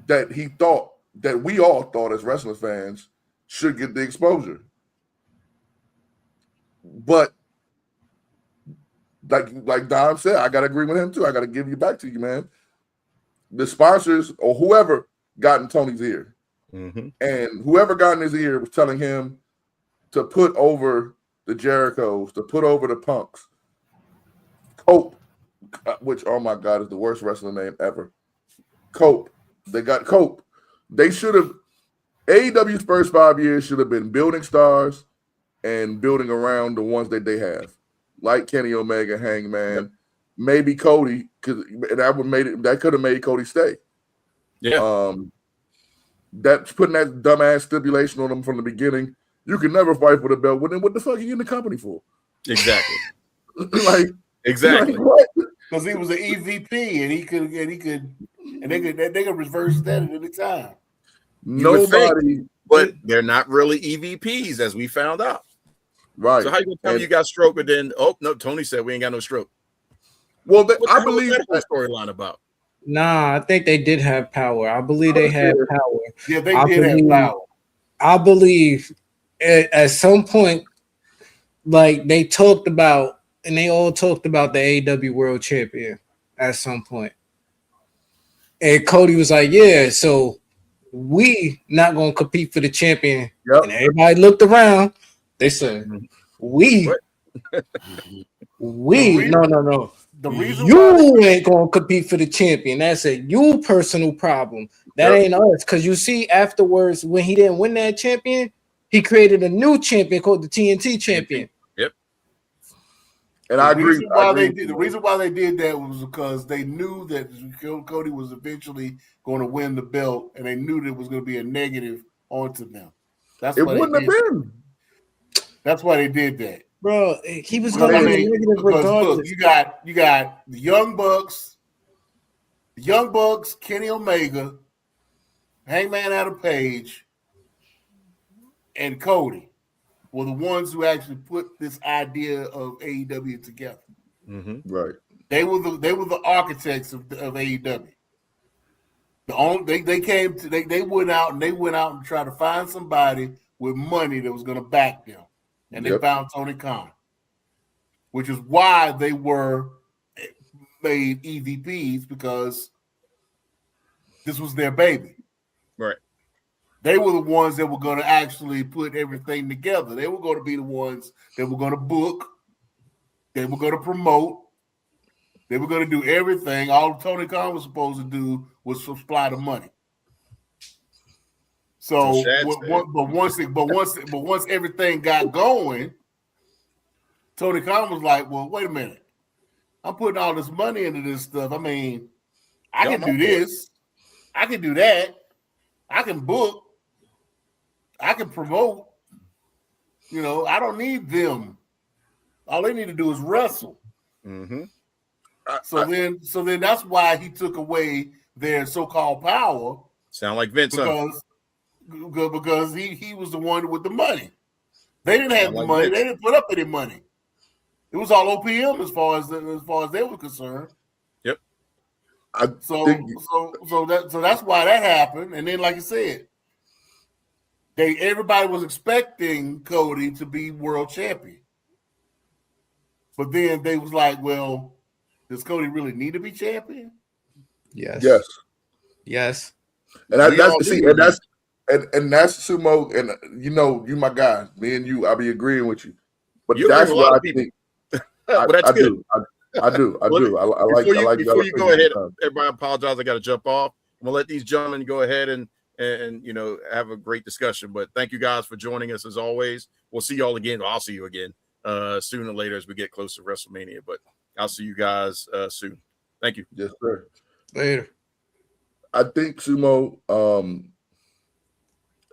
that he thought, that we all thought as wrestling fans should get the exposure. But like Dom said, I gotta agree with him too. I gotta give you back to you, man. The sponsors or whoever got in Tony's ear, and whoever got in his ear was telling him to put over the Jerichos, to put over the Punks. Cope, which, oh my God, is the worst wrestling name ever. Cope. They got Cope. They should have, AEW's first 5 years should have been building stars and building around the ones that they have, like Kenny Omega, Hangman, maybe Cody, because that could have made Cody stay.
Yeah.
That's putting that dumbass stipulation on them from the beginning. You can never fight for the belt. Well, then what the fuck are you in the company for?
Exactly.
Exactly.
Because he was an EVP and they could reverse that at any time.
Nobody,
but they're not really EVPs, as we found out.
Right.
So how you gonna tell me you got stroke, but then no, Tony said we ain't got no stroke.
Well, I believe
that storyline about.
Nah, I think they did have power. I believe they had power.
Yeah, they did have power.
I believe at some point, like they talked about, and they all talked about the AEW World Champion. at some point. And Cody was like, yeah, so we not going to compete for the champion.
Yep.
And everybody looked around. They said, we, no.
The reason
You ain't going to compete for the champion. That's a you personal problem. That ain't us. Because you see, afterwards, when he didn't win that champion, he created a new champion called the TNT champion.
Yep.
And I agree.
The reason why they did that was because they knew that Cody was eventually going to win the belt, and they knew that it was going to be a negative onto them.
It wouldn't have been.
That's why they did that.
Bro, he was going to be a negative regardless.
Look, you got the Young Bucks, Kenny Omega, Hangman Adam Page, and Cody were the ones who actually put this idea of AEW together.
Mm-hmm.
Right.
They were the architects of AEW. They went out and tried to find somebody with money that was going to back them. And they found Tony Khan, which is why they were made EVPs, because this was their baby.
Right.
They were the ones that were going to actually put everything together. They were going to be the ones that were going to book. They were going to promote. They were going to do everything. All Tony Khan was supposed to do was supply the money. So, once everything got going, Tony Khan was like, "Well, wait a minute. I'm putting all this money into this stuff. I mean, I can do this. I can do that. I can book. I can promote. You know, I don't need them. All they need to do is wrestle."
Mm-hmm.
So then that's why he took away their so-called power.
Sound like Vince,
because he was the one with the money. They didn't have the money. They didn't put up any money. It was all OPM as far as they were concerned.
Yep.
So that's why that happened. And then, like I said, everybody was expecting Cody to be world champion, but then they was like, "Well, does Cody really need to be champion?"
Yes.
And that's Sumo, and you my guy. Me and you, I'll be agreeing with you. But that's why I think I do. I like.
Before you go ahead, everybody apologize. I got to jump off. I'm gonna let these gentlemen go ahead and have a great discussion. But thank you guys for joining us as always. We'll see y'all again. I'll see you again sooner or later as we get close to WrestleMania. But I'll see you guys soon. Thank you.
Yes, sir.
Later.
I think Sumo.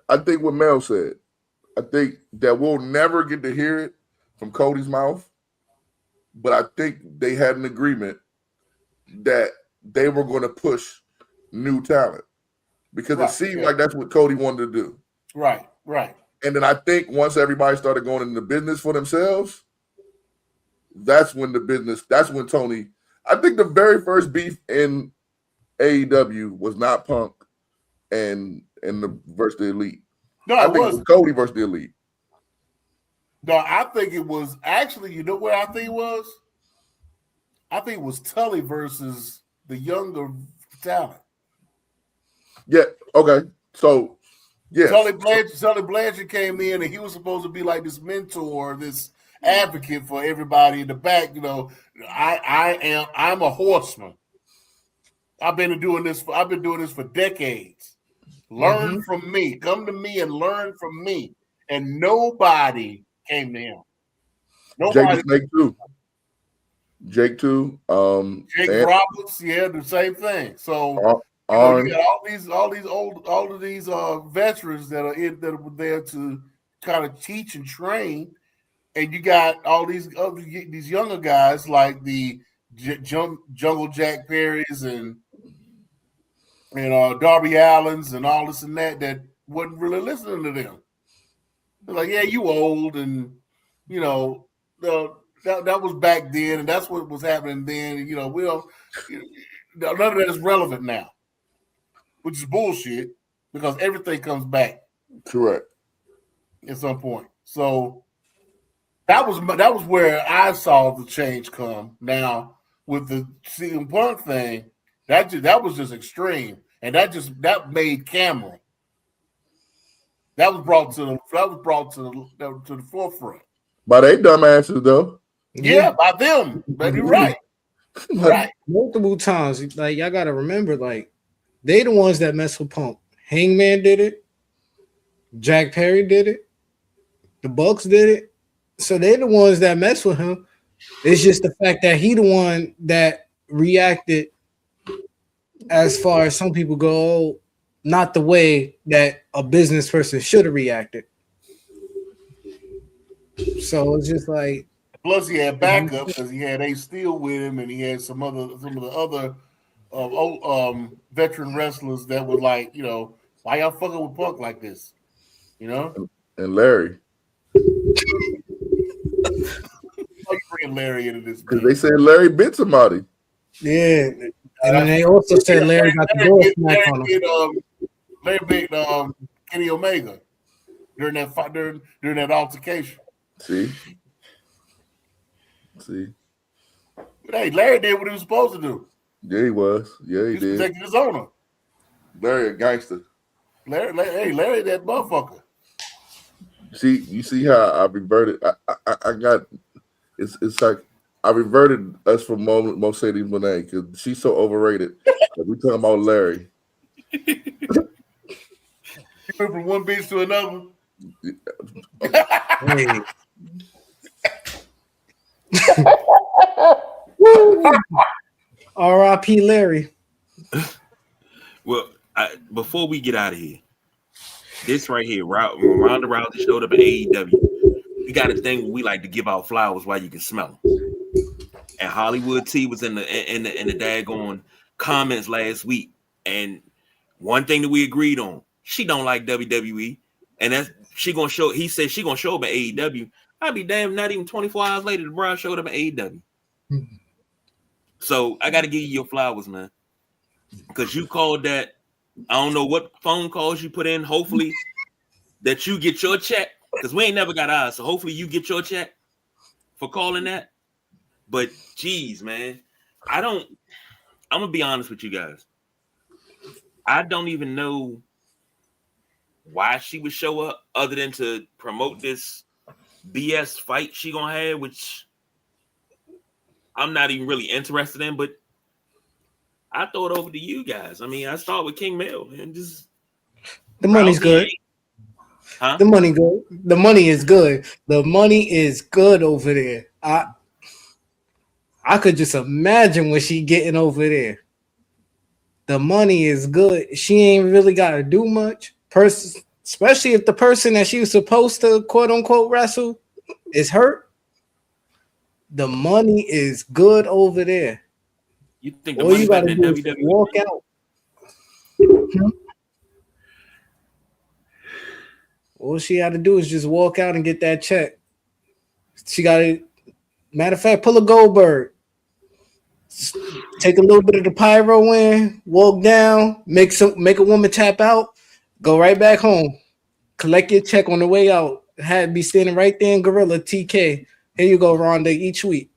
I think what Mel said. I think that we'll never get to hear it from Cody's mouth, but I think they had an agreement that they were going to push new talent because it seemed like that's what Cody wanted to do.
Right.
And then I think once everybody started going into business for themselves, that's when Tony. I think the very first beef in AEW was not Punk and the versus the Elite.
No,
I think it was Cody versus the Elite.
No, I think it was actually, you know where I think it was? I think it was Tully versus the younger talent.
Yeah, okay. So, yeah.
Tully Blanchard came in and he was supposed to be like this mentor, this advocate for everybody in the back. You know, I'm a horseman. I've been doing this for decades. Learn from me. Come to me and learn from me. And nobody came to him. Nobody.
Jake too.
Jake Roberts, the same thing. So you got all of these veterans that were there to kind of teach and train, and you got all these younger guys like the Jungle Jack Perrys and Darby Allins and all this and that wasn't really listening to them. They're like, yeah, you old, and that was back then, and that's what was happening then. And, none of that is relevant now, which is bullshit because everything comes back.
Correct.
At some point. So that was where I saw the change come. Now, with the CM Punk thing, that was just extreme, and that made camera. That was brought to the forefront
by they dumbasses though.
Yeah, by them. But you're right. Right.
Multiple times. Like y'all gotta remember, like they the ones that mess with Punk. Hangman did it. Jack Perry did it. The Bucks did it. So they're the ones that mess with him. It's just the fact that he the one that reacted as far as some people go, not the way that a business person should have reacted. So it's just like.
Plus, he had backup because he had Ace Steel with him, and he had some of the other veteran wrestlers that were like, why y'all fucking with Punk like this,
And Larry.
Why you bringing Larry into this?
Because they said Larry bit somebody.
Yeah, and then they also said Larry got the door smacked on him.
Larry bit Kenny Omega during that altercation.
See.
But hey, Larry did what he was supposed to do.
Yeah, he was. Yeah, he did.
Protecting his owner.
Larry a gangster.
Larry, that motherfucker.
See, you see how I reverted. I got. It's like I reverted us from Mercedes Monet because she's so overrated. We talking about Larry.
You went from one bitch to another.
Hey. R.I.P. Larry.
Well, before we get out of here, this right here, Ronda Rousey showed up at AEW. We got a thing where we like to give out flowers while you can smell them. And Hollywood T was in the daggone comments last week, and one thing that we agreed on, she don't like WWE, and that's she gonna show. He said she gonna show up at AEW. I'd be damn, not even 24 hours later, the bride showed up at AEW. So I got to give you your flowers, man, because you called that. I don't know what phone calls you put in. Hopefully that you get your check, because we ain't never got ours. So hopefully you get your check for calling that. But geez, man, I'm gonna be honest with you guys. I don't even know why she would show up other than to promote this BS fight she gonna have, which I'm not even really interested in, but I throw it over to you guys. I mean, I start with King Mill and just
the money's good.
Huh?
The money good. The money is good. The money is good over there. I could just imagine what she getting over there. The money is good. She ain't really got to do much. Especially if the person that she was supposed to quote unquote wrestle is hurt. The money is good over there.
You think the money better than WWE?
Walk out. All she had to do is just walk out and get that check. She got to, matter of fact, pull a Goldberg. Take a little bit of the pyro in, walk down, make a woman tap out, go right back home, collect your check on the way out. Be standing right there in Gorilla TK. Here you go, Rhonda, each week.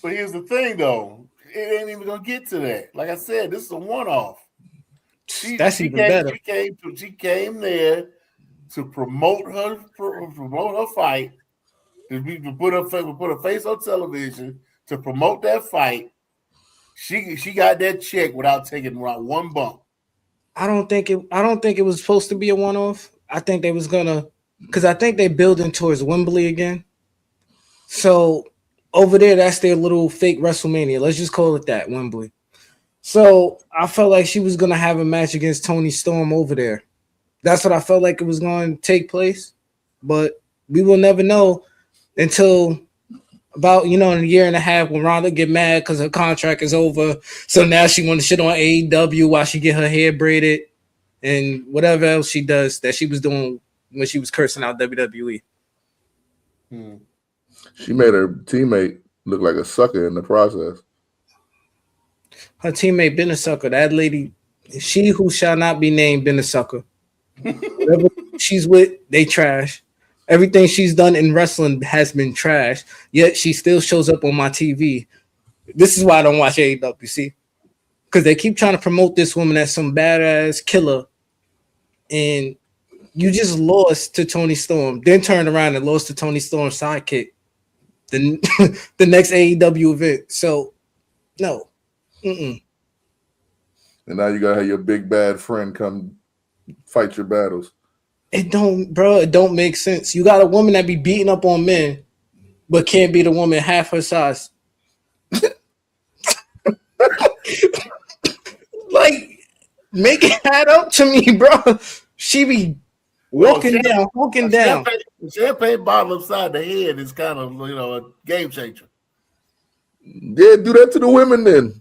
But here's the thing, though. It ain't even gonna get to that. Like I said, this is a one-off.
That's even better.
She came there to promote her fight, to put her face on television, to promote that fight. She got that check without taking around one bump.
I don't think it was supposed to be a one-off. I think they was gonna, because I think they building towards Wembley again. So over there, that's their little fake WrestleMania. Let's just call it that, Wembley. So I felt like she was gonna have a match against Toni Storm over there. That's what I felt like it was going to take place. But we will never know until about, in a year and a half when Ronda get mad because her contract is over. So now she want to shit on AEW while she get her hair braided and whatever else she does that she was doing when she was cursing out WWE.
She made her teammate look like a sucker in the process.
Her teammate been a sucker. That lady, she who shall not be named, been a sucker. Whatever she's with, they trash. Everything she's done in wrestling has been trash. Yet she still shows up on my TV. This is why I don't watch AEW. See, because they keep trying to promote this woman as some badass killer, and you just lost to Tony Storm, then turned around and lost to Tony Storm's sidekick the next AEW event. So, no. Mm-mm.
And now you gotta have your big bad friend come fight your battles.
It don't make sense. You got a woman that be beating up on men, but can't beat a woman half her size. Like, make it add up to me, bro. She be walking down.
Champagne bottle upside the head is kind of, a game changer.
Yeah, do that to the women then.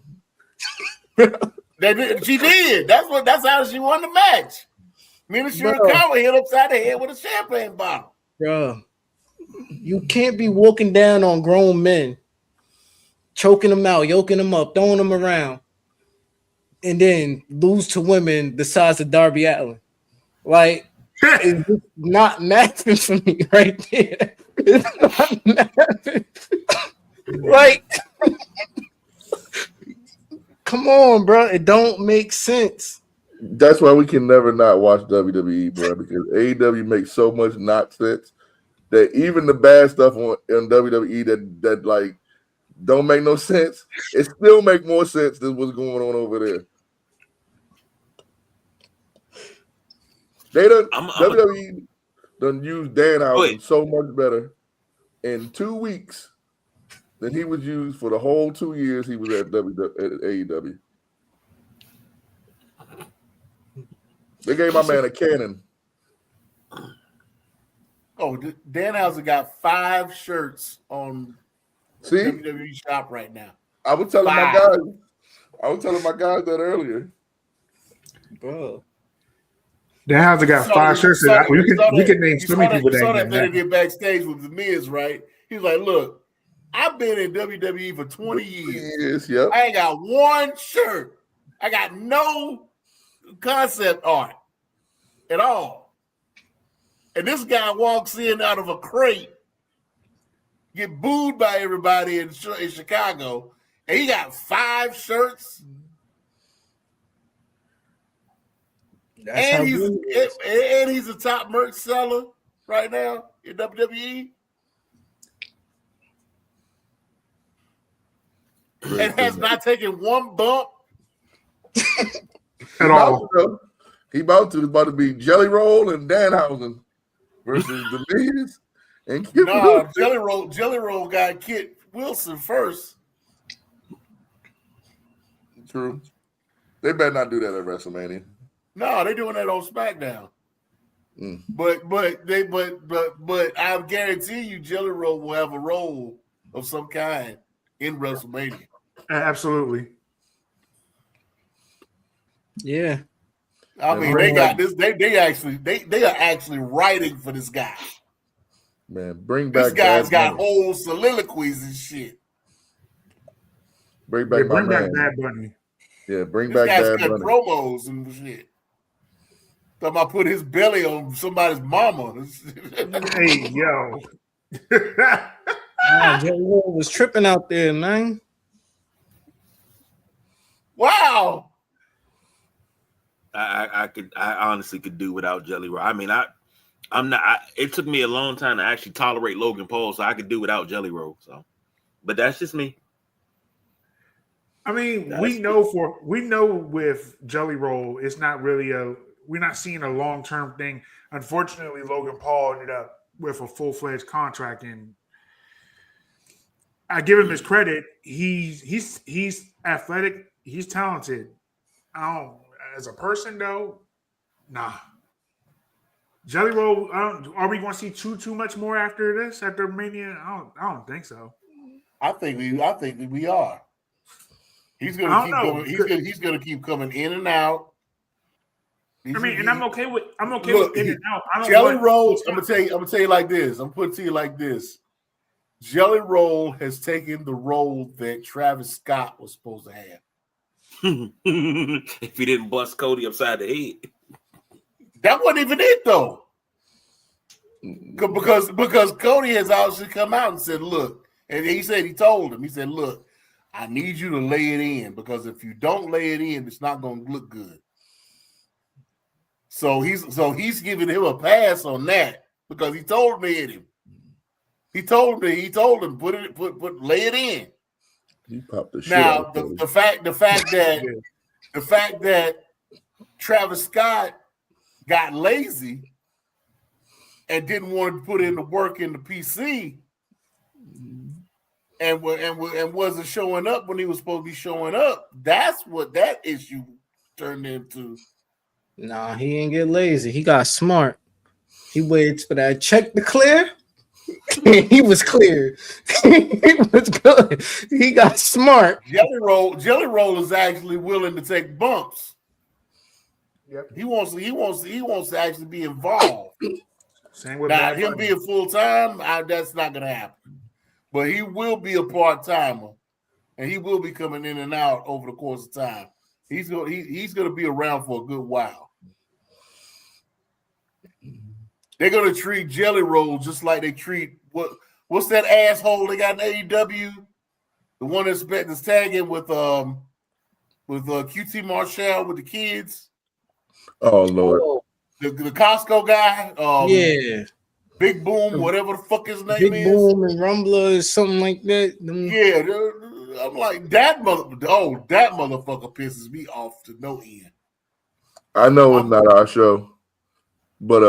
She did. That's how she won the match. Mina Shirakawa hit upside the head with a champagne bottle.
Bro, you can't be walking down on grown men, choking them out, yoking them up, throwing them around, and then lose to women the size of Darby Allin. Like, it's just not matching for me right there. It's not matching. Like, come on, bro. It don't make sense.
That's why we can never not watch WWE, bro, because AEW makes so much not sense that even the bad stuff on WWE that like don't make no sense, it still make more sense than what's going on over there. WWE done used Danhausen so much better in 2 weeks than he was used for the whole 2 years he was at AEW. They gave my man a cannon.
Oh, Danhausen got 5 shirts on WWE shop right now.
I was telling my guys that earlier.
Bro.
Danhausen got 5 shirts. We can name so many people
that. You saw that interview backstage with The Miz, right? He was like, look, I've been in WWE for 20 years.
Yep.
I ain't got one shirt. I got no concept art at all. And this guy walks in out of a crate, get booed by everybody in Chicago, and he got 5 shirts. And he's a top merch seller right now in WWE. And has not taken one bump
at all.
He about to be Jelly Roll and Danhausen versus The Miz and Kip.
No, Jelly Roll got Kit Wilson first.
True. They better not do that at WrestleMania.
No, they're doing that on SmackDown. But I guarantee you Jelly Roll will have a role of some kind in WrestleMania.
Absolutely.
Yeah.
I mean, they got this. They are actually writing for this guy.
Man, bring back.
This guy's got whole soliloquies and shit.
Bring back
Bad Bunny.
Yeah, bring
this
back
guy's
Bad
got
Bunny.
promos and shit. Talking about put his belly on somebody's mama.
Hey, yo.
Jerry was tripping out there, man.
Wow.
I honestly could do without Jelly Roll. I mean, I'm not. It took me a long time to actually tolerate Logan Paul, so I could do without Jelly Roll. So, but that's just me.
I mean, we know with Jelly Roll, it's not really we're not seeing a long-term thing. Unfortunately, Logan Paul ended up with a full-fledged contract, and I give him his credit. He's athletic. He's talented. As a person though, nah. Jelly Roll. Are we going to see too much more after this? After Mania? I don't think so.
I think we are. He's going to keep coming. He's going to keep coming in and out.
And I'm okay with in and out.
Jelly Roll. I'm gonna tell you like this. I'm putting it to you like this. Jelly Roll has taken the role that Travis Scott was supposed to have.
If he didn't bust Cody upside the head,
that wasn't even it though. Because Cody has obviously come out and said, "Look," and he told him, "Look, I need you to lay it in, because if you don't lay it in, it's not going to look good. So he's giving him a pass on that, because he told me hit him. He told him put lay it in.
He popped the shit
Now
out of
the fact that Travis Scott got lazy and didn't want to put in the work in the PC and wasn't showing up when he was supposed to be showing up, that's what that issue turned into.
Nah, he didn't get lazy. He got smart. He waited for that check to clear. He was clear. He was good. He got smart.
Jelly Roll is actually willing to take bumps.
Yep.
He wants to actually be involved.
Same with
Now,
Bad
him
Bunny.
being full time, that's not gonna happen. But he will be a part timer, and he will be coming in and out over the course of time. He's gonna be around for a good while. They're gonna treat Jelly Roll just like they treat what's that asshole they got in AEW? The one that's tagging with QT Marshall with the kids.
Oh Lord.
The Costco guy.
Yeah.
Big Boom, whatever the fuck his name is.
Big Boom and Rumbler or something like that.
Yeah, I'm like that motherfucker pisses me off to no end.
I know it's not our show, but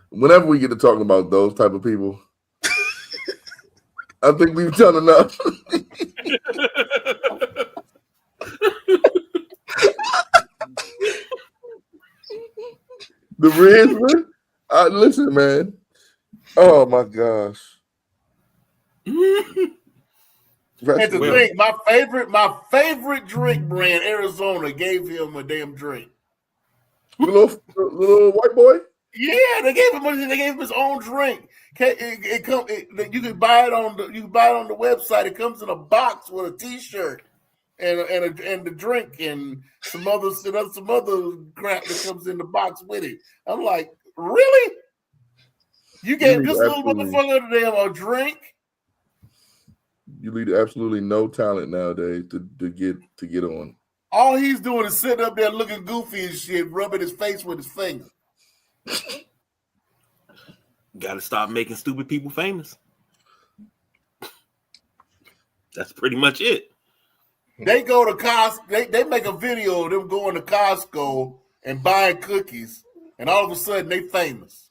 whenever we get to talking about those type of people, I think we've done enough. The Rizzler, listen, man. Oh my gosh.
And to think, my favorite drink brand, Arizona, gave him a damn drink.
The little white boy.
Yeah, they gave him his own drink. You can buy it on the website. It comes in a box with a T-shirt and the drink and some other crap that comes in the box with it. I'm like, really? You gave this little motherfucker a drink?
You need absolutely no talent nowadays to get on.
All he's doing is sitting up there looking goofy and shit, rubbing his face with his finger.
Got to stop making stupid people famous. That's pretty much it.
They go to Costco. They make a video of them going to Costco and buying cookies, and all of a sudden they famous.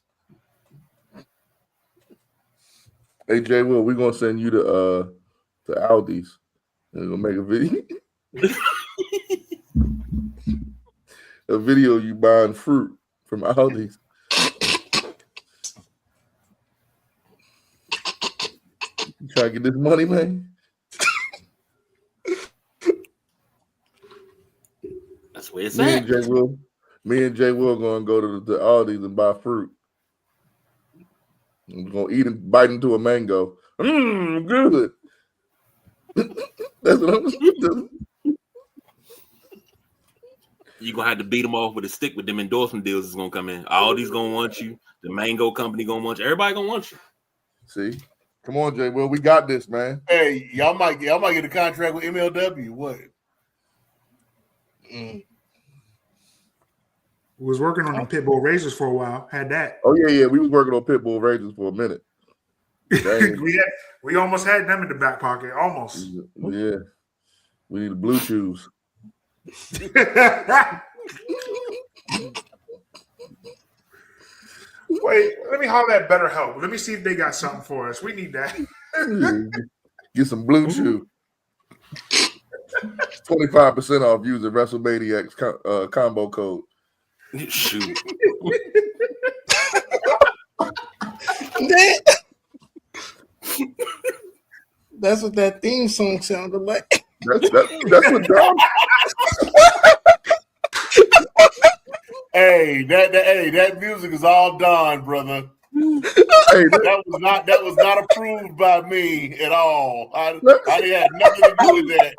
Hey Jay, Will, we're gonna send you to Aldi's and we're gonna make a video. A video you buying fruit from Aldi's. You try to get this money, man?
That's where it's
Me
at.
and Jay Will gonna go to the Aldi's and buy fruit. We're gonna eat and bite into a mango. Good. That's what I'm doing.
You're gonna have to beat them off with a stick with them endorsement deals is gonna come in. Aldi's gonna want you, the mango company gonna want you, everybody gonna want you.
See? Come on, Jay Will. We got this, man.
Hey, y'all might get a contract with MLW. What?
We was working on the Pitbull Razors for a while. Had that.
Oh yeah. We was working on Pitbull Razors for a minute.
we almost had them in the back pocket. Almost.
Yeah. We need the blue shoes.
Wait, let me holler at BetterHelp. Let me see if they got something for us. We need that.
Get some blue shoe. 25% off using Westlemaniacs combo code.
Shoot.
That's what that theme song sounded like.
That's what Dom.
Hey, that music is all done, brother.
Hey,
that was not approved by me at all. I didn't have nothing to do with that.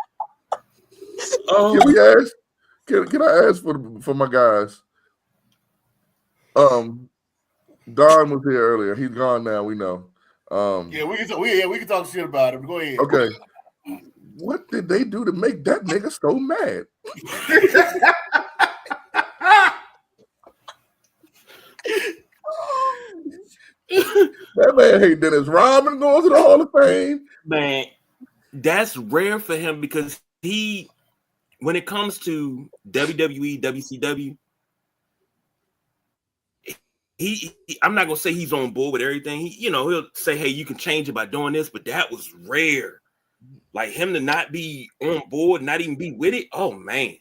Can we ask? Can I ask for my guys? Don was here earlier. He's gone now. We know.
we can talk shit about him. Go ahead.
Okay. What did they do to make that nigga so mad? That man hate Dennis Rodman going to the Hall of Fame.
Man, that's rare for him because he, when it comes to WWE, WCW, I'm not gonna say he's on board with everything. He'll say, "Hey, you can change it by doing this," but that was rare. Like him to not be on board, not even be with it. Oh man,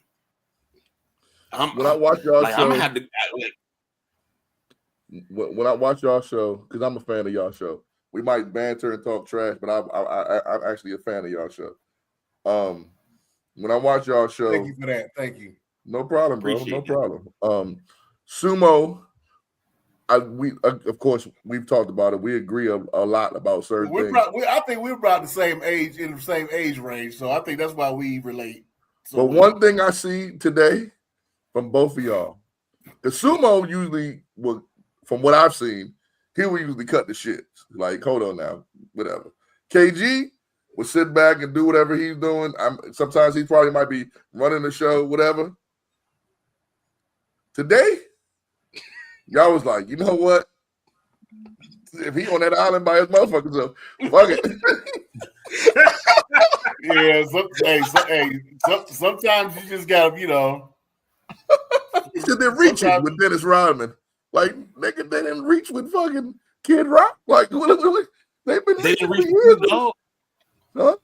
when I watch y'all
like,
show,
I'm gonna have to
when I watch y'all show, because I'm a fan of y'all show. We might banter and talk trash, but I'm actually a fan of y'all show. When I watch y'all show,
thank you for that. Thank you.
No problem, bro.
Appreciate
No problem. Sumo. Of course we've talked about it. We agree a lot about certain things.
I think we're about the same age, in the same age range, so I think that's why we relate.
But one thing I see today from both of y'all, the Sumo usually will, from what I've seen, he will usually cut the shit. Like, hold on now, whatever. KG will sit back and do whatever he's doing. Sometimes he probably might be running the show, whatever. Today, y'all was like, you know what? If he on that island by his motherfuckers up, fuck it.
Sometimes you just gotta,
He said they're reaching with Dennis Rodman. Like, nigga, they didn't reach with fucking Kid Rock. Like, they didn't reach
Snoop Dogg.
Huh?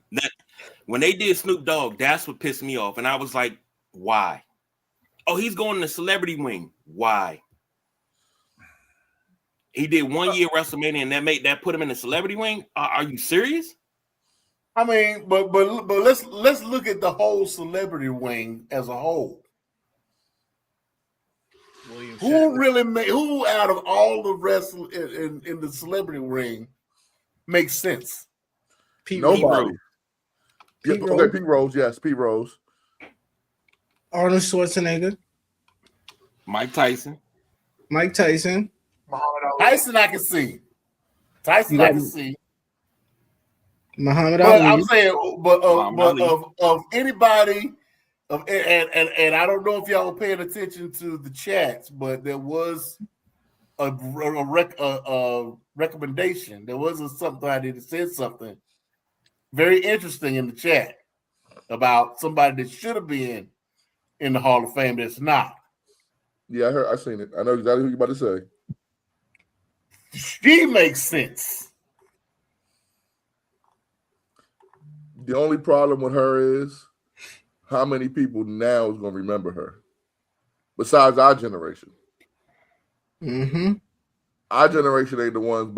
When they did Snoop Dogg, that's what pissed me off. And I was like, why? Oh, he's going in the celebrity wing. Why? He did 1 year WrestleMania and that put him in the celebrity wing. Are you serious?
I mean, but let's look at the whole celebrity wing as a whole. Who out of all the wrestlers in the celebrity ring makes sense?
Nobody. Pete Rose. Yes, Pete Rose.
Arnold Schwarzenegger.
Mike Tyson.
Tyson, I can see. I can see.
Muhammad
Ali.
I'm
saying, of anybody, and I don't know if y'all were paying attention to the chats, but there was a recommendation. There was somebody that said something very interesting in the chat about somebody that should have been in the Hall of Fame that's not.
Yeah, I seen it. I know exactly who you're about to say.
She makes sense.
The only problem with her is how many people now is going to remember her besides our generation.
Mm-hmm.
Our generation ain't the ones,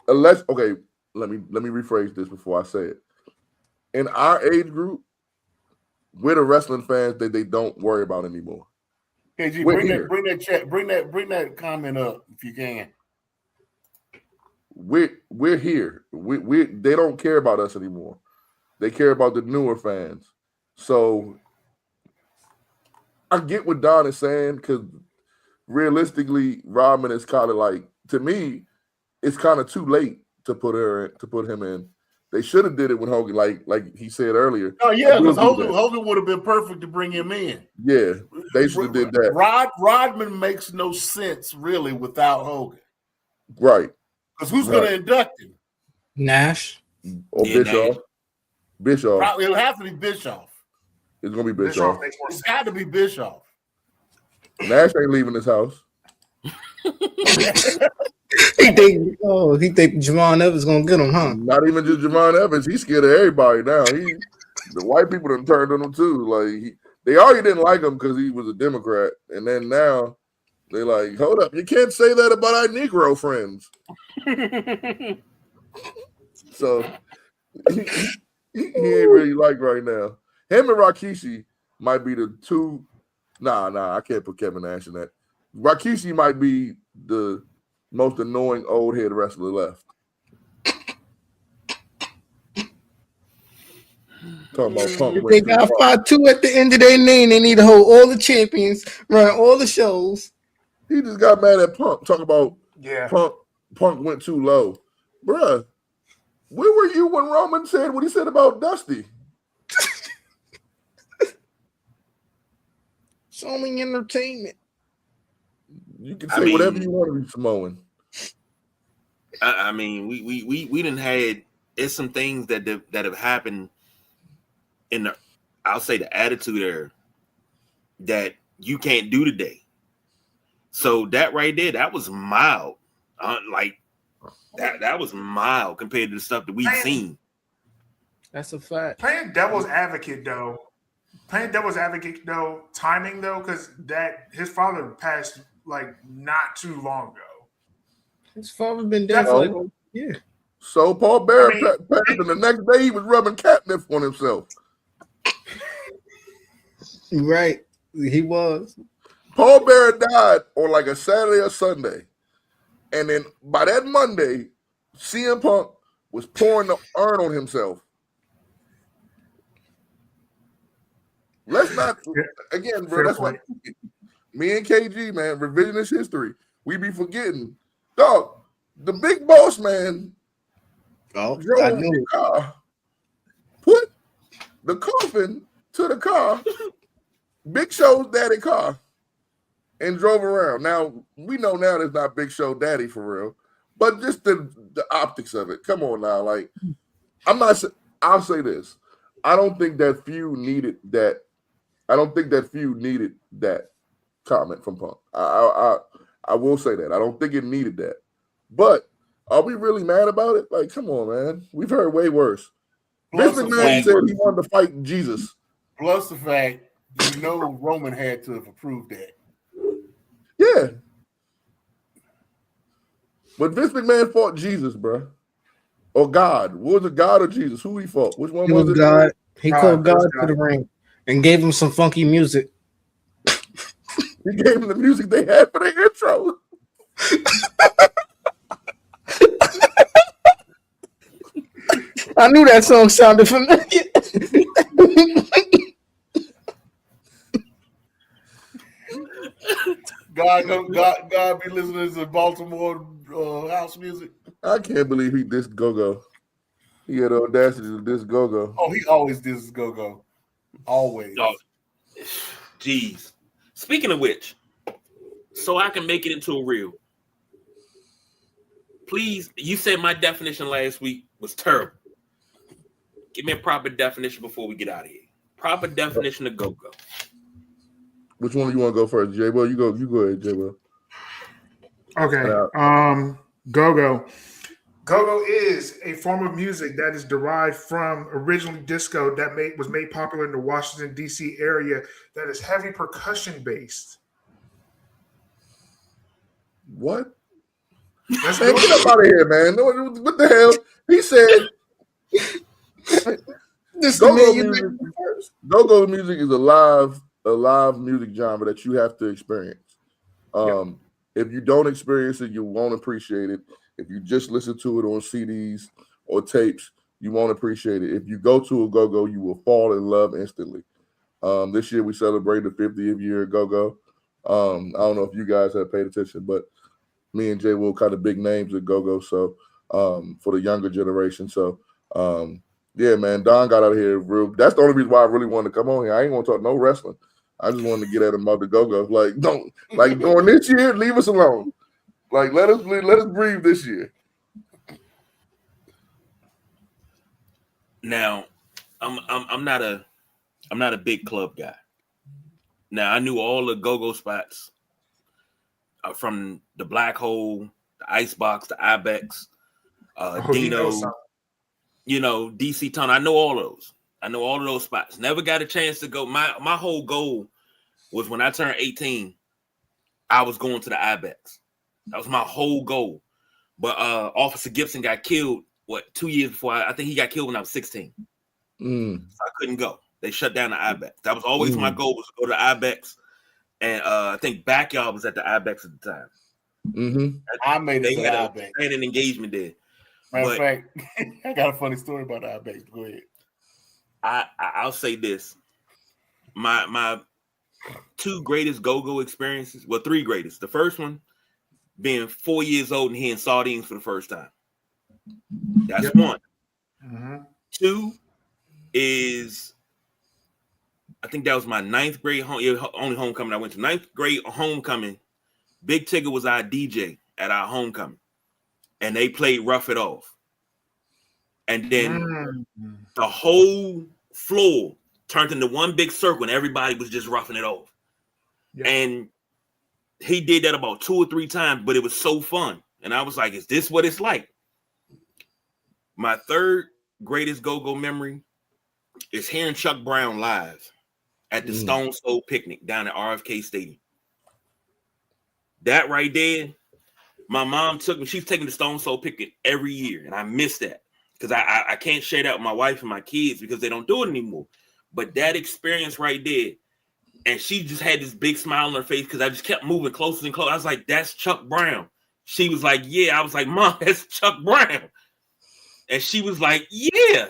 unless, okay, let me rephrase this before I say it. In our age group, we're the wrestling fans that they don't worry about anymore.
KG, bring that comment up if you can.
We're here. They don't care about us anymore. They care about the newer fans. So I get what Don is saying, because realistically, Rodman is kind of like, to me, it's kind of too late to put him in. They should have did it when Hogan, like he said earlier.
Oh yeah, because Hogan would have been perfect to bring him in.
Yeah, they should have did that.
Rodman makes no sense really without Hogan.
Right.
Because who's going to induct him?
Nash
or Bischoff. Bischoff.
Probably, it'll have to be Bischoff.
It's gonna be Bischoff.
It's got to be Bischoff.
Nash ain't leaving his house.
He think Javon Evans gonna get him, huh?
Not even just Javon Evans. He's scared of everybody now. The white people done turned on him too. Like they already didn't like him because he was a Democrat, and then now they're like, "Hold up, you can't say that about our Negro friends." So he ain't really like right now. Him and Rikishi might be the two. Nah, I can't put Kevin Nash in that. Rikishi might be the most annoying old head wrestler left. Talking about Punk.
They got 5-2 at the end of their name. They need to hold all the champions, run all the shows.
He just got mad at Punk. Talking about Punk Punk went too low. Bruh, where were you when Roman said what he said about Dusty?
It's only entertainment.
You can say whatever you want to be Samoan.
I mean, we didn't had. There's some things that have happened in the, I'll say the attitude era that you can't do today. So that right there, that was mild. Like that was mild compared to the stuff that we've seen.
That's a fact.
Playing devil's advocate though, timing though, because that his father passed like not too long ago.
His father been dead for like a year.
So Paul Bearer passed, and the next day he was rubbing catnip on himself.
Right, he was.
Paul Bearer died on like a Saturday or Sunday, and then by that Monday, CM Punk was pouring the urn on himself. Let's not again, bro. That's what me and KG, man, revisionist history. We be forgetting, dog. The big boss man.
Oh,
drove the car, put the coffin to the car, Big Show's daddy car, and drove around. Now we know now there's not Big Show daddy for real, but just the optics of it. Come on now, like I'll say this. I don't think that feud needed that. I don't think that feud needed that comment from Punk. I will say that. I don't think it needed that. But are we really mad about it? Like, come on, man. We've heard way worse. Vince McMahon said he wanted to fight Jesus.
Plus the fact, Roman had to have approved that.
Yeah. But Vince McMahon fought Jesus, bro. Or God. Was it God or Jesus? Who he fought? Which one was it?
God. He called God to the ring and gave him some funky music.
He gave him the music they had for the intro.
I knew that song sounded familiar.
God be listening to Baltimore house music.
I can't believe he dissed Go-Go. He had the audacity to diss Go-Go.
Oh, he always disses Go-Go. Always.
Oh, jeez. Speaking of which, so I can make it into a reel. Please, you said my definition last week was terrible. Give me a proper definition before we get out of here. Proper definition of go-go.
Which one do you want to go first, J-Bo? You go ahead, J-Bo.
Okay. Go-go. Go-go is a form of music that is derived from originally disco that was made popular in the Washington, D.C. area that is heavy percussion based.
What? Man, get up out of here, man. What the hell? He said go-go music is a live music genre that you have to experience. If you don't experience it, you won't appreciate it. If you just listen to it on CDs or tapes, you won't appreciate it. If you go to a go-go, you will fall in love instantly. This year we celebrated the 50th year of go-go. I don't know if you guys have paid attention, but me and Jay Will kind of big names at go-go. So for the younger generation. So yeah, man, Don got out of here real. That's the only reason why I really wanted to come on here. I ain't want to talk no wrestling. I just wanted to get at him about the go-go. Like, don't during this year, leave us alone. Like, let us breathe this year.
Now, I'm not a big club guy. Now, I knew all the go-go spots from the Black Hole, the Icebox, the Ibex, Dino, DC Tunnel. I know all of those. I know all of those spots. Never got a chance to go. My whole goal was when I turned 18, I was going to the Ibex. That was my whole goal. But Officer Gibson got killed, 2 years before? I think he got killed when I was 16. So I couldn't go. They shut down the Ibex. That was always my goal, was to go to the Ibex. And I think Backyard was at the Ibex at the time.
I made it to the Ibex.
They had an engagement there.
Matter of fact, I got a funny story about the Ibex. Go ahead.
I'll say this. My two greatest go-go experiences, well, three greatest. The first one, being 4 years old and hearing sardines for the first time. That's one.
Mm-hmm.
Two is, I think that was my 9th grade only homecoming I went to. 9th grade homecoming. Big Tigger was our DJ at our homecoming, and they played Rough It Off. And then the whole floor turned into one big circle, and everybody was just roughing it off. Yeah. And he did that about 2 or 3 times, but it was so fun. And I was like, is this what it's like? My 3rd greatest go-go memory is hearing Chuck Brown live at the Stone Soul Picnic down at RFK Stadium. That right there, my mom took me. She's taking the Stone Soul Picnic every year, and I miss that because I can't share that with my wife and my kids because they don't do it anymore. But that experience right there, and she just had this big smile on her face because I just kept moving closer and closer. I was like, that's Chuck Brown. She was like, yeah. I was like, Mom, that's Chuck Brown. And she was like, yeah.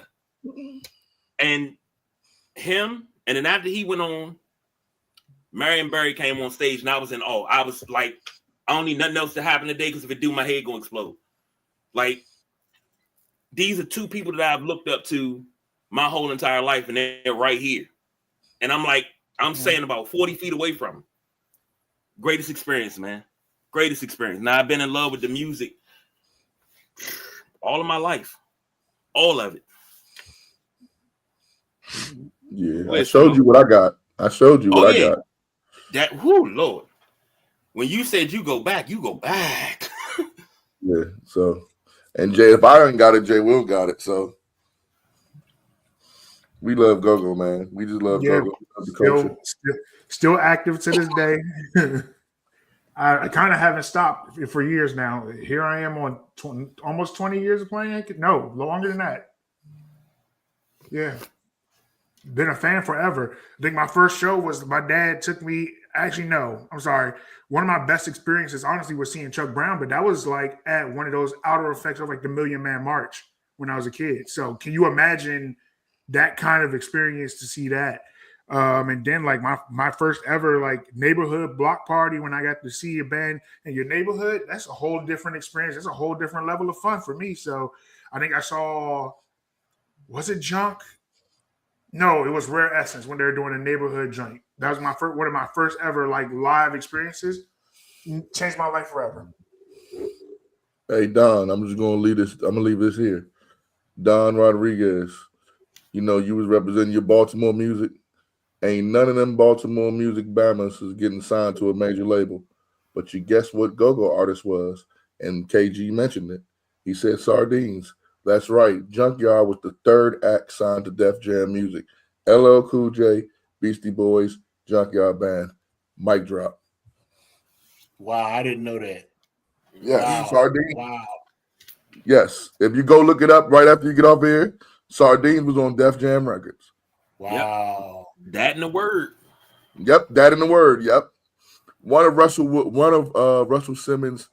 And him, and then after he went on, Marion Barry came on stage, and I was in awe. I was like, I don't need nothing else to happen today because if it do, my head gonna explode. Like, these are 2 people that I've looked up to my whole entire life, and they're right here. And I'm like, I'm saying about 40 feet away from them. Greatest experience, man. Greatest experience. Now, I've been in love with the music all of my life. All of it.
Yeah, I showed you what I got. I showed you what I got.
That, whoo, Lord. When you said you go back, you go back.
Yeah, so, and Jay, if I ain't got it, Jay Will got it, so. We love go-go, man. We just love go-go. The culture.
Still active to this day. I kind of haven't stopped for years now. Here I am on almost 20 years of playing. No, longer than that. Yeah. Been a fan forever. I think my first show was my dad took me. Actually, no, I'm sorry. One of my best experiences, honestly, was seeing Chuck Brown, but that was like at one of those outer effects of like the Million Man March when I was a kid. So can you imagine that kind of experience to see that? And then like my first ever like neighborhood block party when I got to see a band in your neighborhood, that's a whole different experience. That's a whole different level of fun for me. So I think I saw, was it Junk? No, it was Rare Essence when they were doing a neighborhood joint. That was one of my first ever like live experiences. Changed my life forever.
Hey Don, I'm just gonna leave this. I'm gonna leave this here. Don Rodriguez, you know you was representing your Baltimore music. Ain't none of them Baltimore music bammers is getting signed to a major label. But you guess what go-go artist was? And KG mentioned it. He said Sardines. That's right. Junkyard was the 3rd act signed to Def Jam Music. LL Cool J, Beastie Boys, Junkyard Band. Mic drop.
Wow, I didn't know that.
Yes,
wow.
Sardines.
Wow.
Yes. If you go look it up right after you get off here, Sardines was on Def Jam Records.
Wow.
Yep. That in the word.
Yep, that in the word. Yep. One of Russell Simmons,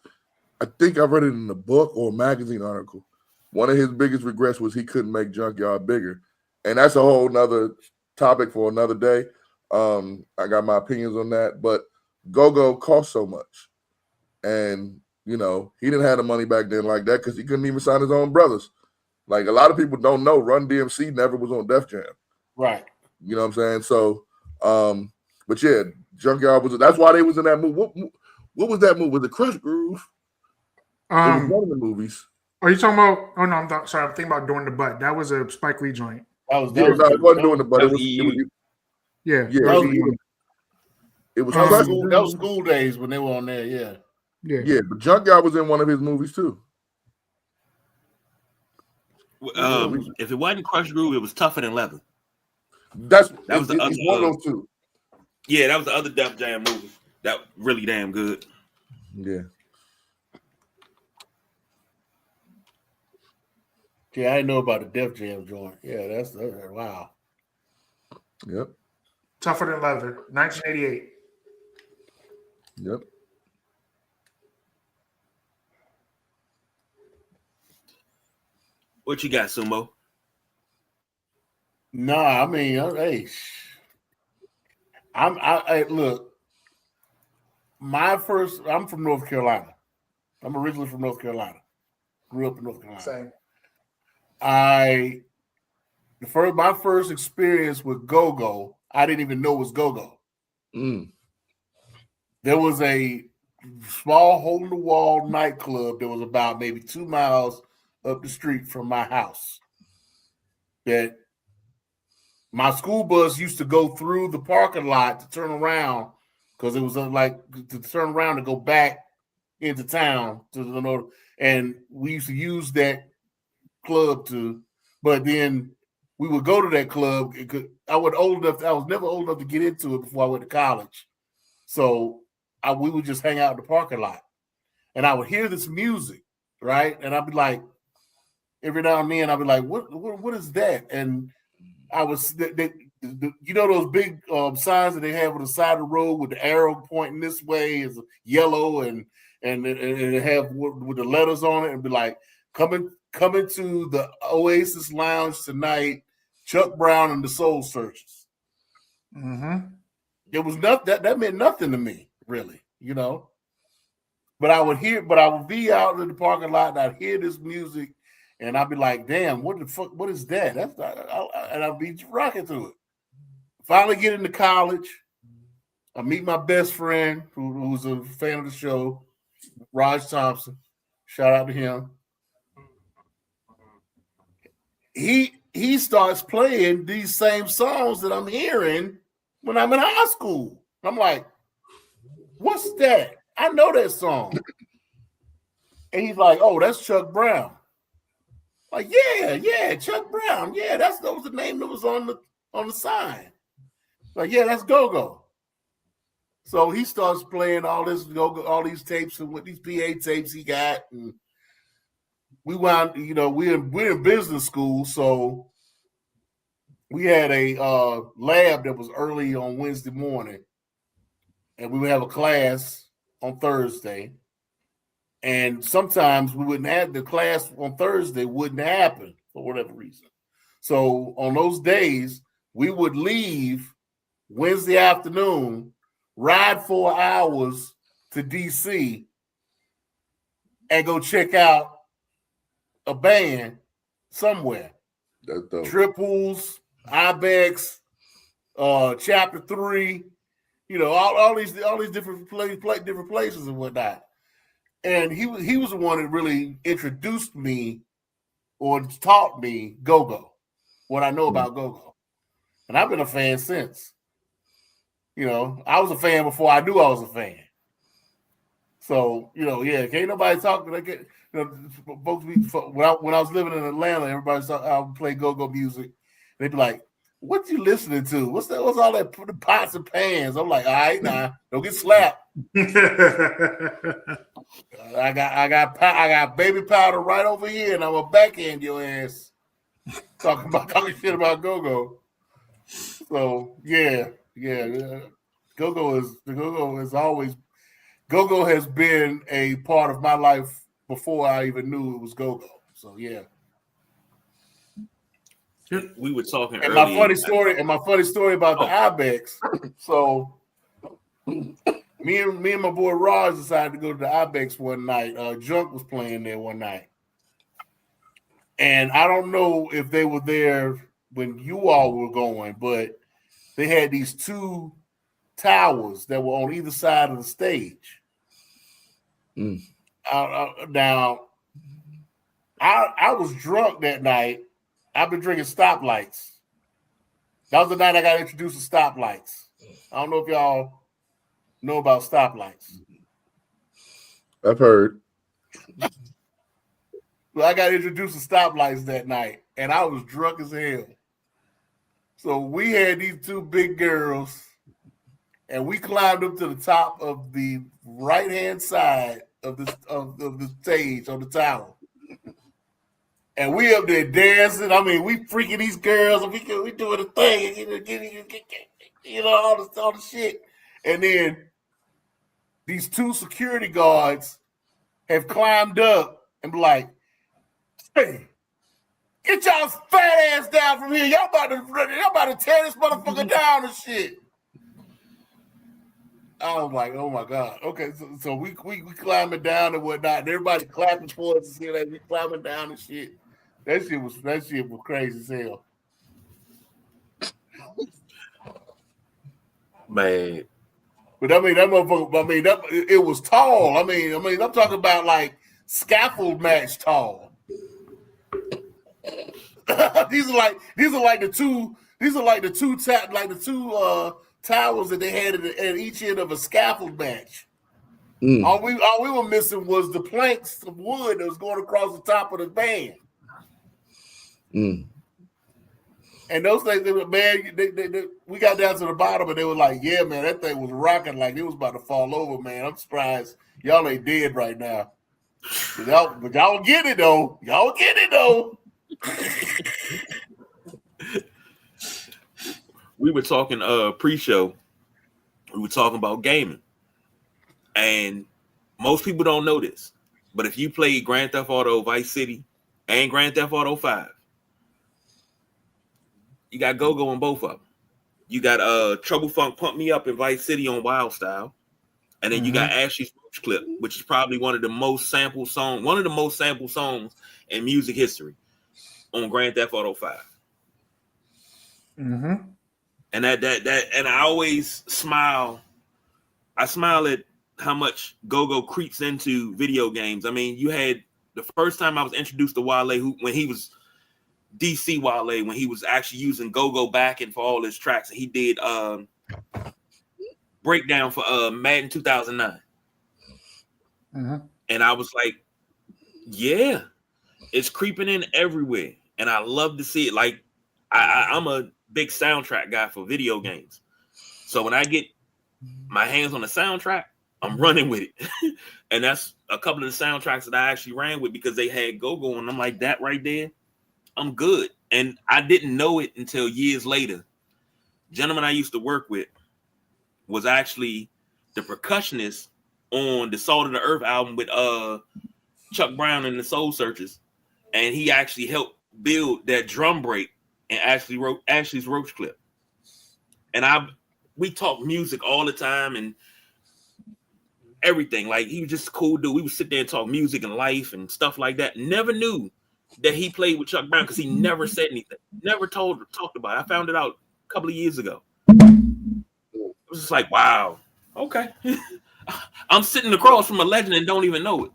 I think I read it in a book or a magazine article. One of his biggest regrets was he couldn't make Junkyard bigger. And that's a whole nother topic for another day. I got my opinions on that. But go-go cost so much. And, you know, he didn't have the money back then like that because he couldn't even sign his own brothers. Like, a lot of people don't know Run DMC never was on Def Jam.
Right.
You know what I'm saying? So, but yeah, Junkyard that's why they was in that movie. What was that movie? Was it Crush Groove? It was one of the movies.
Are you talking about? Oh no, sorry. I'm thinking about Doing the Butt. That was a Spike Lee joint.
It wasn't Doing the Butt. It was
that was School Days when they were on there.
Yeah. But Junkyard was in one of his movies too.
If it wasn't Crush Groove, it was Tougher Than Leather.
That was one of those two.
Yeah, that was the other Def Jam movie. That really damn good.
Yeah.
Yeah, I didn't know about the Def Jam joint. Yeah, that's wow.
Yep.
Tougher Than Leather, 1988.
Yep.
What you got, Sumo?
Nah, I mean, hey, I look. I'm from North Carolina. I'm originally from North Carolina. Grew up in North Carolina.
Same.
My first experience with go-go, I didn't even know it was go-go. There was a small hole-in-the-wall nightclub that was about maybe 2 miles up the street from my house. That my school bus used to go through the parking lot to turn around because it was like to turn around to go back into town to the north, and we used to use that club but then we would go to that club. I was never old enough to get into it before I went to college, so we would just hang out in the parking lot, and I would hear this music, right, and I'd be like, every now and then I'd be like, what is that? And I was you know those big signs that they have on the side of the road with the arrow pointing this way is yellow and it have with the letters on it and be like, coming to the Oasis Lounge tonight, Chuck Brown and the Soul Searchers.
Mm-hmm.
It was that meant nothing to me, really, you know. But I would be out in the parking lot and I'd hear this music and I'd be like, damn, what the fuck, what is that? And I'd be rocking to it. Finally get into college. I meet my best friend who's a fan of the show, Raj Thompson. Shout out to him. He starts playing these same songs that I'm hearing when I'm in high school. I'm like, what's that? I know that song. And he's like, oh, that's Chuck Brown. Like, yeah, Chuck Brown. Yeah, that was the name that was on the sign. Like, yeah, that's Go-Go. So he starts playing all this Go-Go, all these tapes and what these PA tapes he got, and we wound, you know, we're in business school, so we had a lab that was early on Wednesday morning, and we would have a class on Thursday. And sometimes we wouldn't have the class on Thursday, wouldn't happen for whatever reason. So on those days, we would leave Wednesday afternoon, ride 4 hours to DC, and go check out a band somewhere.
That's dope.
Triples, Ibex, Chapter 3, you know, all these different places and whatnot. And he was the one that really introduced me or taught me go-go, what I know about go-go. And I've been a fan since. You know, I was a fan before I knew I was a fan. So, you know, yeah, can't nobody talk like it. You know, folks, when I was living in Atlanta, everybody thought I would play go-go music. They'd be like, what you listening to? What's all that the pots and pans? I'm like, all right, nah, don't get slapped. I got baby powder right over here, and I'm gonna backhand your ass talking shit about go-go. So yeah. Go-go has been a part of my life before I even knew it was go-go. So yeah.
We were talking
and
earlier.
My funny story about the Ibex. So me and my boy Raj decided to go to the Ibex one night. Junk was playing there one night. And I don't know if they were there when you all were going, but they had these two towers that were on either side of the stage. Now, I was drunk that night. I've been drinking stoplights. That was the night I got introduced to stoplights. I don't know if y'all know about stoplights.
I've heard.
Well, I got introduced to stoplights that night, and I was drunk as hell. So we had these two big girls, and we climbed up to the top of the right-hand side of the stage on the tower. And we up there dancing. I mean, we freaking these girls, and we doing the thing, you know, all the shit. And then these two security guards have climbed up and be like, hey, get y'all fat ass down from here. Y'all about to tear this motherfucker down and shit. I was like, oh my God. Okay, so we climbing down and whatnot, and everybody clapping for us and see that we climbing down and shit. That shit was crazy as hell.
Man.
But I mean that motherfucker, I mean that it was tall. I mean, I'm talking about like scaffold match tall. These are like the two towers that they had at each end of a scaffold match. All we were missing was the planks of wood that was going across the top of the band. And those things, man, we got down to the bottom and they were like, yeah, man, that thing was rocking like it was about to fall over, man. I'm surprised y'all ain't dead right now. But y'all get it though. Y'all get it though.
We were talking pre-show. We were talking about gaming. And most people don't know this. But if you played Grand Theft Auto Vice City and Grand Theft Auto 5, you got Go-Go in both of them. You got Trouble Funk Pump Me Up in Vice City on Wild Style. And then you got Ashley's Roach Clip, which is probably one of the most sampled songs in music history on Grand Theft Auto 5. And and I always smile. I smile at how much Go-Go creeps into video games. I mean, you had the first time I was introduced to Wale, when he was DC Wale, when he was actually using Go-Go backing for all his tracks, and he did breakdown for Madden 2009. And I was like, yeah, it's creeping in everywhere, and I love to see it. Like I'm a big soundtrack guy for video games, so when I get my hands on the soundtrack, I'm running with it. And that's a couple of the soundtracks that I actually ran with because they had Go-Go, and I'm like, that right there, I'm good. And I didn't know it until years later. Gentleman I used to work with was actually the percussionist on the Salt of the Earth album with Chuck Brown and the Soul Searchers, and he actually helped build that drum break and actually wrote Ashley's Roach Clip. And we talk music all the time and everything. Like, he was just a cool dude. We would sit there and talk music and life and stuff like that. Never knew that he played with Chuck Brown because he never said anything. Never talked about it. I found it out a couple of years ago. It was just like, wow, okay. I'm sitting across from a legend and don't even know it.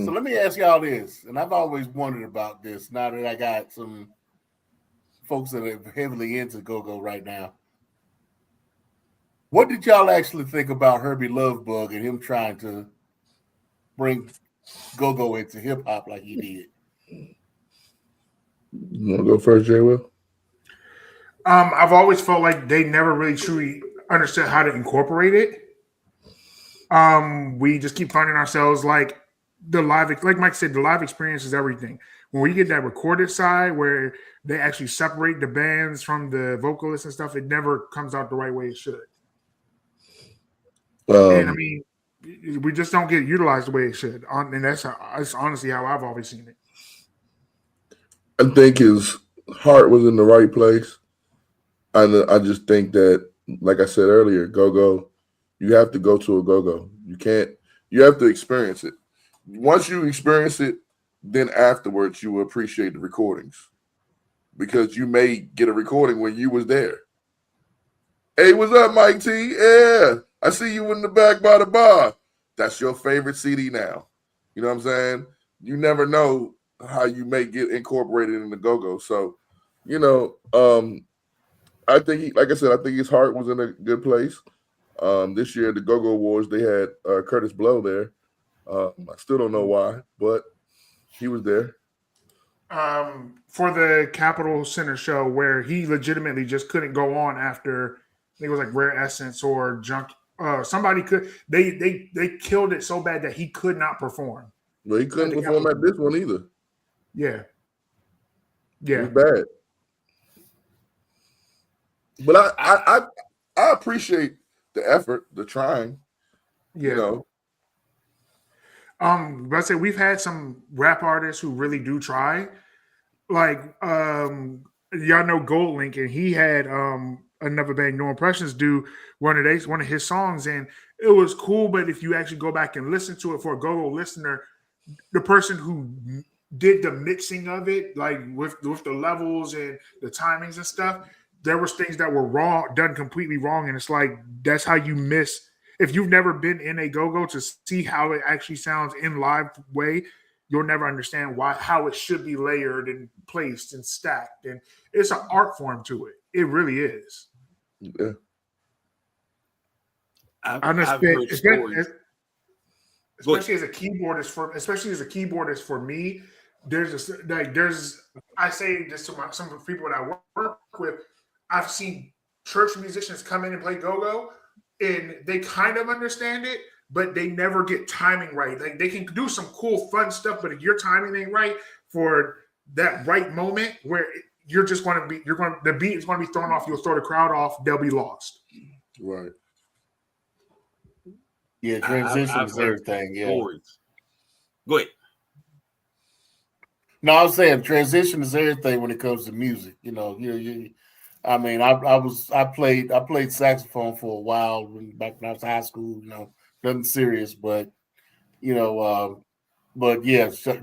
So let me ask y'all this, and I've always wondered about this now that I got some folks that are heavily into Go-Go right now. What did y'all actually think about Herbie Lovebug and him trying to bring Go-Go into hip-hop like he did?
You want to go first, Jay Will?
I've always felt like they never really truly understood how to incorporate it. We just keep finding ourselves like Mike said, the live experience is everything. When we get that recorded side where they actually separate the bands from the vocalists and stuff, it never comes out the right way it should. And I mean, we just don't get utilized the way it should. And that's honestly how I've always seen it.
I think his heart was in the right place. I just think that, like I said earlier, Go-Go, you have to go to a Go-Go. You have to experience it. Once you experience it, then afterwards you will appreciate the recordings, because you may get a recording when you was there. Hey, what's up, Mike T? Yeah, I see you in the back by the bar. That's your favorite CD now. You know what I'm saying? You never know how you may get incorporated in the Go-Go. So, I think I think his heart was in a good place. This year, the Go-Go Awards, they had Curtis Blow there. I still don't know why, but he was there.
For the Capitol Center show where he legitimately just couldn't go on after, I think it was like Rare Essence or Junk. Somebody could, they killed it so bad that he could not perform.
Well, he couldn't perform at this one either.
Yeah.
It was bad. But I appreciate the effort, the trying.
Yeah. But I say we've had some rap artists who really do try. Like y'all know Gold Link, and he had another band, No Impressions, do one of his songs, and it was cool. But if you actually go back and listen to it for a go-go listener, the person who did the mixing of it, like with the levels and the timings and stuff, there was things that were wrong, done completely wrong, and it's like that's how you miss. If you've never been in a go-go to see how it actually sounds in live way, you'll never understand how it should be layered and placed and stacked. And it's an art form to it. It really is.
Yeah.
I've heard stories.
Especially as a keyboardist for me, I say this to some of the people that I work with. I've seen church musicians come in and play go-go, and they kind of understand it, but they never get timing right. Like they can do some cool, fun stuff, but if your timing ain't right for that right moment where the beat is going to be thrown off, you'll throw the crowd off, they'll be lost.
Right.
Yeah, transition is everything. Yeah.
Stories. Go ahead.
No, I was saying transition is everything when it comes to music. I mean, I played saxophone for a while back when I was in high school. Nothing serious, but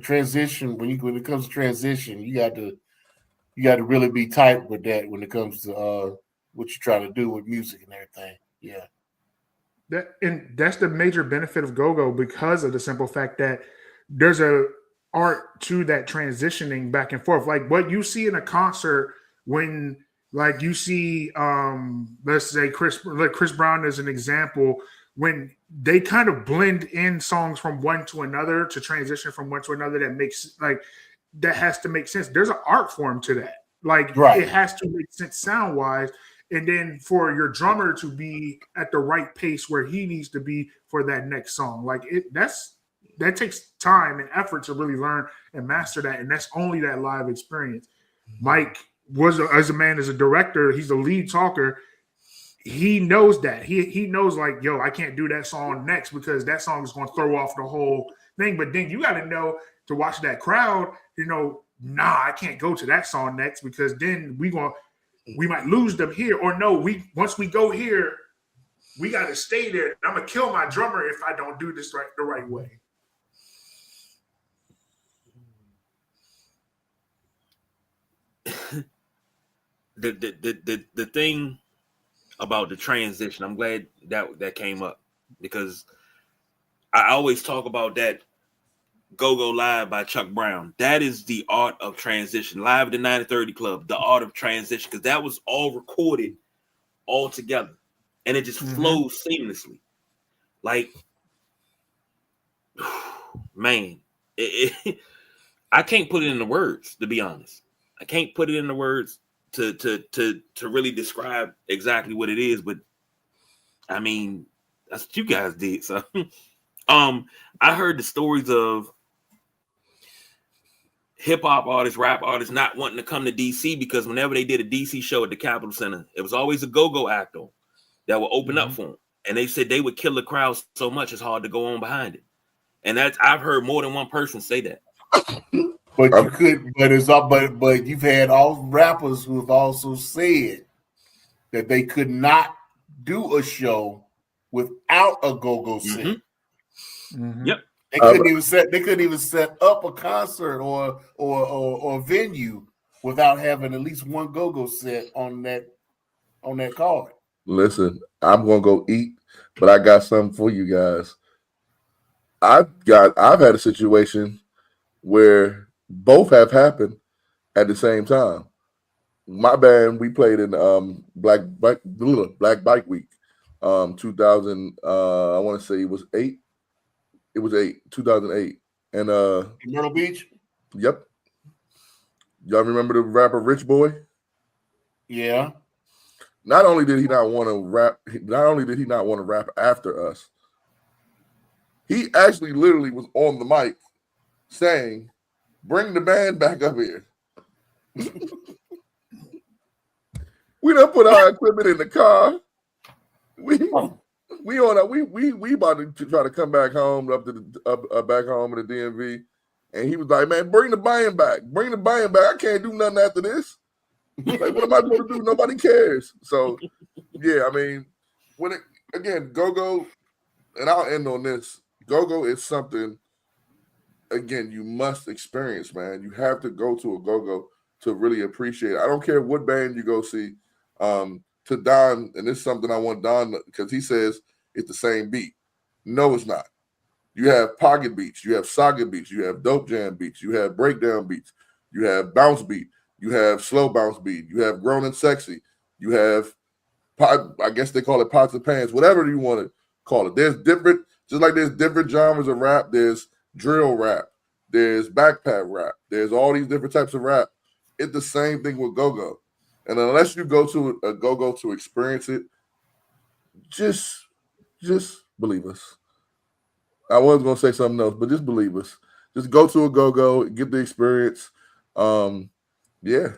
transition when it comes to transition, you got to really be tight with that when it comes to what you're trying to do with music and everything. Yeah.
That's the major benefit of go-go because of the simple fact that there's a art to that transitioning back and forth. Like what you see in a concert when like you see let's say Chris Brown as an example, when they kind of blend in songs from one to another to transition from one to another, that has to make sense. There's an art form to that. Like It has to make sense sound wise. And then for your drummer to be at the right pace where he needs to be for that next song, that takes time and effort to really learn and master that. And that's only that live experience. Mike as a director, he's the lead talker. He knows that. He knows like, yo, I can't do that song next because that song is going to throw off the whole thing. But then you got to know to watch that crowd, I can't go to that song next because then we might lose them here, or no, once we go here, we got to stay there. I'm gonna kill my drummer if I don't do this the right way.
The thing about the transition, I'm glad that came up because I always talk about that Go-Go Live by Chuck Brown. That is the art of transition. Live at the 930 Club, the art of transition, because that was all recorded all together. And it just flows seamlessly. Like, man, I can't put it into words, to be honest. I can't put it into words to really describe exactly what it is, but I mean, that's what you guys did. So I heard the stories of hip-hop artists, rap artists not wanting to come to DC because whenever they did a DC show at the Capitol Center, it was always a go-go act on that would open up for them. And they said they would kill the crowd so much it's hard to go on behind it. And I've heard more than one person say that.
But you've had all rappers who have also said that they could not do a show without a go-go set.
Yep.
They couldn't even set up a concert or a venue without having at least one go-go set on that card.
Listen, I'm gonna go eat, but I got something for you guys. I've had a situation where both have happened at the same time. My band, we played in Black Bike Week, 2000. I want to say it was 8. It was 2008, and
Myrtle Beach.
Yep. Y'all remember the rapper Rich Boy?
Yeah.
Not only did he not want to rap after us, he actually literally was on the mic saying, "Bring the band back up here." We done put our equipment in the car. We about to try to come back home back home in the DMV, and he was like, "Man, bring the band back. Bring the band back. I can't do nothing after this." Like, what am I going to do? Nobody cares. So, yeah, I mean, go-go, and I'll end on this. Go-go is something, again, you must experience, man. You have to go to a go-go to really appreciate it. I don't care what band you go see. To Don, and this is something I want Don, because he says it's the same beat. No, it's not. You have pocket beats, you have socket beats, you have dope jam beats, you have breakdown beats, you have bounce beat, you have slow bounce beat, you have grown and sexy, you have, I guess they call it pots and pans, whatever you want to call it. There's different, just like there's different genres of rap. There's drill rap, there's backpack rap, there's all these different types of rap. It's the same thing with go-go. And unless you go to a go-go to experience it, just believe us. I was going to say something else, but just believe us. Just go to a go-go, get the experience. Yeah.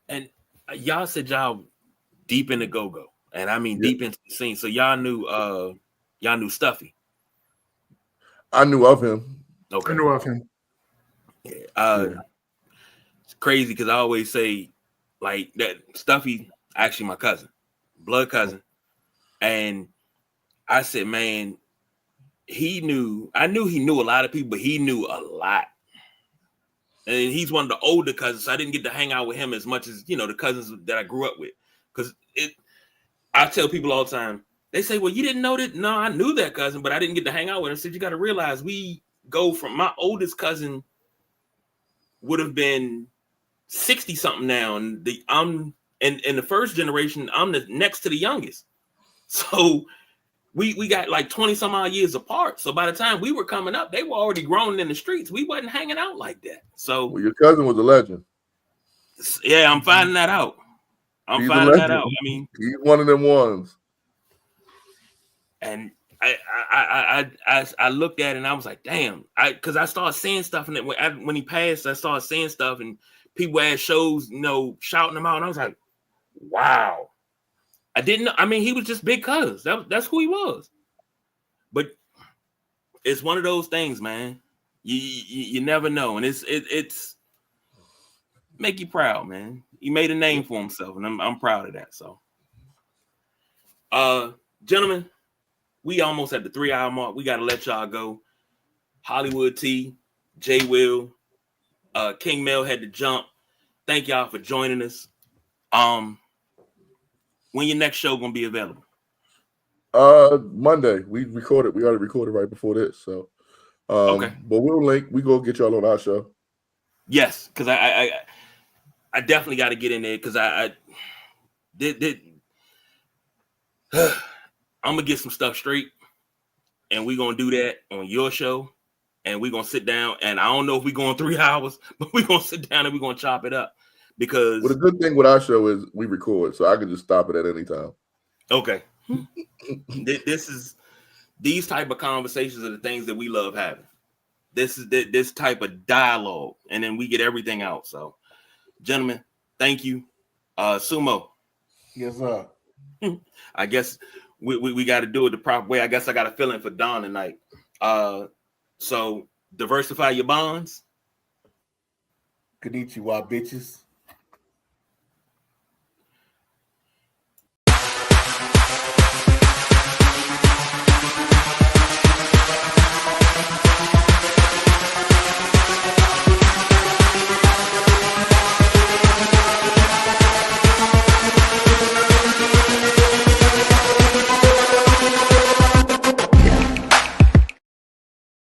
And y'all said y'all deep in the go-go, and I mean deep into the scene. So y'all knew Stuffy.
I knew of him.
Okay.
I knew of him.
Yeah. It's crazy because I always say like that Stuffy actually my cousin, blood cousin, and I said, man, I knew he knew a lot of people, but he knew a lot. And he's one of the older cousins, so I didn't get to hang out with him as much as, the cousins that I grew up with. Because I tell people all the time, they say, well, you didn't know that? No, I knew that cousin, but I didn't get to hang out with him. I said, you got to realize we go from my oldest cousin would have been 60-something now. And I'm in the first generation, I'm the next to the youngest. So we got like 20 some odd years apart. So by the time we were coming up, they were already grown in the streets. We wasn't hanging out like that. So
your cousin was a legend.
Yeah, I'm finding that out.
He's finding that out. I mean, he's one of them ones.
And I looked at it and I was like, damn, because I started saying stuff, and when he passed, I started saying stuff, and people at shows, shouting him out, and I was like, wow. I didn't know. I mean, he was just big cuz. That's who he was. But it's one of those things, man. You never know, and it's make you proud, man. He made a name for himself, and I'm proud of that. So, gentlemen, we almost at the 3-hour mark. We got to let y'all go. Hollywood T, J Will, King Mel had to jump. Thank y'all for joining us. When your next show gonna be available?
Monday. We already recorded right before this. So
okay.
But we'll link. We go get y'all on our show.
Yes, because I definitely got to get in there, because I did I'm gonna get some stuff straight, and we're gonna do that on your show, and we're gonna sit down, and I don't know if we're going 3 hours, but we're gonna sit down and we're gonna chop it up. Because
the good thing with our show is we record, so I can just stop it at any time.
Okay. These type of conversations are the things that we love having. This type of dialogue, and then we get everything out. So, gentlemen, thank you. Sumo.
Yes, sir.
I guess we got to do it the proper way. I guess I got a feeling for Don tonight. So diversify your bonds.
Konnichiwa, bitches.